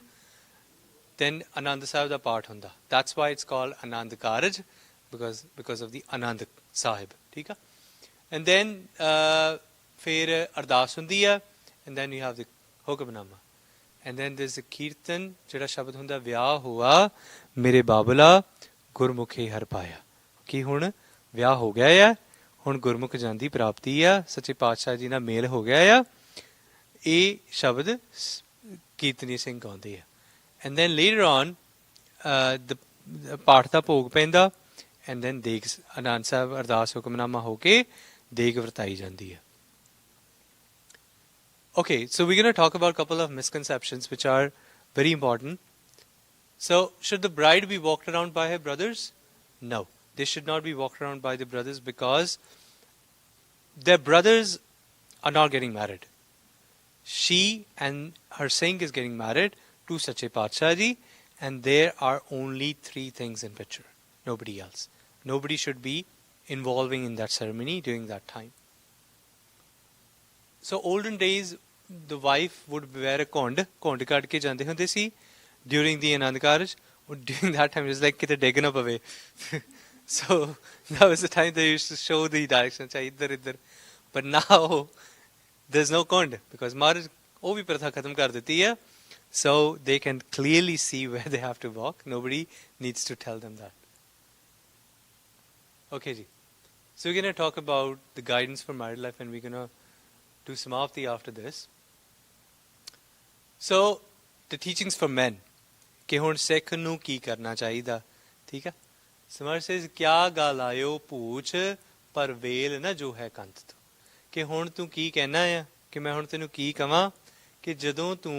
then Anand Sahib da part hunda. That's why it's called Anand karaj, because of the Anand Sahib. ठीक है? And then फिर अरदास हुंदी है, and then you have the hukamnama. And then there's the kirtan, ਜਿਹੜਾ ਸ਼ਬਦ ਹੁੰਦਾ, ਵਿਆਹ ਹੋਆ ਮੇਰੇ ਬਾਬਲਾ ਗੁਰਮੁਖੇ ਹਰ ਪਾਇਆ. ਕਿ ਹੁਣ ਵਿਆਹ ਹੋ ਗਿਆ ਆ, ਹੁਣ ਗੁਰਮੁਖ ਜਾਂਦੀ ਪ੍ਰਾਪਤੀ ਆ, ਸੱਚੇ ਪਾਤਸ਼ਾਹ ਜੀ ਨਾਲ ਮੇਲ ਹੋ ਗਿਆ ਆ. ਇਹ ਸ਼ਬਦ ਕੀਰਤਨੀ ਸਿੰਘ ਗਾਉਂਦੇ ਆ. And then later on, the ਪਾਠ ਦਾ ਭੋਗ ਪੈਂਦਾ, and then ਦੇਗ ਆਨੰਦ ਸਾਹਿਬ ਅਰਦਾਸ ਹੁਕਮਨਾਮਾ ਹੋ ਕੇ ਦੇਗ ਵਰਤਾਈ ਜਾਂਦੀ ਹੈ. Okay, so we're going to talk about a couple of misconceptions which are very important. So, should the bride be walked around by her brothers? No, they should not be walked around by the brothers, because their brothers are not getting married. She and her Singh is getting married to Sache Paatshah Ji, and there are only 3 things in picture. Nobody else. Nobody should be involving in that ceremony during that time. So olden days, the wife would wear a kond kaad ke jande hunde si during the Anand karaj. During that time, it was like kite deg na pave. So that was the time they used to show the direction, idhar idhar. But now there's no kond, because Maharaj oh bhi pratha khatam kar deti hai. So they can clearly see where they have to walk. Nobody needs to tell them that. Okay ji. So we're going to talk about the guidance for married life, and we're going to do Samapti after this. So, the teachings for men. कि हुण सिख नूं की करना चाहिदा. ठीक है? Samar says, क्या गालायो पूछ पर वेल ना जो है कंत तो. कि हुण तू की कहना है, कि मैं हुण तेनू की कवां, कि जदों तू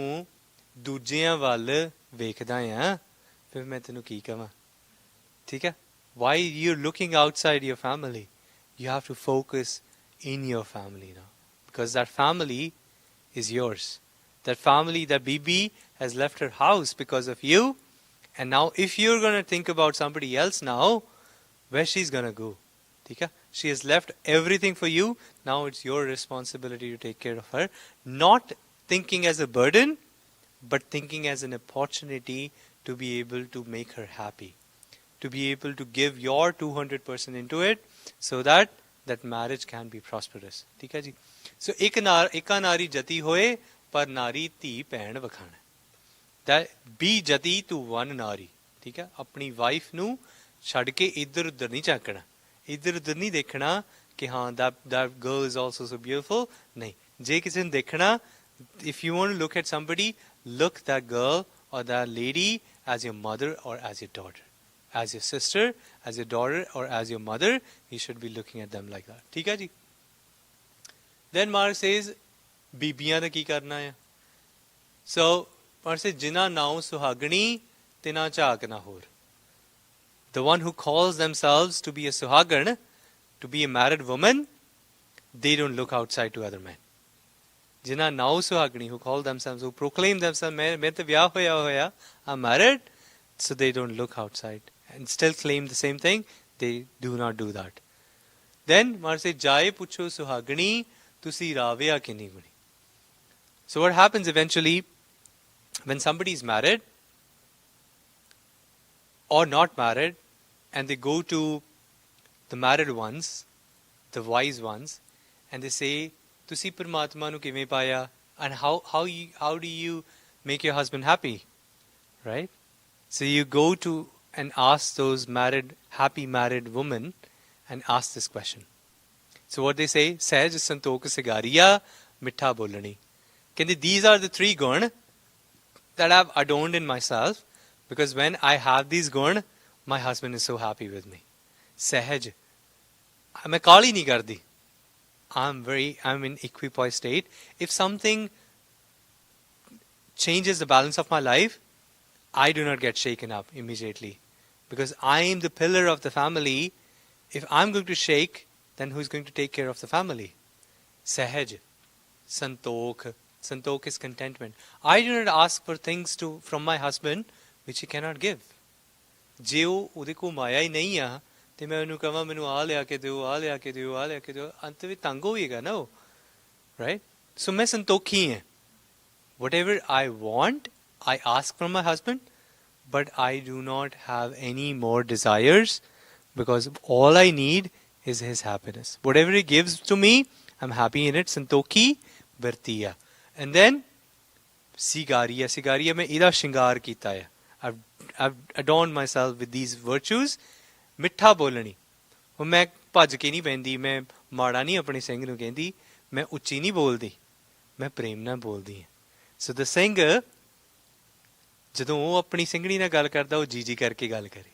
दूजियां वल वेखदा है, फिर मैं तेनू की कवां. ठीक है? Why you're looking outside your family? You have to focus in your family now. Because that family is yours. That family, that Bibi has left her house because of you. And now if you're going to think about somebody else now, where she's going to go? Okay? She has left everything for you. Now it's your responsibility to take care of her. Not thinking as a burden, but thinking as an opportunity to be able to make her happy. To be able to give your 200% into it, so that that marriage can be prosperous. ठीक है जी? So एका नारी जति होए पर नारी धी भैन वखाना. That be जति to one नारी. ठीक है? अपनी वाइफ नू छड़ के इधर उधर नहीं झांकना. इधर उधर नहीं देखना कि हाँ that girl is also so beautiful. नहीं. जे किसी ने देखना, if you want to look at somebody, look that girl or that lady as your mother or as your daughter. As your sister, as your daughter, or as your mother, you should be looking at them like that. ठीक है जी? Then Maharaj says, बीबियां दा की करना है. So Maharaj says, जिना नाउ सुहागणी तिना झाक ना होर. The one who calls themselves to be a suhagan, to be a married woman, they don't look outside to other men. जिना नाउ सुहागणी, who call themselves, who proclaim themselves, मैं तो ब्याह होया होया, I'm married, so they don't look outside. and still claim the same thing, they do not do that. Then Maharaj says, Jaye pucho suhagani, tusi raveya kini guni. So what happens eventually, when somebody is married or not married, and they go to the married ones, the wise ones, and they say, Tusi Paramatma nu kive paya? And how do you make your husband happy? Right? So you go to and ask those happy married women and ask this question. So what they say, Sahaj Santok Sigariya Mitha Bolani. These are the 3 gun that I've adorned in myself, because when I have these gun, my husband is so happy with me. Sahaj. I'm kali nahi kardi. I'm in equipoise state. If something changes the balance of my life, I do not get shaken up immediately, because I am the pillar of the family. If I'm going to shake, then who's going to take care of the family? Sahaj. Santok. Santok is contentment. I do not ask for things from my husband which he cannot give. ਜੇ ਉਹਦੇ ਕੋ ਮਾਇਆ ਹੀ ਨਹੀਂ ਆ ਤੇ ਮੈਂ ਉਹਨੂੰ ਕਹਾਂ ਮੈਨੂੰ ਆ ਲਿਆ ਕੇ ਦਿਓ, ਆ ਲਿਆ ਕੇ ਦਿਓ, ਆ ਲਿਆ ਕੇ ਦਿਓ, ਅੰਤ ਵਿੱਚ ਤੰਗ ਹੋਏਗਾ ਨਾ ਉਹ, right? So ਮੈਂ ਸੰਤੋਖੀ ਹਾਂ. Whatever I want, I ask from my husband, but I do not have any more desires, because all I need is his happiness. Whatever he gives to me, I'm happy in it. Santokhi Virtiya. And then Sigariya. Sigariya mein ida shingar kita hai. I've adorned myself with these virtues. Mitha bolani. मैं भज के नहीं बहती, मैं माड़ा नहीं अपने सिंह नूं कहती, मैं उच्ची नहीं बोलती, मैं प्रेम नाल बोलती हां. So the singer, ਜਦੋਂ ਉਹ ਆਪਣੀ ਸਿੰਘਣੀ ਨਾਲ ਗੱਲ ਕਰਦਾ, ਉਹ ਜੀ ਜੀ ਕਰਕੇ ਗੱਲ ਕਰੇ,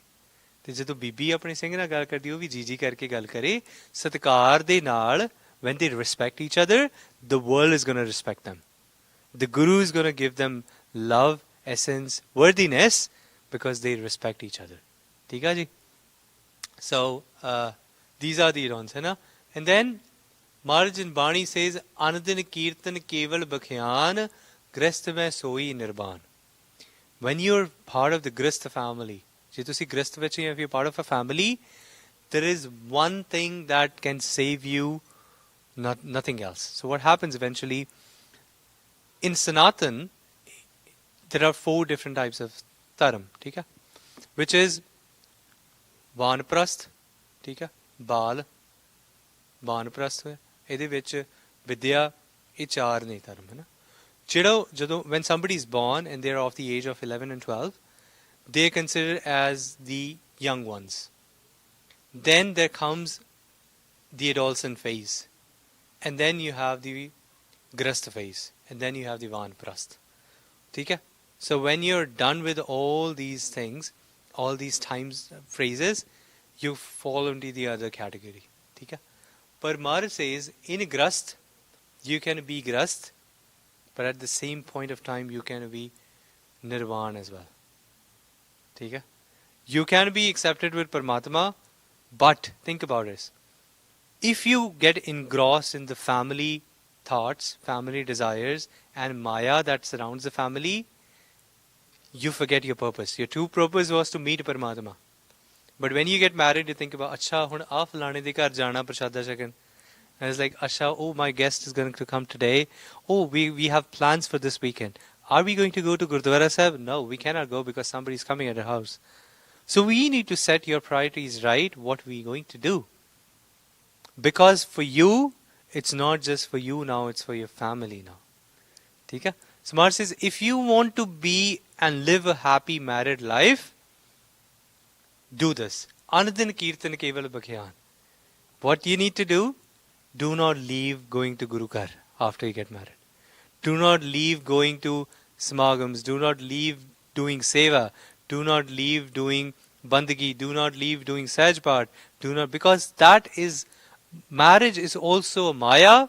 ਤੇ ਜਦੋਂ ਬੀਬੀ ਆਪਣੇ ਸਿੰਘ ਨਾਲ ਗੱਲ ਕਰਦੀ, ਉਹ ਵੀ ਜੀ ਜੀ ਕਰਕੇ ਗੱਲ ਕਰੇ, ਸਤਿਕਾਰ ਦੇ ਨਾਲ. When they respect each other, the world is going to respect them. The Guru is going to give them love, essence, worthiness, because they respect each other. ठीक है जी? So these are the idons, है ना? And then Maharaj in Bani says, Anand kirtan keval bakhyan, grist mein soi nirban. When you're part of the grist family, if you're part of a family, there is one thing that can save you, nothing else. So what happens eventually, in Sanatan, there are 4 different types of dharam, which is Vanprasth, Bal, Vanprasth, ਇਹਦੇ ਵਿੱਚ ਵਿਦਿਆ, ਇਹ 4 ਨੇ ਧਰਮ, ਹੈ ਨਾ? ਜਦੋਂ when somebody is born and they are of the age of 11 and 12, they are considered as the young ones. Then there comes the adolescent phase, and then you have the grast phase, and then you have the vanprasth. Okay? So when you're done with all these things, all these times phrases, you fall into the other category. Okay? But Maharaj says, in grast, you can be grast, but at the same point of time, you can be nirvan as well. Okay? You can be accepted with Paramatma, but think about this. If you get engrossed in the family thoughts, family desires, and Maya that surrounds the family, you forget your purpose. Your true purpose was to meet Paramatma. But when you get married, you think about, Acha, hun aa falane de ghar jana prashada shakan. And it's like, Asha, oh, my guest is going to come today. Oh, we have plans for this weekend. Are we going to go to Gurdwara Sahib? No, we cannot go because somebody is coming at our house. So we need to set your priorities right, what we're going to do. Because for you, it's not just for you now, it's for your family now. Okay? So Maharaj says, if you want to be and live a happy married life, do this. Anand kirtan keval bakhyan. What you need to do? Do not leave going to Guru Kar after you get married. Do not leave going to smagams. Do not leave doing seva. Do not leave doing bandagi. Do not leave doing sajpat. Do not, because that is, marriage is also a maya,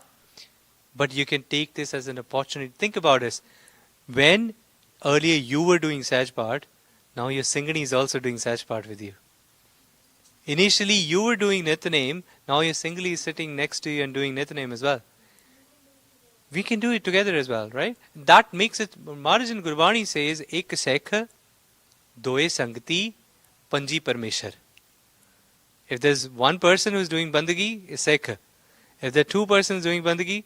but you can take this as an opportunity. Think about this. When earlier you were doing sajpat, now your singani is also doing sajpat with you. Initially you were doing Nityaname, now your singly is sitting next to you and doing Nityaname as well. We can do it together as well, right? That makes it, Maharaj in Gurbani says, Ek Sekh, Doe Sangti, Panji Parmeshar. If there's one person who's doing bandagi, it's Sikh. If there are two persons doing bandagi,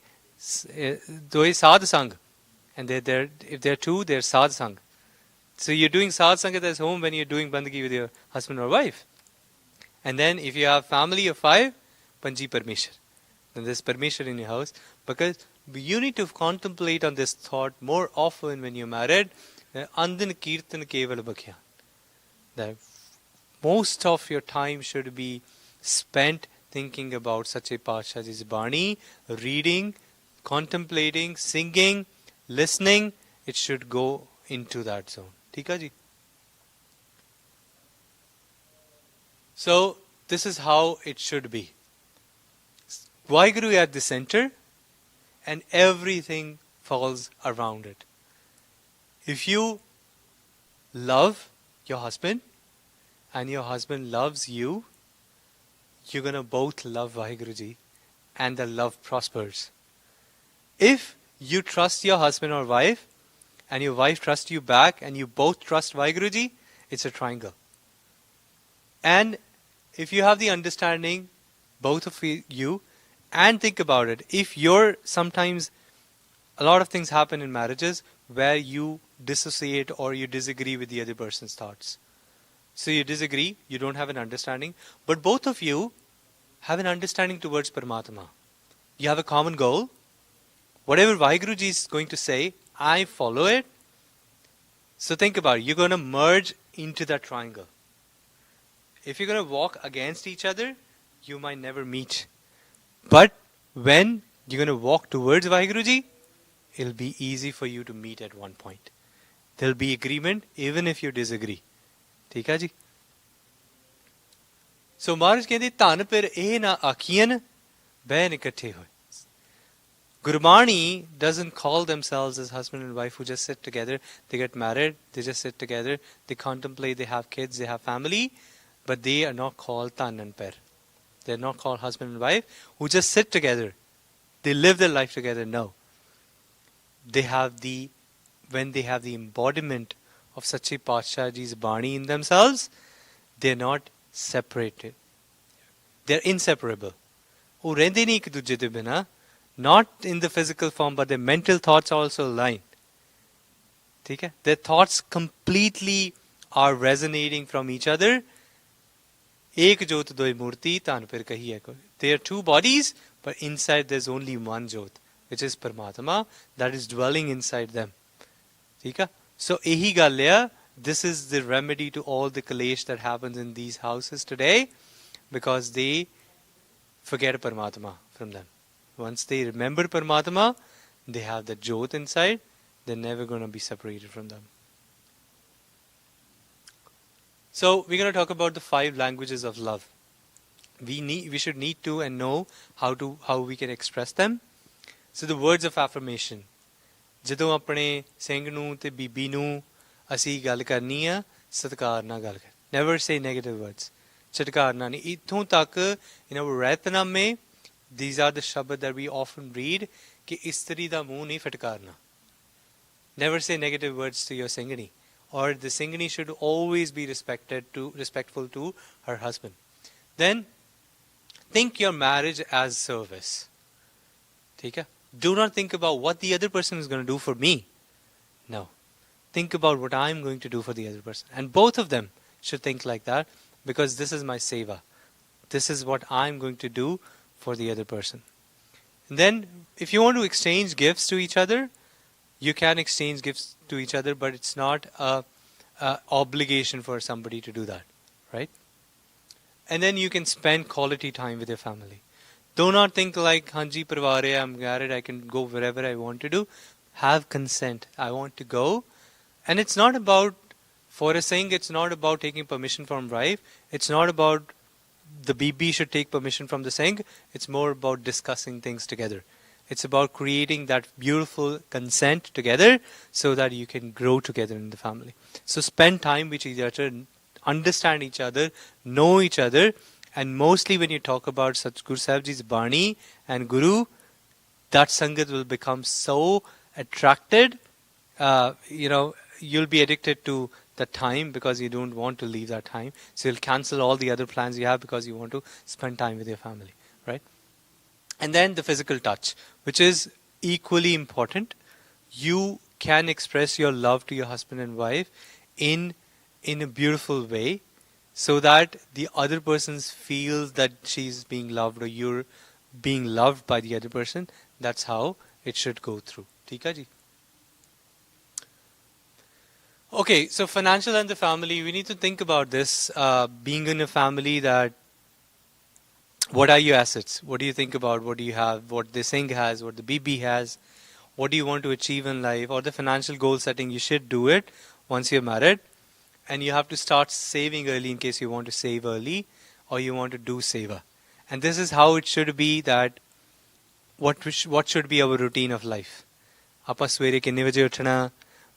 doi sadh sang. And if there are two, they're sadh sang. So you're doing sadh sangat at home when you're doing bandagi with your husband or wife. And then if you have family of 5, Panji Parmeshar. Then there's Parmeshar in your house. Because you need to contemplate on this thought more often when you're married. Andin Kirtan Keval Bhakhyan. That most of your time should be spent thinking about Sache Paatshah's Bani, reading, contemplating, singing, listening. It should go into that zone. Theek ji? So this is how it should be. Vaheguru at the center, and everything falls around it. If you love your husband and your husband loves you, you're going to both love Vaheguru ji, and the love prospers. If you trust your husband or wife and your wife trusts you back and you both trust Vaheguru ji, it's a triangle. And if you have the understanding, both of you, and think about it, if you're sometimes, a lot of things happen in marriages where you dissociate or you disagree with the other person's thoughts. So you disagree, you don't have an understanding, but both of you have an understanding towards Paramatma. You have a common goal. Whatever Vaheguru ji is going to say, I follow it. So think about it, you're going to merge into that triangle. If you're going to walk against each other, you might never meet. But when you're going to walk towards Vaheguru ji, it'll be easy for you to meet at one point. There'll be agreement even if you disagree. ठीक है जी? So Maharaj कहते धन पर ए ना आखियन ban इकट्ठे होए. Gurbani doesn't call themselves as husband and wife who just sit together. They get married, they just sit together, they contemplate, they have kids, they have family, but they are not called Tan and Per. They're not called husband and wife who just sit together. They live their life together. No. When they have the embodiment of Sache Paatshah Ji's Bani in themselves, they're not separated. They're inseparable. Oh, rende nahi ek duje de bina. Not in the physical form, but their mental thoughts are also aligned. Okay? Their thoughts completely are resonating from each other. Ek jot doi murti tan per kahi hai. There are two bodies, but inside there's only one jot, which is Paramatma, that is dwelling inside them. Okay? So ehi galya, this is the remedy to all the kalesh that happens in these houses today, because they forget Paramatma from them. Once they remember Paramatma, they have the Jyot inside, they're never going to be separated from them. So we're going to talk about the 5 languages of love. We should need to and know how we can express them. So the words of affirmation. ਜਦੋਂ ਆਪਣੇ ਸਿੰਘ ਨੂੰ ਤੇ ਬੀਬੀ ਨੂੰ ਅਸੀਂ ਗੱਲ ਕਰਨੀ ਆ, ਸਤਿਕਾਰ ਨਾਲ ਗੱਲ ਕਰ. Never say negative words. ਝਟਕਾਰਨਾ ਨਹੀਂ. ਇੱਥੋਂ ਤੱਕ in our ਰਹਿਤਨਾਮੇ, these are the shabad that we often read, ਕਿ ਇਸਤਰੀ ਦਾ ਮੂੰਹ ਨਹੀਂ ਫਟਕਾਰਨਾ. Never say negative words to your singani. Or the singani should always be respectful to her husband. Then, think your marriage as service. Okay? Do not think about what the other person is going to do for me. No. Think about what I'm going to do for the other person. And both of them should think like that, because this is my seva. This is what I'm going to do for the other person. And then, if you want to exchange gifts to each other, you can exchange gifts to each other, but it's not a obligation for somebody to do that, right? And then you can spend quality time with your family. Do not think like, Hanji parvar hai, I'm married, I can go wherever I want to do. Have consent. I want to go. And it's not about, for a Singh, it's not about taking permission from wife. It's not about the BB should take permission from the Singh. It's more about discussing things together. It's about creating that beautiful consent together so that you can grow together in the family. So spend time with each other, understand each other, know each other. And mostly when you talk about Satguru Sahib Ji's Bani and Guru, that Sangat will become so attracted. You'll be addicted to that time because you don't want to leave that time. So you'll cancel all the other plans you have because you want to spend time with your family, right? And then the physical touch, which is equally important. You can express your love to your husband and wife in a beautiful way, so that the other person feels that she's being loved or you're being loved by the other person. That's how it should go through. ठीक है जी? Okay, so financial and the family, we need to think about this. Being in a family, that what are your assets? What do you think about? What do you have? What the Singh has? What the BB has? What do you want to achieve in life? Or the financial goal setting, you should do it once you're married. And you have to start saving early in case you want to save early or you want to do saver. And this is how it should be, that what should be our routine of life. ਆਪਾਂ ਸਵੇਰੇ ਕਿੰਨੇ ਵਜੇ ਉੱਠਣਾ,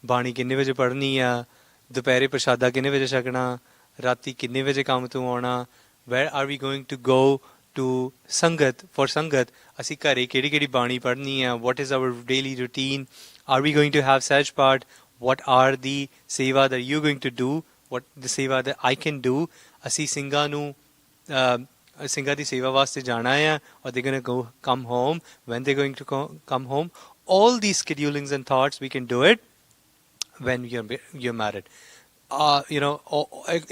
ਬਾਣੀ ਕਿੰਨੇ ਵਜੇ ਪੜ੍ਹਨੀ ਆ, ਦੁਪਹਿਰੇ ਪ੍ਰਸ਼ਾਦਾ ਕਿੰਨੇ ਵਜੇ ਛਕਣਾ, ਰਾਤੀ ਕਿੰਨੇ ਵਜੇ ਕੰਮ ਤੋਂ ਆਉਣਾ, where are we going to go to ਸੰਗਤ, for ਸੰਗਤ ਅਸੀਂ ਘਰੇ ਕਿਹੜੀ ਕਿਹੜੀ ਬਾਣੀ ਪੜ੍ਹਨੀ ਆ, what is our daily routine, are we going to have ਸਹਿਜ ਪਾਠ, what are the seva that you're going to do, what the seva that I can do. ਅਸੀਂ ਸਿੰਘਾਂ ਨੂੰ ਸਿੰਘਾਂ ਦੀ ਸੇਵਾ ਵਾਸਤੇ ਜਾਣਾ ਆ, or they're going to go come home, when they're going to come home. All these schedulings and thoughts, we can do it when you're married.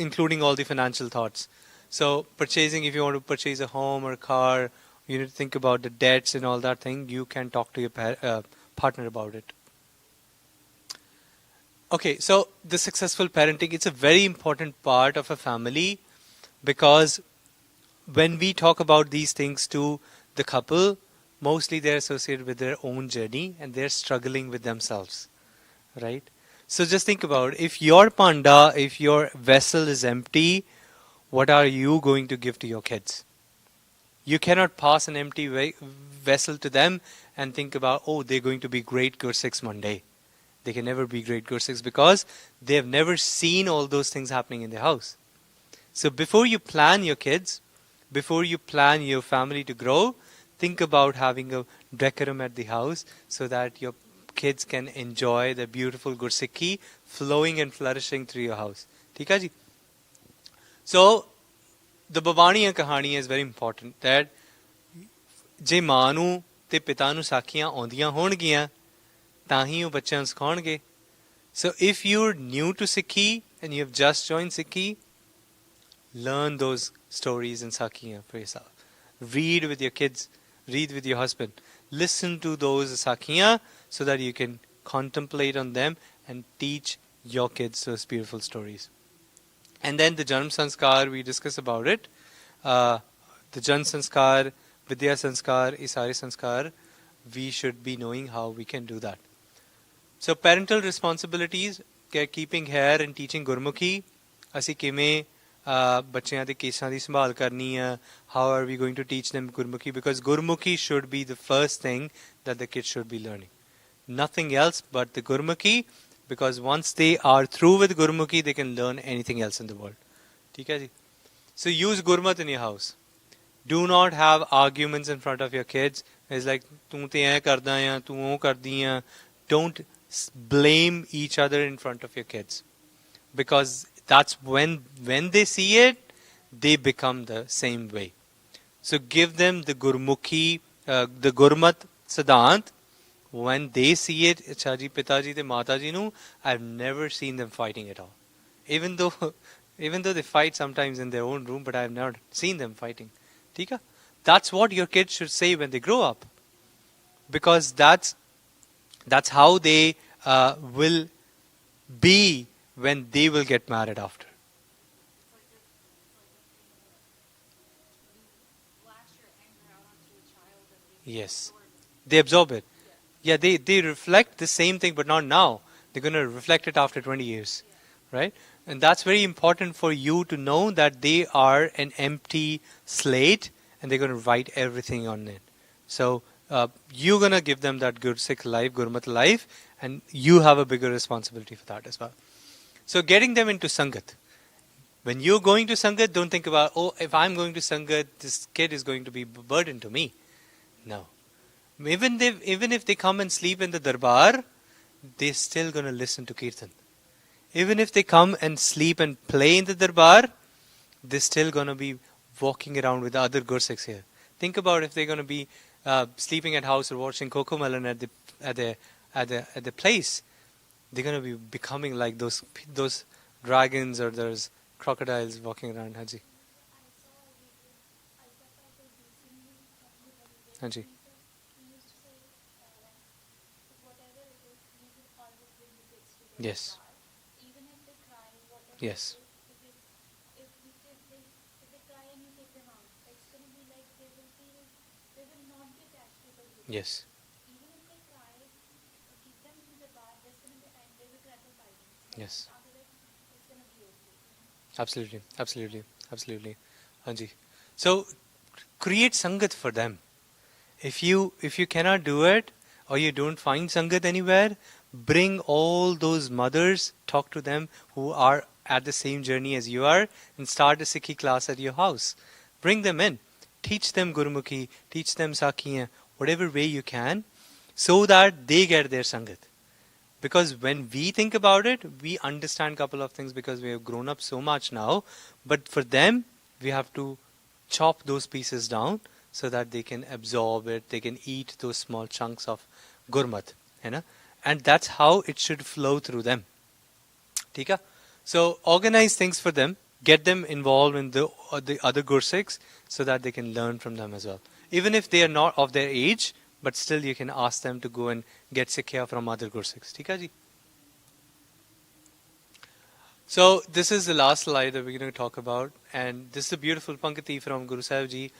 Including all the financial thoughts. So purchasing, if you want to purchase a home or a car, you need to think about the debts and all that thing. You can talk to your partner about it. Okay, so the successful parenting, it's a very important part of a family, because when we talk about these things to the couple, mostly they're associated with their own journey and they're struggling with themselves, right? So just think about, if your panda, if your vessel is empty, what are you going to give to your kids? You cannot pass an empty vessel to them and think about, oh, they're going to be great Gursikhs Monday. They can never be great Gursikhs because they have never seen all those things happening in their house. So before you plan your kids, before you plan your family to grow, think about having a decorum at the house so that your kids can enjoy the beautiful Gursikhi flowing and flourishing through your house. ठीक है जी? So the Babaniya Kahani is very important, that ਜੇ ਮਾਂ ਨੂੰ ਤੇ ਪਿਤਾ ਨੂੰ ਸਾਖੀਆਂ ਆਉਂਦੀਆਂ ਹੋਣਗੀਆਂ ਤਾਂ ਹੀ ਉਹ ਬੱਚਿਆਂ ਨੂੰ ਸਿਖਾਉਣਗੇ. So if you're new to Sikhi and you have just joined Sikhi, learn those stories and sakhiyan for yourself. Read with your kids, read with your husband. Listen to those sakhiyan so that you can contemplate on them and teach your kids those beautiful stories. And then the Janam Sanskar, we discuss about it. The Jan Sanskar, Vidya Sanskar, Isari Sanskar, we should be knowing how we can do that. So parental responsibilities, keeping hair and teaching Gurmukhi, ਅਸੀਂ ਕਿਵੇਂ ਬੱਚਿਆਂ ਦੇ ਕੇਸਾਂ ਦੀ ਸੰਭਾਲ ਕਰਨੀ ਆ, how are we going to teach them Gurmukhi, because Gurmukhi should be the first thing that the kids should be learning. Nothing else but the Gurmukhi, because once they are through with Gurmukhi, they can learn anything else in the world. ठीक है जी? So use Gurmat in your house. Do not have arguments in front of your kids. It's like, तू ते ऐ करदा या, तू वो करदी या. Don't blame each other in front of your kids, because that's when they see it, they become the same way. So give them the Gurmukhi, the Gurmat Siddhant. When they see it, Chaji, Pitaji, the Mataji nu, I've never seen them fighting at all. Even though they fight sometimes in their own room, but I've never seen them fighting. Tika? That's what your kids should say when they grow up, because that's how they will be when they will get married after. Yes. They absorb it. Yeah, they reflect the same thing, but not now. They're going to reflect it after 20 years. Right? And that's very important for you to know that they are an empty slate and they're going to write everything on it. So you're going to give them that Gursikh life, Gurmat life, and you have a bigger responsibility for that as well. So getting them into Sangat. When you're going to Sangat, don't think about, oh, if I'm going to Sangat, this kid is going to be a burden to me. No. Even if they come and sleep in the darbar, they're still going to listen to Kirtan. Even if they come and sleep and play in the darbar, they're still going to be walking around with the other Gursikhs here. Think about if they're going to be sleeping at house or watching Coco Melon at the at the place. They're going to be becoming like those dragons or those crocodiles walking around. Haji, Haji. Yes. Yes. Yes. Yes. Absolutely. Absolutely. Absolutely. Haji. So create sangat for them. If you cannot do it or you don't find sangat anywhere, bring all those mothers, talk to them who are at the same journey as you are, and start a Sikhi class at your house. Bring them in, teach them Gurmukhi, teach them Sakhiyan, whatever way you can, so that they get their sangat. Because when we think about it, we understand a couple of things because we have grown up so much now. But for them, we have to chop those pieces down so that they can absorb it, they can eat those small chunks of gurmat. You know? And that's how it should flow through them. Tika? So organize things for them, get them involved in the other Gursikhs so that they can learn from them as well. Even if they are not of their age, but still you can ask them to go and get Sikhya from other Gursikhs. Tika ji? So this is the last slide that we're going to talk about, and this is a beautiful Pankati from Guru Sahib ji.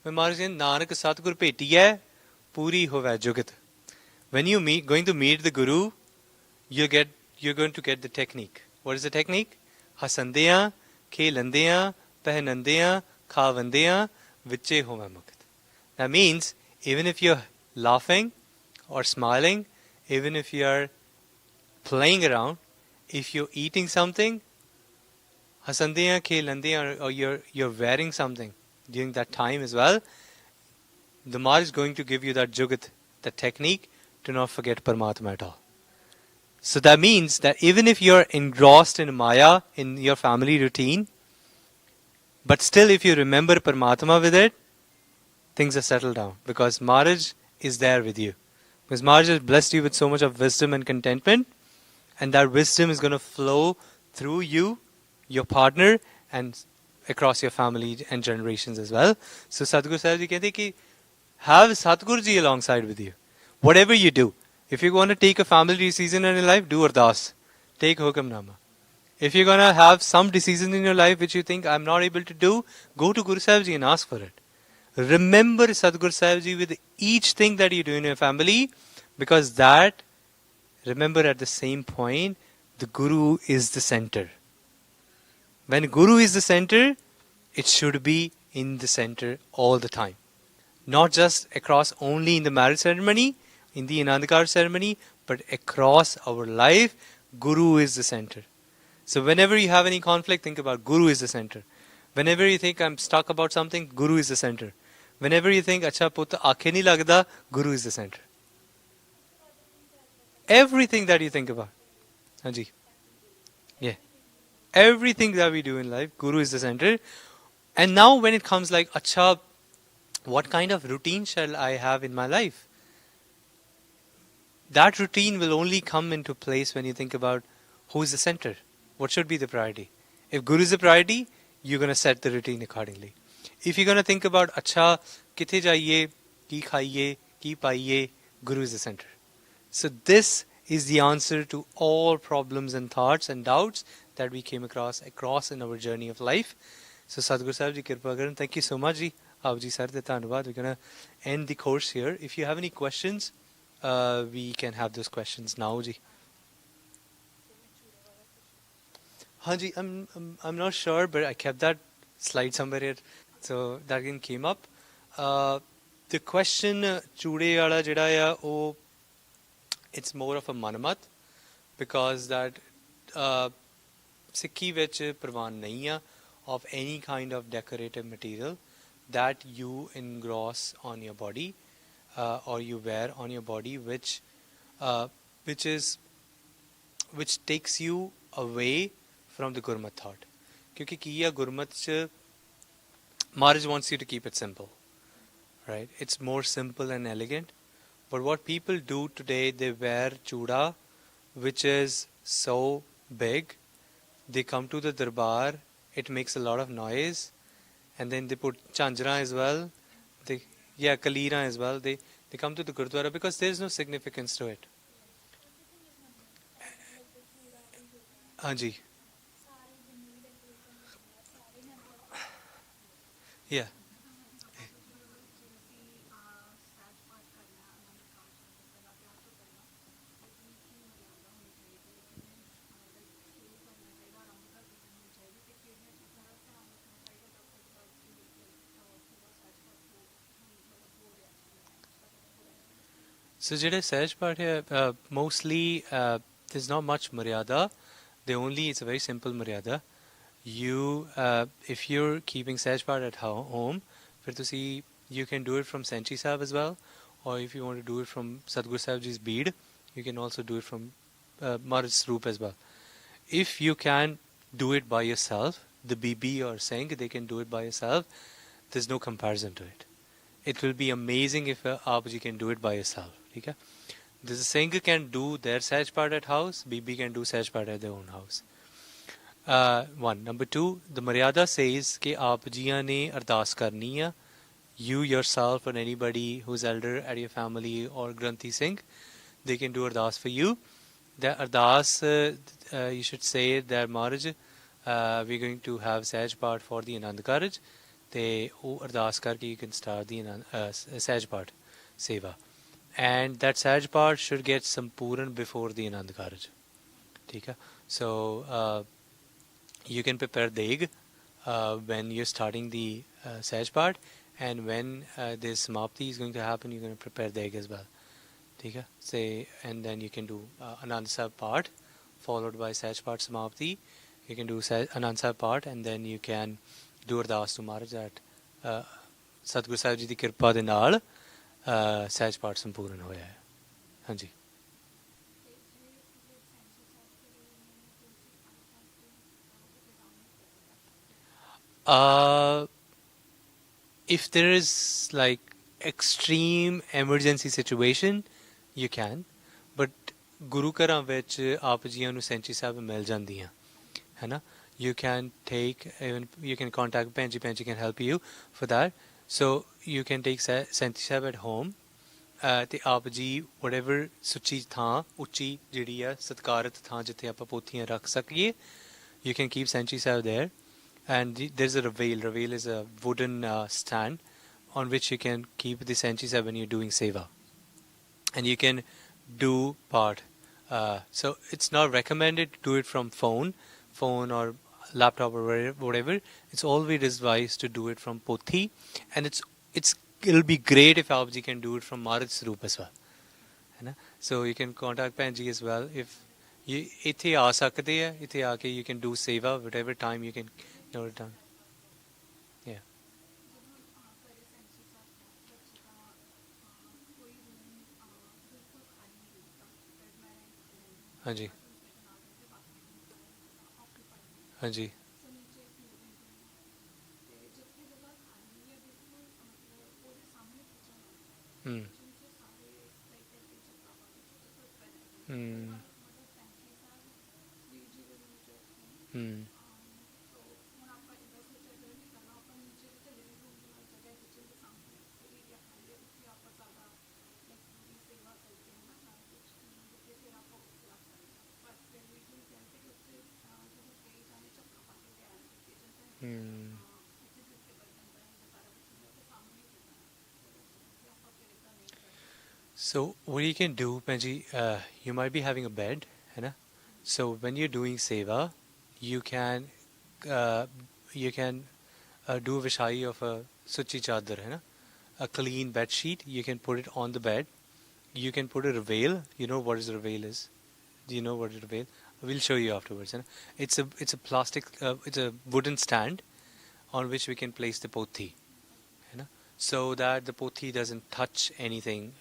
When Maharaj said, Nanak Satgur Petiye, Puri Hove Jugat. When you going to meet the Guru, you're going to get the technique. What is the technique? Hasandeya, Khelandeya, Pehnandeya, Khavandeya, Viche Hove Mukat. That means even if you're laughing or smiling, even if you're playing around, if you're eating something, hasandeya, khelandeya, or you're wearing something during that time as well, the Maharaj is going to give you that jugat, the technique to not forget Paramatma at all. So that means that even if you're engrossed in Maya in your family routine, but still if you remember Paramatma with it, things are settled down because Maharaj is there with you. Because Maharaj has blessed you with so much of wisdom and contentment, and that wisdom is going to flow through you, your partner, and across your family and generations as well. So Sadhguru Sahib Ji कहते कि have Sadhguru Ji alongside with you. Whatever you do, if you're going to take a family decision in your life, do Ardas. Take Hukamnama. If you're going to have some decision in your life which you think I'm not able to do, go to Guru Sahib Ji and ask for it. Remember Sadhguru Sahib Ji with each thing that you do in your family, because that, remember at the same point, the Guru is the center. When Guru is the center, it should be in the center all the time. Not just across only in the marriage ceremony, in the Anand karaj ceremony, but across our life, Guru is the center. So whenever you have any conflict, think about Guru is the center. Whenever you think I'm stuck about something, Guru is the center. Whenever you think, Acha put aakhe nahi lagda, Guru is the center. Everything that you think about. Hanji. Yeah. Everything that we do in life, Guru is the center. And now when it comes like, Acha, what kind of routine shall I have in my life? That routine will only come into place when you think about who is the center. What should be the priority? If Guru is the priority, you're going to set the routine accordingly. If you're going to think about, Acha, kithe jaiye, ki khaiye, ki paiye, Guru is the center. So this is the answer to all problems and thoughts and doubts that we came across in our journey of life. So Sadhguru Sahib Ji Kirpa Karan, thank you so much ji. Aap ji sar de dhanwad. We're going to end the course here. If you have any questions, we can have those questions now ji. Hanji, I'm not sure, but I kept that slide somewhere here. So that again came up. The question chude wala jehda ya oh, it's more of a manamat, because that Sikhi vich pravan nahi hai of any kind of decorative material that you engross on your body or you wear on your body, which takes you away from the Gurmat thought. क्योंकि किया Gurmat च Maharaj wants you to keep it simple, right? It's more simple and elegant. But what people do today, they wear chuda, which is so big. They come to the darbar, it makes a lot of noise, and then they put chanjra as well. They, yeah, kalira as well. They come to the gurdwara because there is no significance to it. Anji, yeah. So ਜਿਹੜਾ ਸਹਿਜ ਪਾਠ ਹੈ mostly there's not much maryada. It's a very simple maryada. If you're keeping sehaj part at home, फिर तुसी you can do it from Senchi Sahib as well, or if you want to do it from Sadhguru Sahib Ji's bead, you can also do it from Maharaj Swarup as well. If you can do it by yourself, the BB or Singh, they can do it by yourself. There's no comparison to it. It will be amazing if Aap Ji can do it by yourself. Okay? The Singh can do their Sahaj part at house, BB can do Sahaj part at their own house. One. Number two, the Maryada says कि आप जिया ने अरदास करनी है. You yourself or anybody who's elder at your family or Granthi Singh, they can do ardas for you. The ardas, you should say that Maharaj, we're going to have Sahaj part for the Anand karaj. They ardas karke you can start the Sahaj part seva. And that Sahaj part should get Sampuran before the Anand karaj. Okay? So, you can prepare deg when you're starting the Sahaj part, and when this Samapti is going to happen, you're going to prepare deg as well. Okay? Say, and then you can do Anand Sahib part followed by Sahaj part Samapti. You can do Anand Sahib part, and then you can do Ardas to Maharaj that Sadhguru Sahib Ji di kirpa de naal Sahaj part Sampuran hoya hai. Hanji. If there is like extreme emergency situation, you can, but Guru Karan vich aap jiyan nu Senchi Sahib mil jandiyan, hai na? You can take, even you can contact Penji. Penji can help you for that. So you can take Senchi Sahib at home. ਤੇ ਆਪ ਜੀ whatever ਸੁੱਚੀ ਥਾਂ ਉੱਚੀ ਜਿਹੜੀ ਆ ਸਤਕਾਰਤ ਥਾਂ ਜਿੱਥੇ ਆਪਾਂ ਪੋਥੀਆਂ ਰੱਖ ਸਕੀਏ, you can keep Senchi Sahib there. And there's a Ravel. Ravel is a wooden stand on which you can keep the Senchi Sahib when you're doing seva. And you can do part. So it's not recommended to do it from phone or laptop or whatever. It's always advised to do it from pothi. And it'll be great if Aapji can do it from Maharaj Swarup as well. So you can contact Penji as well. If you ithe aa sakde hai, ithe aake you can do seva whatever time you can note it down. Yeah. Hanji. Hanji. Hmm. Hmm. Hmm. Hmm. So what you can do, Penji, you might be having a bed, है ना? So when you're doing seva, you can do a vishai of a suchi chadar, है ना? A clean bed sheet. You can put it on the bed. You can put a reveal. You know what a reveal is? Do you know what is a reveal? We'll show you afterwards. है ना? It's a plastic. It's a wooden stand on which we can place the pothi, है ना? So that the pothi doesn't touch anything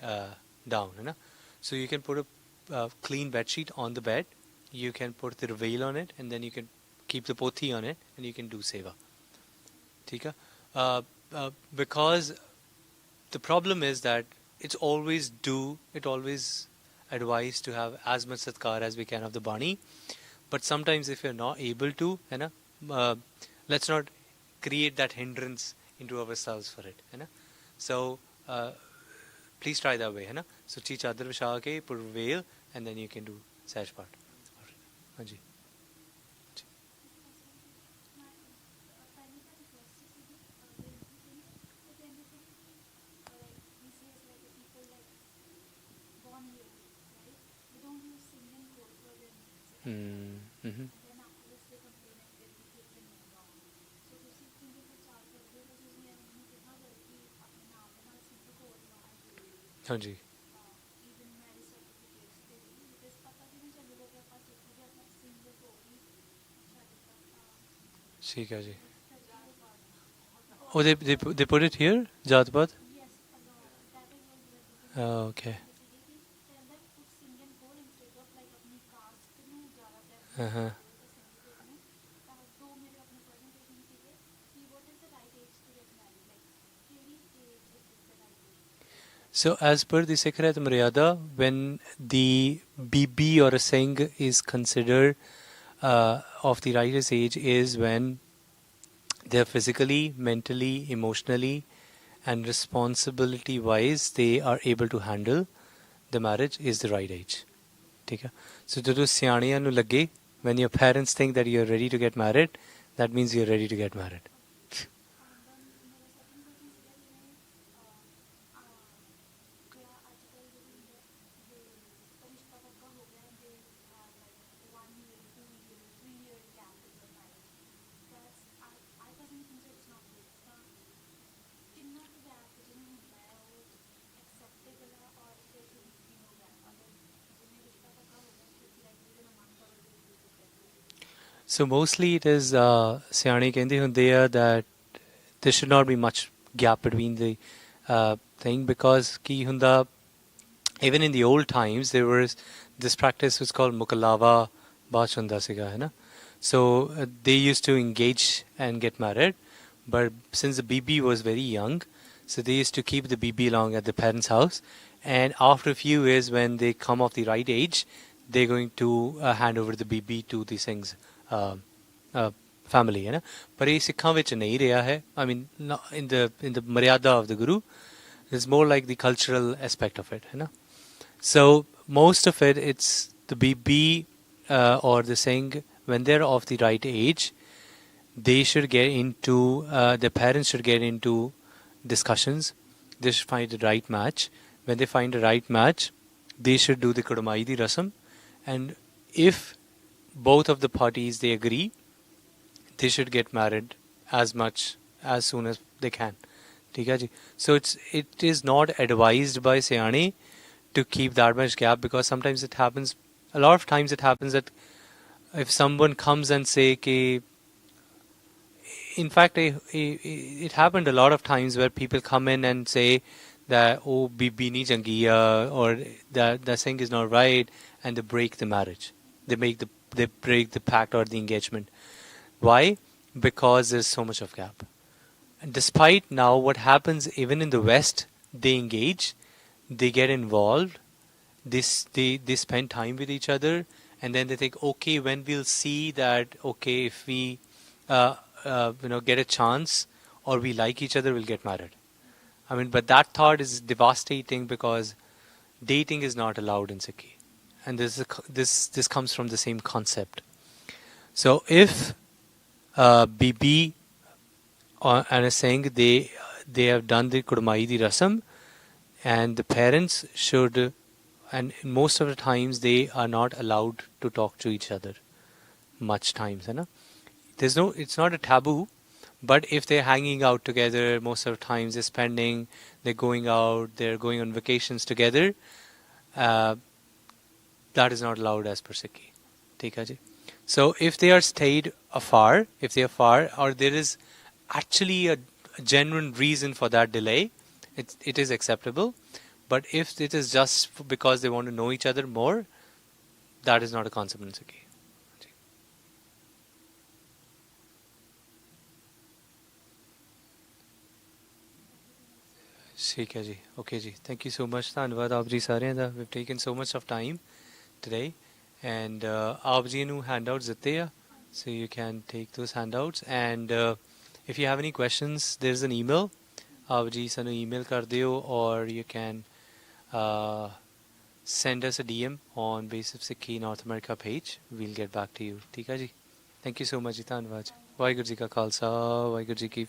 down, है ना? So you can put a clean bed sheet on the bed. you can put the veil on it, and then you can keep the poti on it, and you can do seva. ठीक है? Because the problem is that it's always advised to have as much satkar as we can of the bani, but sometimes if you're not able to, है ना, let's not create that hindrance into ourselves for it, है ना? So please try that way, है ना? So ची चादर बिछा के put veil, and then you can do saj part. हाँ जी. Mm-hmm. हाँ जी. ठीक है जी. Oh, they put it here, जात पात. Oh, okay. Uh-huh. So, as per the Sikh Maryada, when the BB or a Singh is considered of the righteous age is when they're physically, mentally, emotionally, and responsibility wise, they are able to handle the marriage is the right age. Okay? So, to siyaaniyan nu lage, when your parents think that you're ready to get married, that means you're ready to get married. So mostly it is siyaane kendi hunde hai that there should not be much gap between the thing, because ki hunda, even in the old times there was this practice was called mukalava bachunda siga, hai na? So they used to engage and get married, but since the BB was very young, so they used to keep the BB along at the parents' house, and after a few years when they come of the right age, they're going to hand over the BB to the Singh's family, है ना? पर ये सिक्खों विच नहीं रहा है. I mean, in the maryada of the Guru, it's more like the cultural aspect of it, है ना? So most of it, it's the BB or the Singh, when they're of the right age, they should get into, the parents should get into discussions. They should find the right match. When they find the right match, they should do the Kudamai di Rasam. And if both of the parties, they agree, they should get married as soon as they can. So it is not advised by Sayani to keep that much gap, because sometimes it happens, a lot of times it happens that if someone comes and say ki, in fact it happened a lot of times where people come in and say that oh bibi nahi changi or that the Singh is not right, and they break the marriage, they break the pact or the engagement. Why? Because there's so much of gap. And despite now what happens even in the West, they engage, they get involved, they spend time with each other, and then they think, okay, when we'll see that, okay, if we get a chance or we like each other, we'll get married. I mean, but that thought is devastating, because dating is not allowed in Sikhi, and this comes from the same concept. So if BB and a Singh, they have done the Kudmai di Rasam, and the parents should, and most of the times they are not allowed to talk to each other much times, है ना? It's not a taboo, but if they're hanging out together, most of the times they're going out, they're going on vacations together, that is not allowed as per Sikhi. ठीक है जी? So if they are stayed afar, or there is actually a genuine reason for that delay, it is acceptable. But if it is just because they want to know each other more, that is not a concept in Sikhi. ठीक है जी. Okay ji. Thank you so much. ਧੰਨਵਾਦ ਆਪ ਜੀ ਸਾਰਿਆਂ ਦਾ. We've taken so much of time today, and ਆਪ ਜੀ ਨੂੰ handouts ਦਿੱਤੇ ਆ, so you can take those handouts. And if you have any questions, there's an email. ਆਪ ਜੀ ਸਾਨੂੰ email ਕਰ ਦਿਓ, or you can uh, send us a DM on Base of Sikhi North America page. We'll get back to you. ਠੀਕ ਹੈ ਜੀ. Thank you so much ਜੀ. ਧੰਨਵਾਦ ਜੀ. ਵਾਹਿਗੁਰੂ ਜੀ ਕਾ ਖਾਲਸਾ, ਵਾਹਿਗੁਰੂ ਜੀ ਕੀ